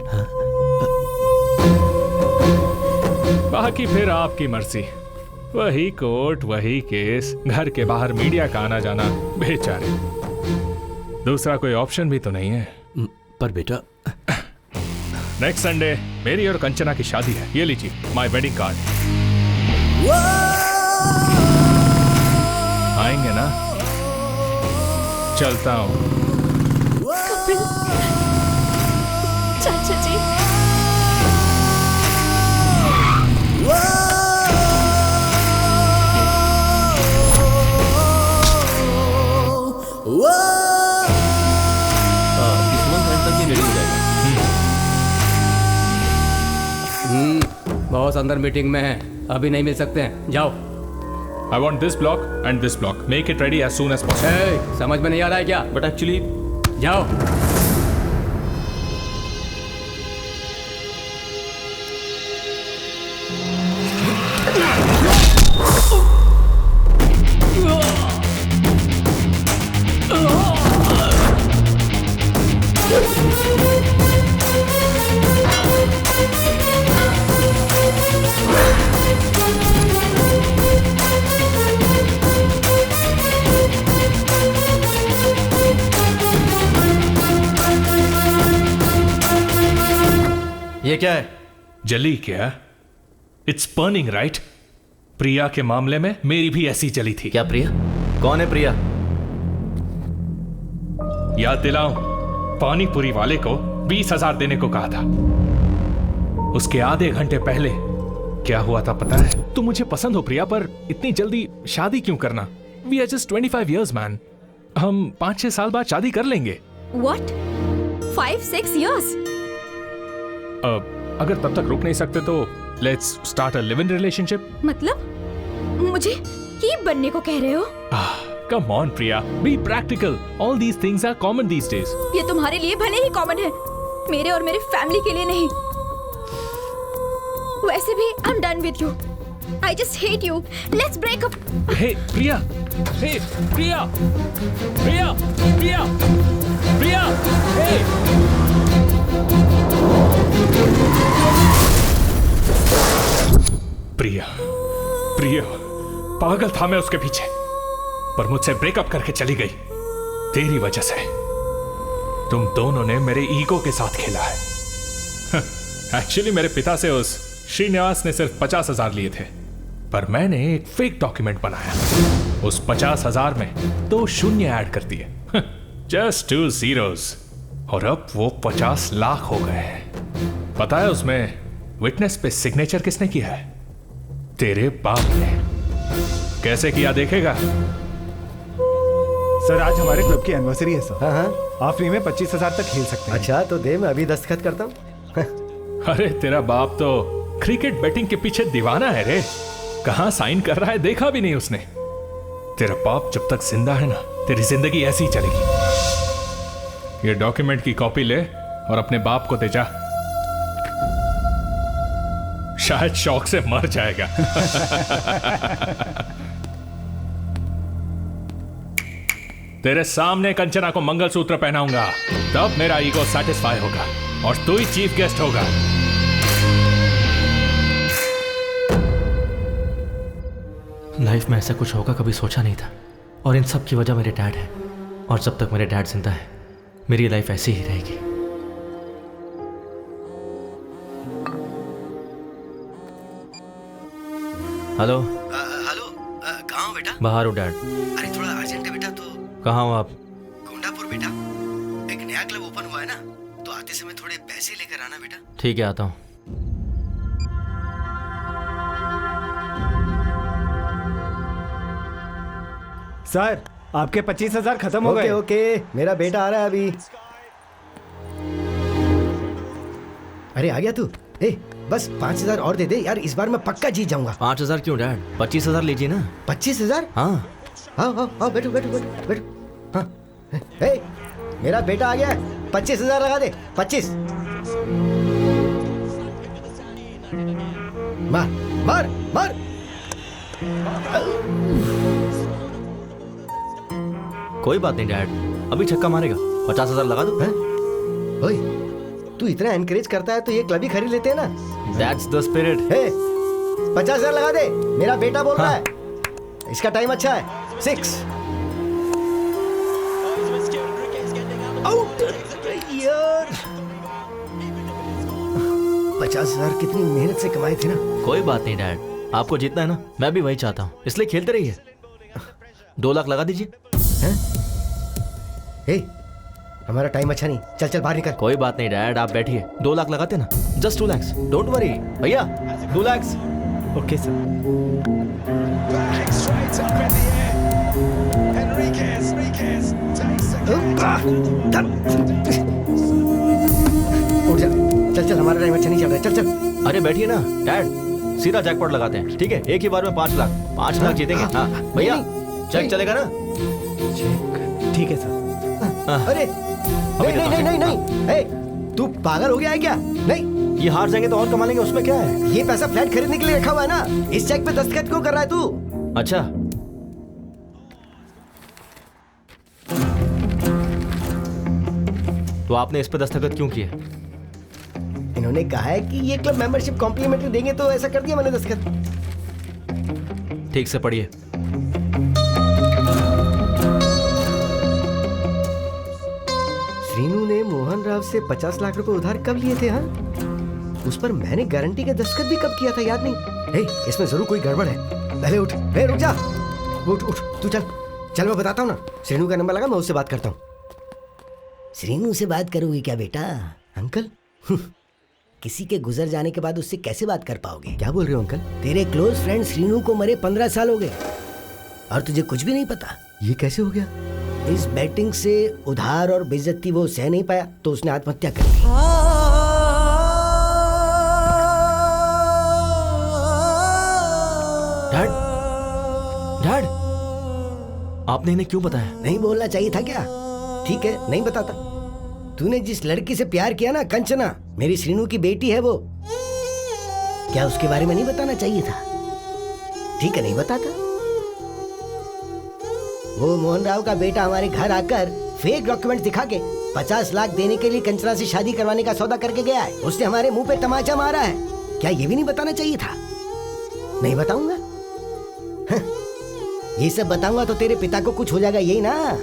बाकी फिर आपकी मर्जी। वही कोर्ट, वही केस, घर के बाहर मीडिया का आना जाना, बेचारे। दूसरा कोई ऑप्शन भी तो नहीं है। पर बेटा, नेक्स्ट संडे मेरी और कंचना की शादी है। ये लीजिए माय वेडिंग कार्ड। आएंगे ना? चलता हूं। कपिल, चाचा जी। बॉस अंदर मीटिंग में है, अभी नहीं मिल सकते हैं, जाओ। I want this block and this block. Make it ready as soon as possible. Hey, समझ में नहीं आ रहा है क्या? बट एक्चुअली जाओ। ये क्या है? जली क्या? It's burning right? प्रिया के मामले में मेरी भी ऐसी जली थी। क्या प्रिया? कौन है प्रिया? याद दिलाऊं, पानीपुरी वाले को 20,000 देने को कहा था। उसके आधे घंटे पहले क्या हुआ था पता है? तुम मुझे पसंद हो प्रिया, पर इतनी जल्दी शादी क्यों करना? We are just 25 years man. हम 5-6 साल बाद शादी कर लेंगे। What? 5-6 years? अगर तब तक रुक नहीं सकते तो let's start a live in relationship. मतलब मुझे कीप बनने को कह रहे हो? Come on Priya, be practical. All these things are common these days. ये तुम्हारे लिए भले ही कॉमन है, मेरे और मेरे फैमिली के लिए नहीं। वैसे भी I am done with you. I just hate you. Let's break up. Hey Priya, hey Priya, Priya, Priya, Priya, hey. Priya, Priya, पागल था मैं उसके पीछे, पर मुझसे ब्रेकअप करके चली गई तेरी वजह से। तुम दोनों ने मेरे ईगो के साथ खेला है। एक्चुअली मेरे पिता से उस श्रीनिवास ने सिर्फ 50,000 लिए थे, पर मैंने एक फेक डॉक्यूमेंट बनाया। उस 50,000 में 2 शून्य ऐड कर दिए, जस्ट 2 zeros, और अब वो 50 लाख हो गए हैं। पता है उसमें विटनेस पे सिग्नेचर किसने किया है? तेरे बाप ने। कैसे किया देखेगा? सर आज हमारे क्लब की एनिवर्सरी है सर। हाँ, आप फ्री में 25,000 तक खेल सकते हैं। अच्छा तो दे, मैं अभी दस्तखत करता हूँ। अरे तेरा बाप तो क्रिकेट बैटिंग के पीछे दीवाना है रे। कहां साइन कर रहा है देखा भी नहीं उसने। तेरा बाप जब तक जिंदा है ना, तेरी जिंदगी ऐसी ही चलेगी। ये डॉक्यूमेंट की कॉपी ले और अपने बाप को दे जा, शायद शौक से मर जाएगा। तेरे सामने कंचना को मंगलसूत्र पहनाऊंगा, तब मेरा ईगो सेटिस्फाई होगा और तू ही चीफ गेस्ट होगा। लाइफ में ऐसा कुछ होगा कभी सोचा नहीं था। और इन सब की वजह मेरे डैड है। और जब तक मेरे डैड जिंदा है मेरी लाइफ ऐसी ही रहेगी। हेलो हेलो, कहाँ हो बेटा? बाहर हो डैड। अरे थोड़ा अर्जेंट है बेटा। तो कहाँ हो आप? गोंडापुर बेटा, एक नया क्लब ओपन हुआ है ना, तो आते समय थोड़े पैसे लेकर आना बेटा। ठीक है, आता हूँ। सर आपके 25,000 खत्म हो गए। ओके, मेरा बेटा आ रहा है अभी। अरे आ गया तू? ए, बस 5,000 और दे दे यार, इस बार मैं पक्का जीत जाऊंगा। 5,000 क्यों डैड? 25,000 लीजिए ना। 25,000? हाँ हाँ, बैठो बैठो बैठो बैठो। हाँ, ए, मेरा बेटा आ गया है, 25,000 लगा दे। 25। मार मार मार। कोई बात नहीं डैड, अभी छक्का मारेगा। 50,000 लगा दो। ओए, तू इतना एनकरेज करता है तो ये क्लब ही खरीद लेते हैं ना। That's the spirit। 50,000 लगा दे, मेरा बेटा बोल रहा है। इसका टाइम अच्छा है। 6 आउट यार। 50,000 कितनी मेहनत से कमाए थे ना। कोई बात नहीं डैड, आपको जीतना है ना, मैं भी वही चाहता हूँ, इसलिए खेलते रहिए। 2 लाख लगा दीजिए। हमारा टाइम अच्छा नहीं, चल चल बाहर निकल। कोई बात नहीं डैड, आप बैठिए। 2 लाख लगाते ना, जस्ट 2 lakhs, डोंट वरी भैया। 2 lakhs। Okay sir. उठ जा, चल चल, हमारा टाइम अच्छा नहीं चल रहा है, चल चल। अरे बैठिए ना डैड, सीधा जैकपॉट लगाते हैं, ठीक है? एक ही बार में 5 लाख। 5 लाख जीतेंगे। हाँ भैया, चेक चलेगा ना? ठीक है सर। अरे नहीं नहीं नहीं नहीं, नहीं, तू पागल हो गया है क्या? नहीं, ये हार जाएंगे तो और कमा लेंगे, उसमें क्या है? ये पैसा फ्लैट खरीदने के लिए रखा हुआ है ना, इस चेक पे दस्तखत क्यों कर रहा है तू? अच्छा, तो आपने इस पे दस्तखत क्यों किए? इन्होंने कहा है कि ये क्लब मेंबरशिप कॉम्प्लीमेंट्री देंगे, तो ऐसा कर दिया मैंने दस्तखत। ठीक से पढ़िए। श्रीनू ने मोहन राव से 50 लाख रुपए उधार कब लिए थे? हाँ, उस पर मैंने गारंटी का दस्तखत भी कब किया था, याद नहीं। हे, इसमें जरूर कोई गड़बड़ है। पहले उठ, रुक जा, उठ उठ, तू चल चल, मैं बताता हूँ ना। श्रीनू का नंबर लगा, मैं उससे बात करता हूँ। श्रीनू से बात करोगे क्या बेटा? अंकल, किसी के गुजर जाने के बाद उससे कैसे बात कर पाओगे? क्या बोल रहे हो अंकल? तेरे क्लोज फ्रेंड श्रीनू को मरे 15 साल हो गए और तुझे कुछ भी नहीं पता। ये कैसे हो गया? इस बैटिंग से उधार और बेइज्जती वो सह नहीं पाया तो उसने आत्महत्या कर ली। डैड, डैड, आपने इन्हें क्यों बताया? नहीं बोलना चाहिए था क्या? ठीक है, नहीं बताता। तूने जिस लड़की से प्यार किया ना, कंचना, मेरी श्रीनू की बेटी है वो, क्या उसके बारे में नहीं बताना चाहिए था? ठीक है, नहीं बताता। वो मोहन राव का बेटा हमारे घर आकर फेक डॉक्यूमेंट दिखा के 50 लाख देने के लिए कंचना से शादी करवाने का सौदा करके गया है। उसने हमारे मुंह पे तमाचा मारा है। क्या ये भी नहीं बताना चाहिए था? नहीं बताऊंगा। ये सब बताऊंगा तो तेरे पिता को कुछ हो जाएगा, यही ना?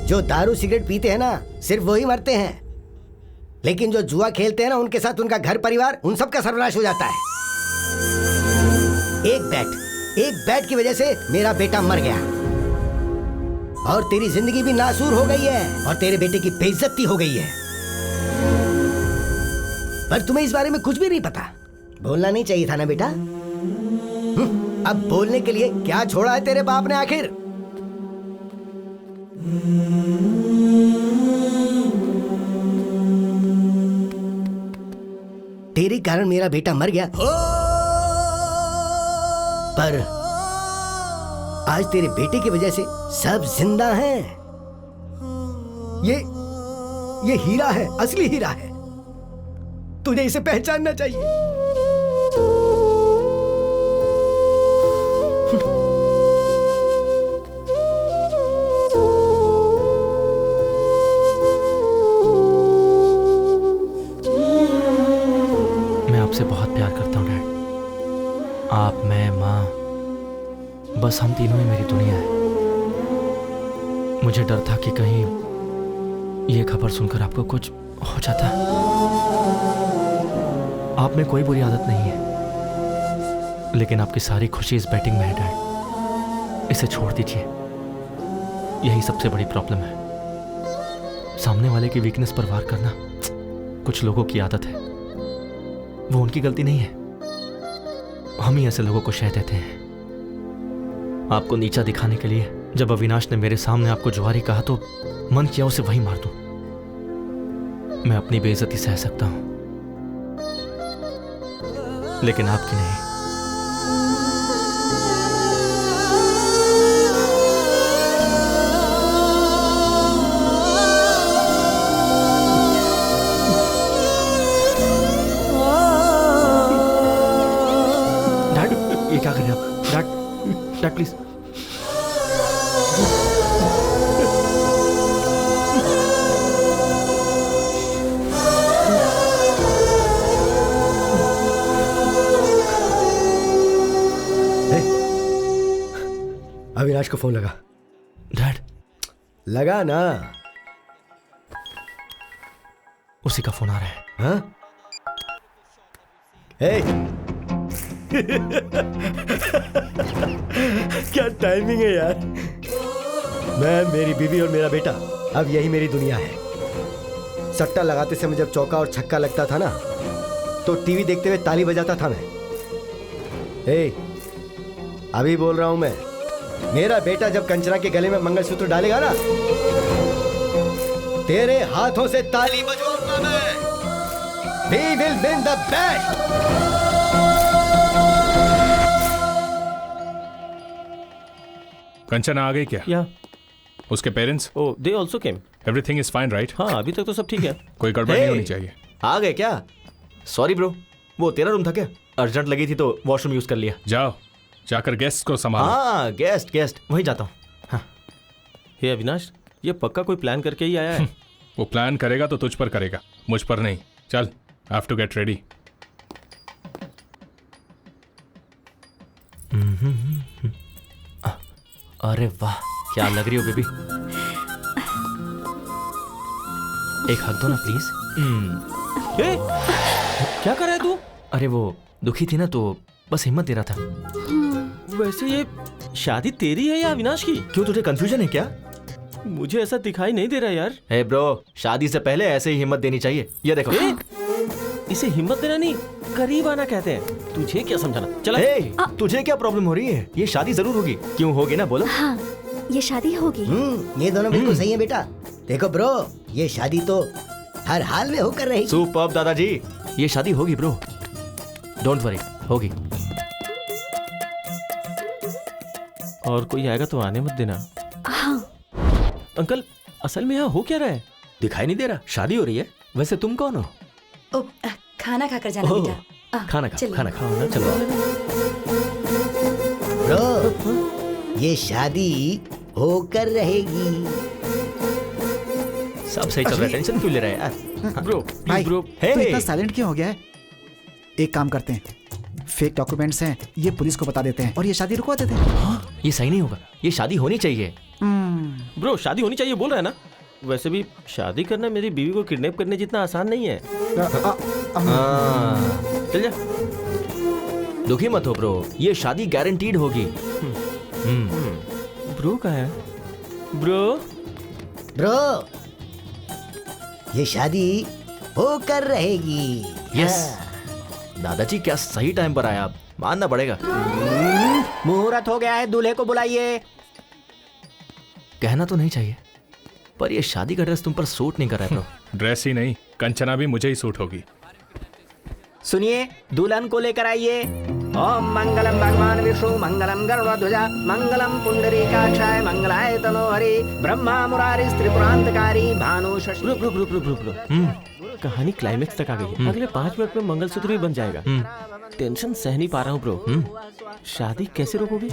जो दारू सिगरेट पीते हैं ना, सिर्फ वही मरते हैं, लेकिन जो जुआ खेलते हैं ना, उनके साथ उनका घर परिवार, उन सब का सर्वनाश हो जाता है। एक बैट की वजह से मेरा बेटा मर गया और तेरी जिंदगी भी नासूर हो गई है और तेरे बेटे की बेइज्जती हो गई है। पर तुम्हें इस बारे में कुछ भी नहीं पता। बोलना नहीं चाहिए था ना बेटा? अब बोलने के लिए क्या छोड़ा है तेरे बाप ने आखिर? तेरे कारण मेरा बेटा मर गया, पर आज तेरे बेटे की वजह से सब जिंदा हैं। ये हीरा है, असली हीरा है। तुझे इसे पहचानना चाहिए। मैं आपसे बहुत प्यार करता हूँ डैड। आप, मैं, माँ, बस हम तीनों ही मेरी दुनिया है। मुझे डर था कि कहीं ये खबर सुनकर आपको कुछ हो जाता। आप में कोई बुरी आदत नहीं है, लेकिन आपकी सारी खुशी इस बैटिंग में है डैड। इसे छोड़ दीजिए, यही सबसे बड़ी प्रॉब्लम है। सामने वाले की वीकनेस पर वार करना कुछ लोगों की आदत है, वो उनकी गलती नहीं है। हम ही ऐसे लोगों को शह देते हैं। आपको नीचा दिखाने के लिए जब अविनाश ने मेरे सामने आपको जुआरी कहा तो मन किया उसे वहीं मार दूं। मैं अपनी बेइज्जती सह सकता हूं, लेकिन आपकी नहीं। डैड, ये क्या कर रहे हैं आप? Dad, dad please. अविनाश को फोन लगा। डैड, लगा ना। उसी का फोन आ रहा है। हाँ? हे। क्या टाइमिंग है यार। मैं, मेरी बीवी और मेरा बेटा, अब यही मेरी दुनिया है। सट्टा लगाते समय जब चौका और छक्का लगता था ना, तो टीवी देखते हुए ताली बजाता था मैं। हे, अभी बोल रहा हूं मैं, मेरा बेटा जब कंचना के गले में मंगलसूत्र डालेगा ना, तेरे हाथों से ताली बजवाऊंगा मैं। We will win the bet. Kanchana आ गई क्या? या उसके parents? Oh, they also came. Everything is fine right? हाँ, अभी तक तो सब ठीक है। कोई गड़बड़ नहीं होनी चाहिए। आ गए क्या? सॉरी ब्रो, वो तेरा रूम था क्या? अर्जेंट लगी थी तो वॉशरूम यूज कर लिया। जाओ, जाकर गेस्ट को संभालो। हाँ, गेस्ट वहीं जाता हूँ। हाँ। हे अविनाश, ये पक्का कोई प्लान करके ही आया है। वो प्लान करेगा तो तुझ पर करेगा, मुझ पर नहीं। चल, I have to get ready. अरे वाह, क्या लग रही हो बेबी। एक हक दो ना प्लीज। क्या कर रहा है तू? अरे वो दुखी थी ना, तो बस हिम्मत दे रहा था। वैसे ये शादी तेरी है या अविनाश की? क्यों, तुझे कंफ्यूजन है क्या? मुझे ऐसा दिखाई नहीं दे रहा यार। हे ब्रो, शादी से पहले ऐसे ही हिम्मत देनी चाहिए। ये देखो। इसे हिम्मत देना नहीं, करीब आना कहते हैं। तुझे क्या समझाना? चला। तुझे क्या प्रॉब्लम हो रही है? ये शादी जरूर होगी। क्यों होगी ना, बोलो। हाँ, ये शादी होगी। ये दोनों बिल्कुल सही है बेटा। देखो ब्रो, ये शादी तो हर हाल में होकर रहेगी। सुपर्ब दादाजी, ये शादी होगी ब्रो, डोंट वरी, होगी। और कोई आएगा तो आने मत देना। हाँ। अंकल, असल में यहाँ हो क्या रहा है? दिखाई नहीं दे रहा। शादी हो रही है। वैसे तुम कौन हो? ओ, खाना खाकर जाना बेटा। खाना खा, खाना खाओ ना। चलो ब्रो, ये शादी होकर रहेगी। सब सही चल रहा है, टेंशन क्यों ले रहा है यार? ब्रो, भाई, ब्रो, तू इतना साइलेंट क्यों हो गया है? एक काम करते हैं, फेक डॉक्यूमेंट्स हैं, ये पुलिस को बता देते हैं और ये शादी रुकवा देते हैं। हाँ, ये सही नहीं होगा, ये शादी होनी चाहिए। ब्रो, शादी होनी चाहिए बोल रहा है ना? वैसे भी शादी करना मेरी बीवी को किडनैप करने जितना आसान नहीं है। चल जा। दुखी मत हो ब्रो, ये शादी गारंटीड होगी। ब्रो कहाँ है? ब्रो, ये शादी होकर रहेगी। यस। दादाजी, क्या सही टाइम पर आया आप, मानना पड़ेगा। मुहूर्त हो गया है, दूल्हे को बुलाइए। कहना तो नहीं चाहिए, पर ये शादी का ड्रेस तुम पर सूट नहीं कर रहा है ब्रो। ड्रेस ही नहीं, कंचना भी मुझे ही सूट होगी। सुनिए, दुल्हन को लेकर आइए। ओम मंगलम भगवान विष्णु, मंगलम गरुड़ध्वजा, मंगलम पुंडरीकाक्षाय, मंगलाय तनोहरि, ब्रह्मा मुरारी त्रिपुरांतकारी, भानु शशि। ब्रो, कहानी क्लाइमेक्स तक आ गई है। अगले 5 मिनट में मंगलसूत्र भी बन जाएगा। टेंशन सह नहीं पा रहा हूँ ब्रो। शादी कैसे रोकोगे?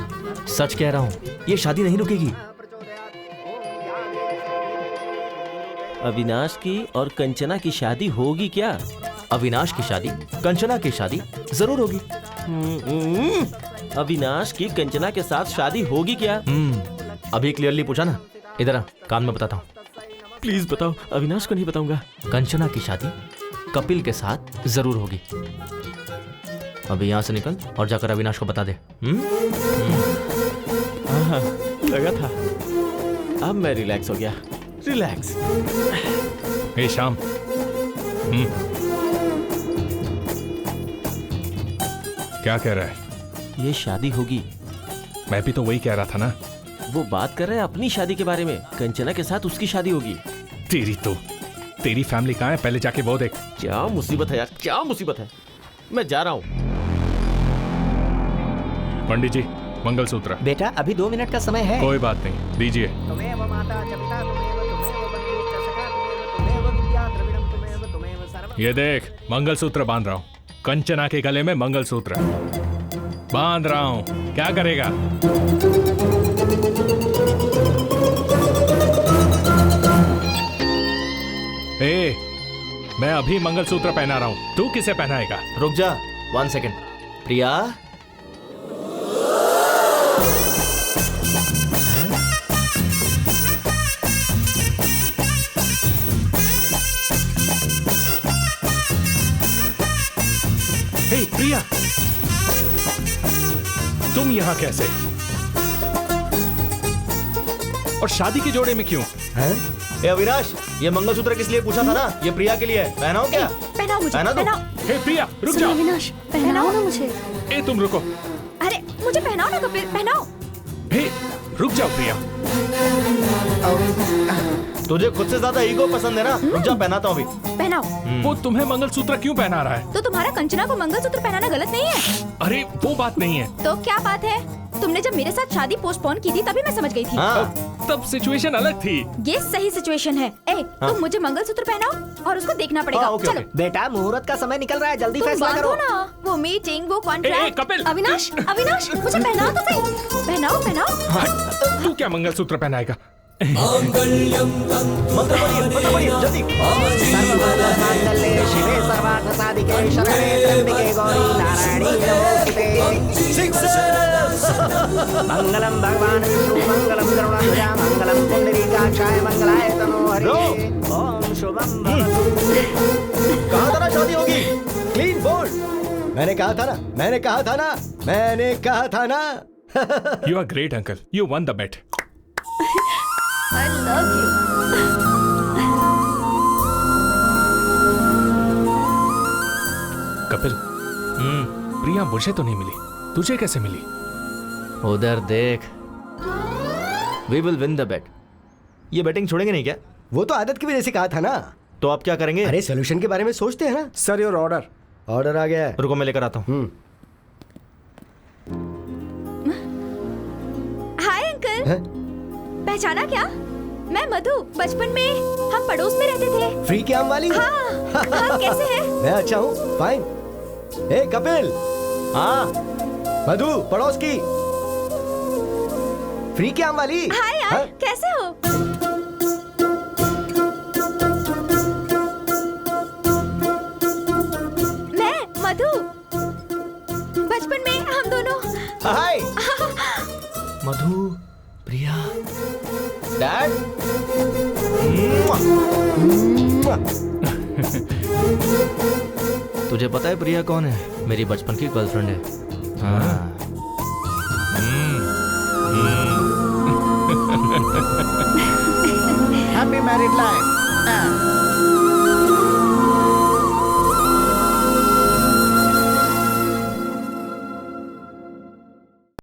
सच कह रहा हूँ, ये शादी नहीं रुकेगी। अविनाश की और कंचना की शादी होगी क्या? अविनाश की शादी, कंचना की शादी जरूर होगी। अविनाश की कंचना के साथ शादी होगी क्या? अभी क्लियरली पूछा ना, इधर आ, कान में बताता हूँ। प्लीज बताओ, अविनाश को नहीं बताऊंगा। कंचना की शादी कपिल के साथ जरूर होगी। अभी यहाँ से निकल और जाकर अविनाश को बता दे। हाँ, लगा था। अब मैं रिलैक्स हो गया। रिलैक्स। हे श्याम, क्या कह रहा है? ये शादी होगी। मैं भी तो वही कह रहा था ना। वो बात कर रहे हैं अपनी शादी के बारे में। कंचना के साथ उसकी शादी होगी। तेरी फैमिली कहाँ है? पहले जाके वो देख। क्या मुसीबत है यार, क्या मुसीबत है। मैं जा रहा हूँ। पंडित जी, मंगलसूत्र। बेटा अभी 2 मिनट का समय है। कोई बात नहीं, दीजिए। ये देख, मंगलसूत्र बांध रहा हूँ। कंचना के गले में मंगलसूत्र बांध रहा हूँ। क्या करेगा? ए, मैं अभी मंगलसूत्र पहना रहा हूँ, तू किसे पहनाएगा? रुक जा 1 सेकेंड। प्रिया, हे प्रिया, तुम यहाँ कैसे? और शादी के जोड़े में क्यों? ए अविनाश, ये मंगलसूत्र किस लिए पूछा था ना? ये प्रिया के लिए है। पहनाओ क्या? पहनाओ मुझे, पहना दो। पहनाओ। हे प्रिया, रुक जा। अविनाश, पहनाओ ना मुझे। ए तुम रुको। अरे मुझे पहनाओ ना कपिल, पहनाओ। हे रुक जाओ प्रिया। तुझे खुद से ज्यादा ईगो पसंद है ना? रुक जा, पहनाता हूँ अभी। पहनाओ। वो तुम्हें मंगलसूत्र क्यों पहना रहा है? तो तुम्हारा कंचना को मंगलसूत्र पहनाना गलत नहीं है? अरे वो बात नहीं है। तो क्या बात है? तुमने जब मेरे साथ शादी पोस्टपोन की थी तभी मैं समझ गई थी। तब सिचुएशन अलग थी। ये सही सिचुएशन है। तुम मुझे मंगलसूत्र पहनाओ और उसको देखना पड़ेगा। चलो बेटा, मुहूर्त का समय निकल रहा है, जल्दी तुम फैसला करो। बांधो ना, वो मीटिंग, वो कॉन्ट्रैक्ट। कपिल, अविनाश, अविनाश, मुझे पहनाओ तो सही। पहनाओ, पहनाओ। तू क्या मंगलसूत्र पहनाएगा? मंत्र पढ़िए, जल्दी। सर्वमंगलमांगल्ये शिवे सर्वार्थसाधिके शरणे त्र्यंबके गौरी नारायणी नमोस्तुते। मंगलम भगवान विष्णु मंगलम गरुड़ध्वजा मंगलम पुंडरीकाक्षाय मंगलाय तनोहरि। ओम शुभम भवतु। कहा था ना शादी होगी। Clean bowled. मैंने कहा था ना। You are great, uncle. You won the bet. I love you. Kapil, प्रिया मुझे तो नहीं मिली, तुझे कैसे मिली? उधर देख। We will win the bet. ये बैटिंग छोड़ेंगे नहीं क्या? वो तो आदत की वजह से कहा था ना। तो आप क्या करेंगे? अरे सोल्यूशन के बारे में सोचते हैं ना। Sir your order. ऑर्डर आ गया है। रुको मैं लेकर आता हूँ। Hi uncle. पहचाना क्या? मैं मधु। बचपन में हम पड़ोस में रहते थे। फ्री के आम वाली? हाँ, कैसे है? मैं अच्छा हूँ, फाइन। ए कपिल। हाँ। मधु, पड़ोस की फ्री के आम वाली। हाय यार, कैसे हो? मैं मधु। बचपन में हम दोनों। हाय। मधु, प्रिया, डैड। तुझे पता है प्रिया कौन है? मेरी बचपन की गर्लफ्रेंड है। हाँ। Happy married life.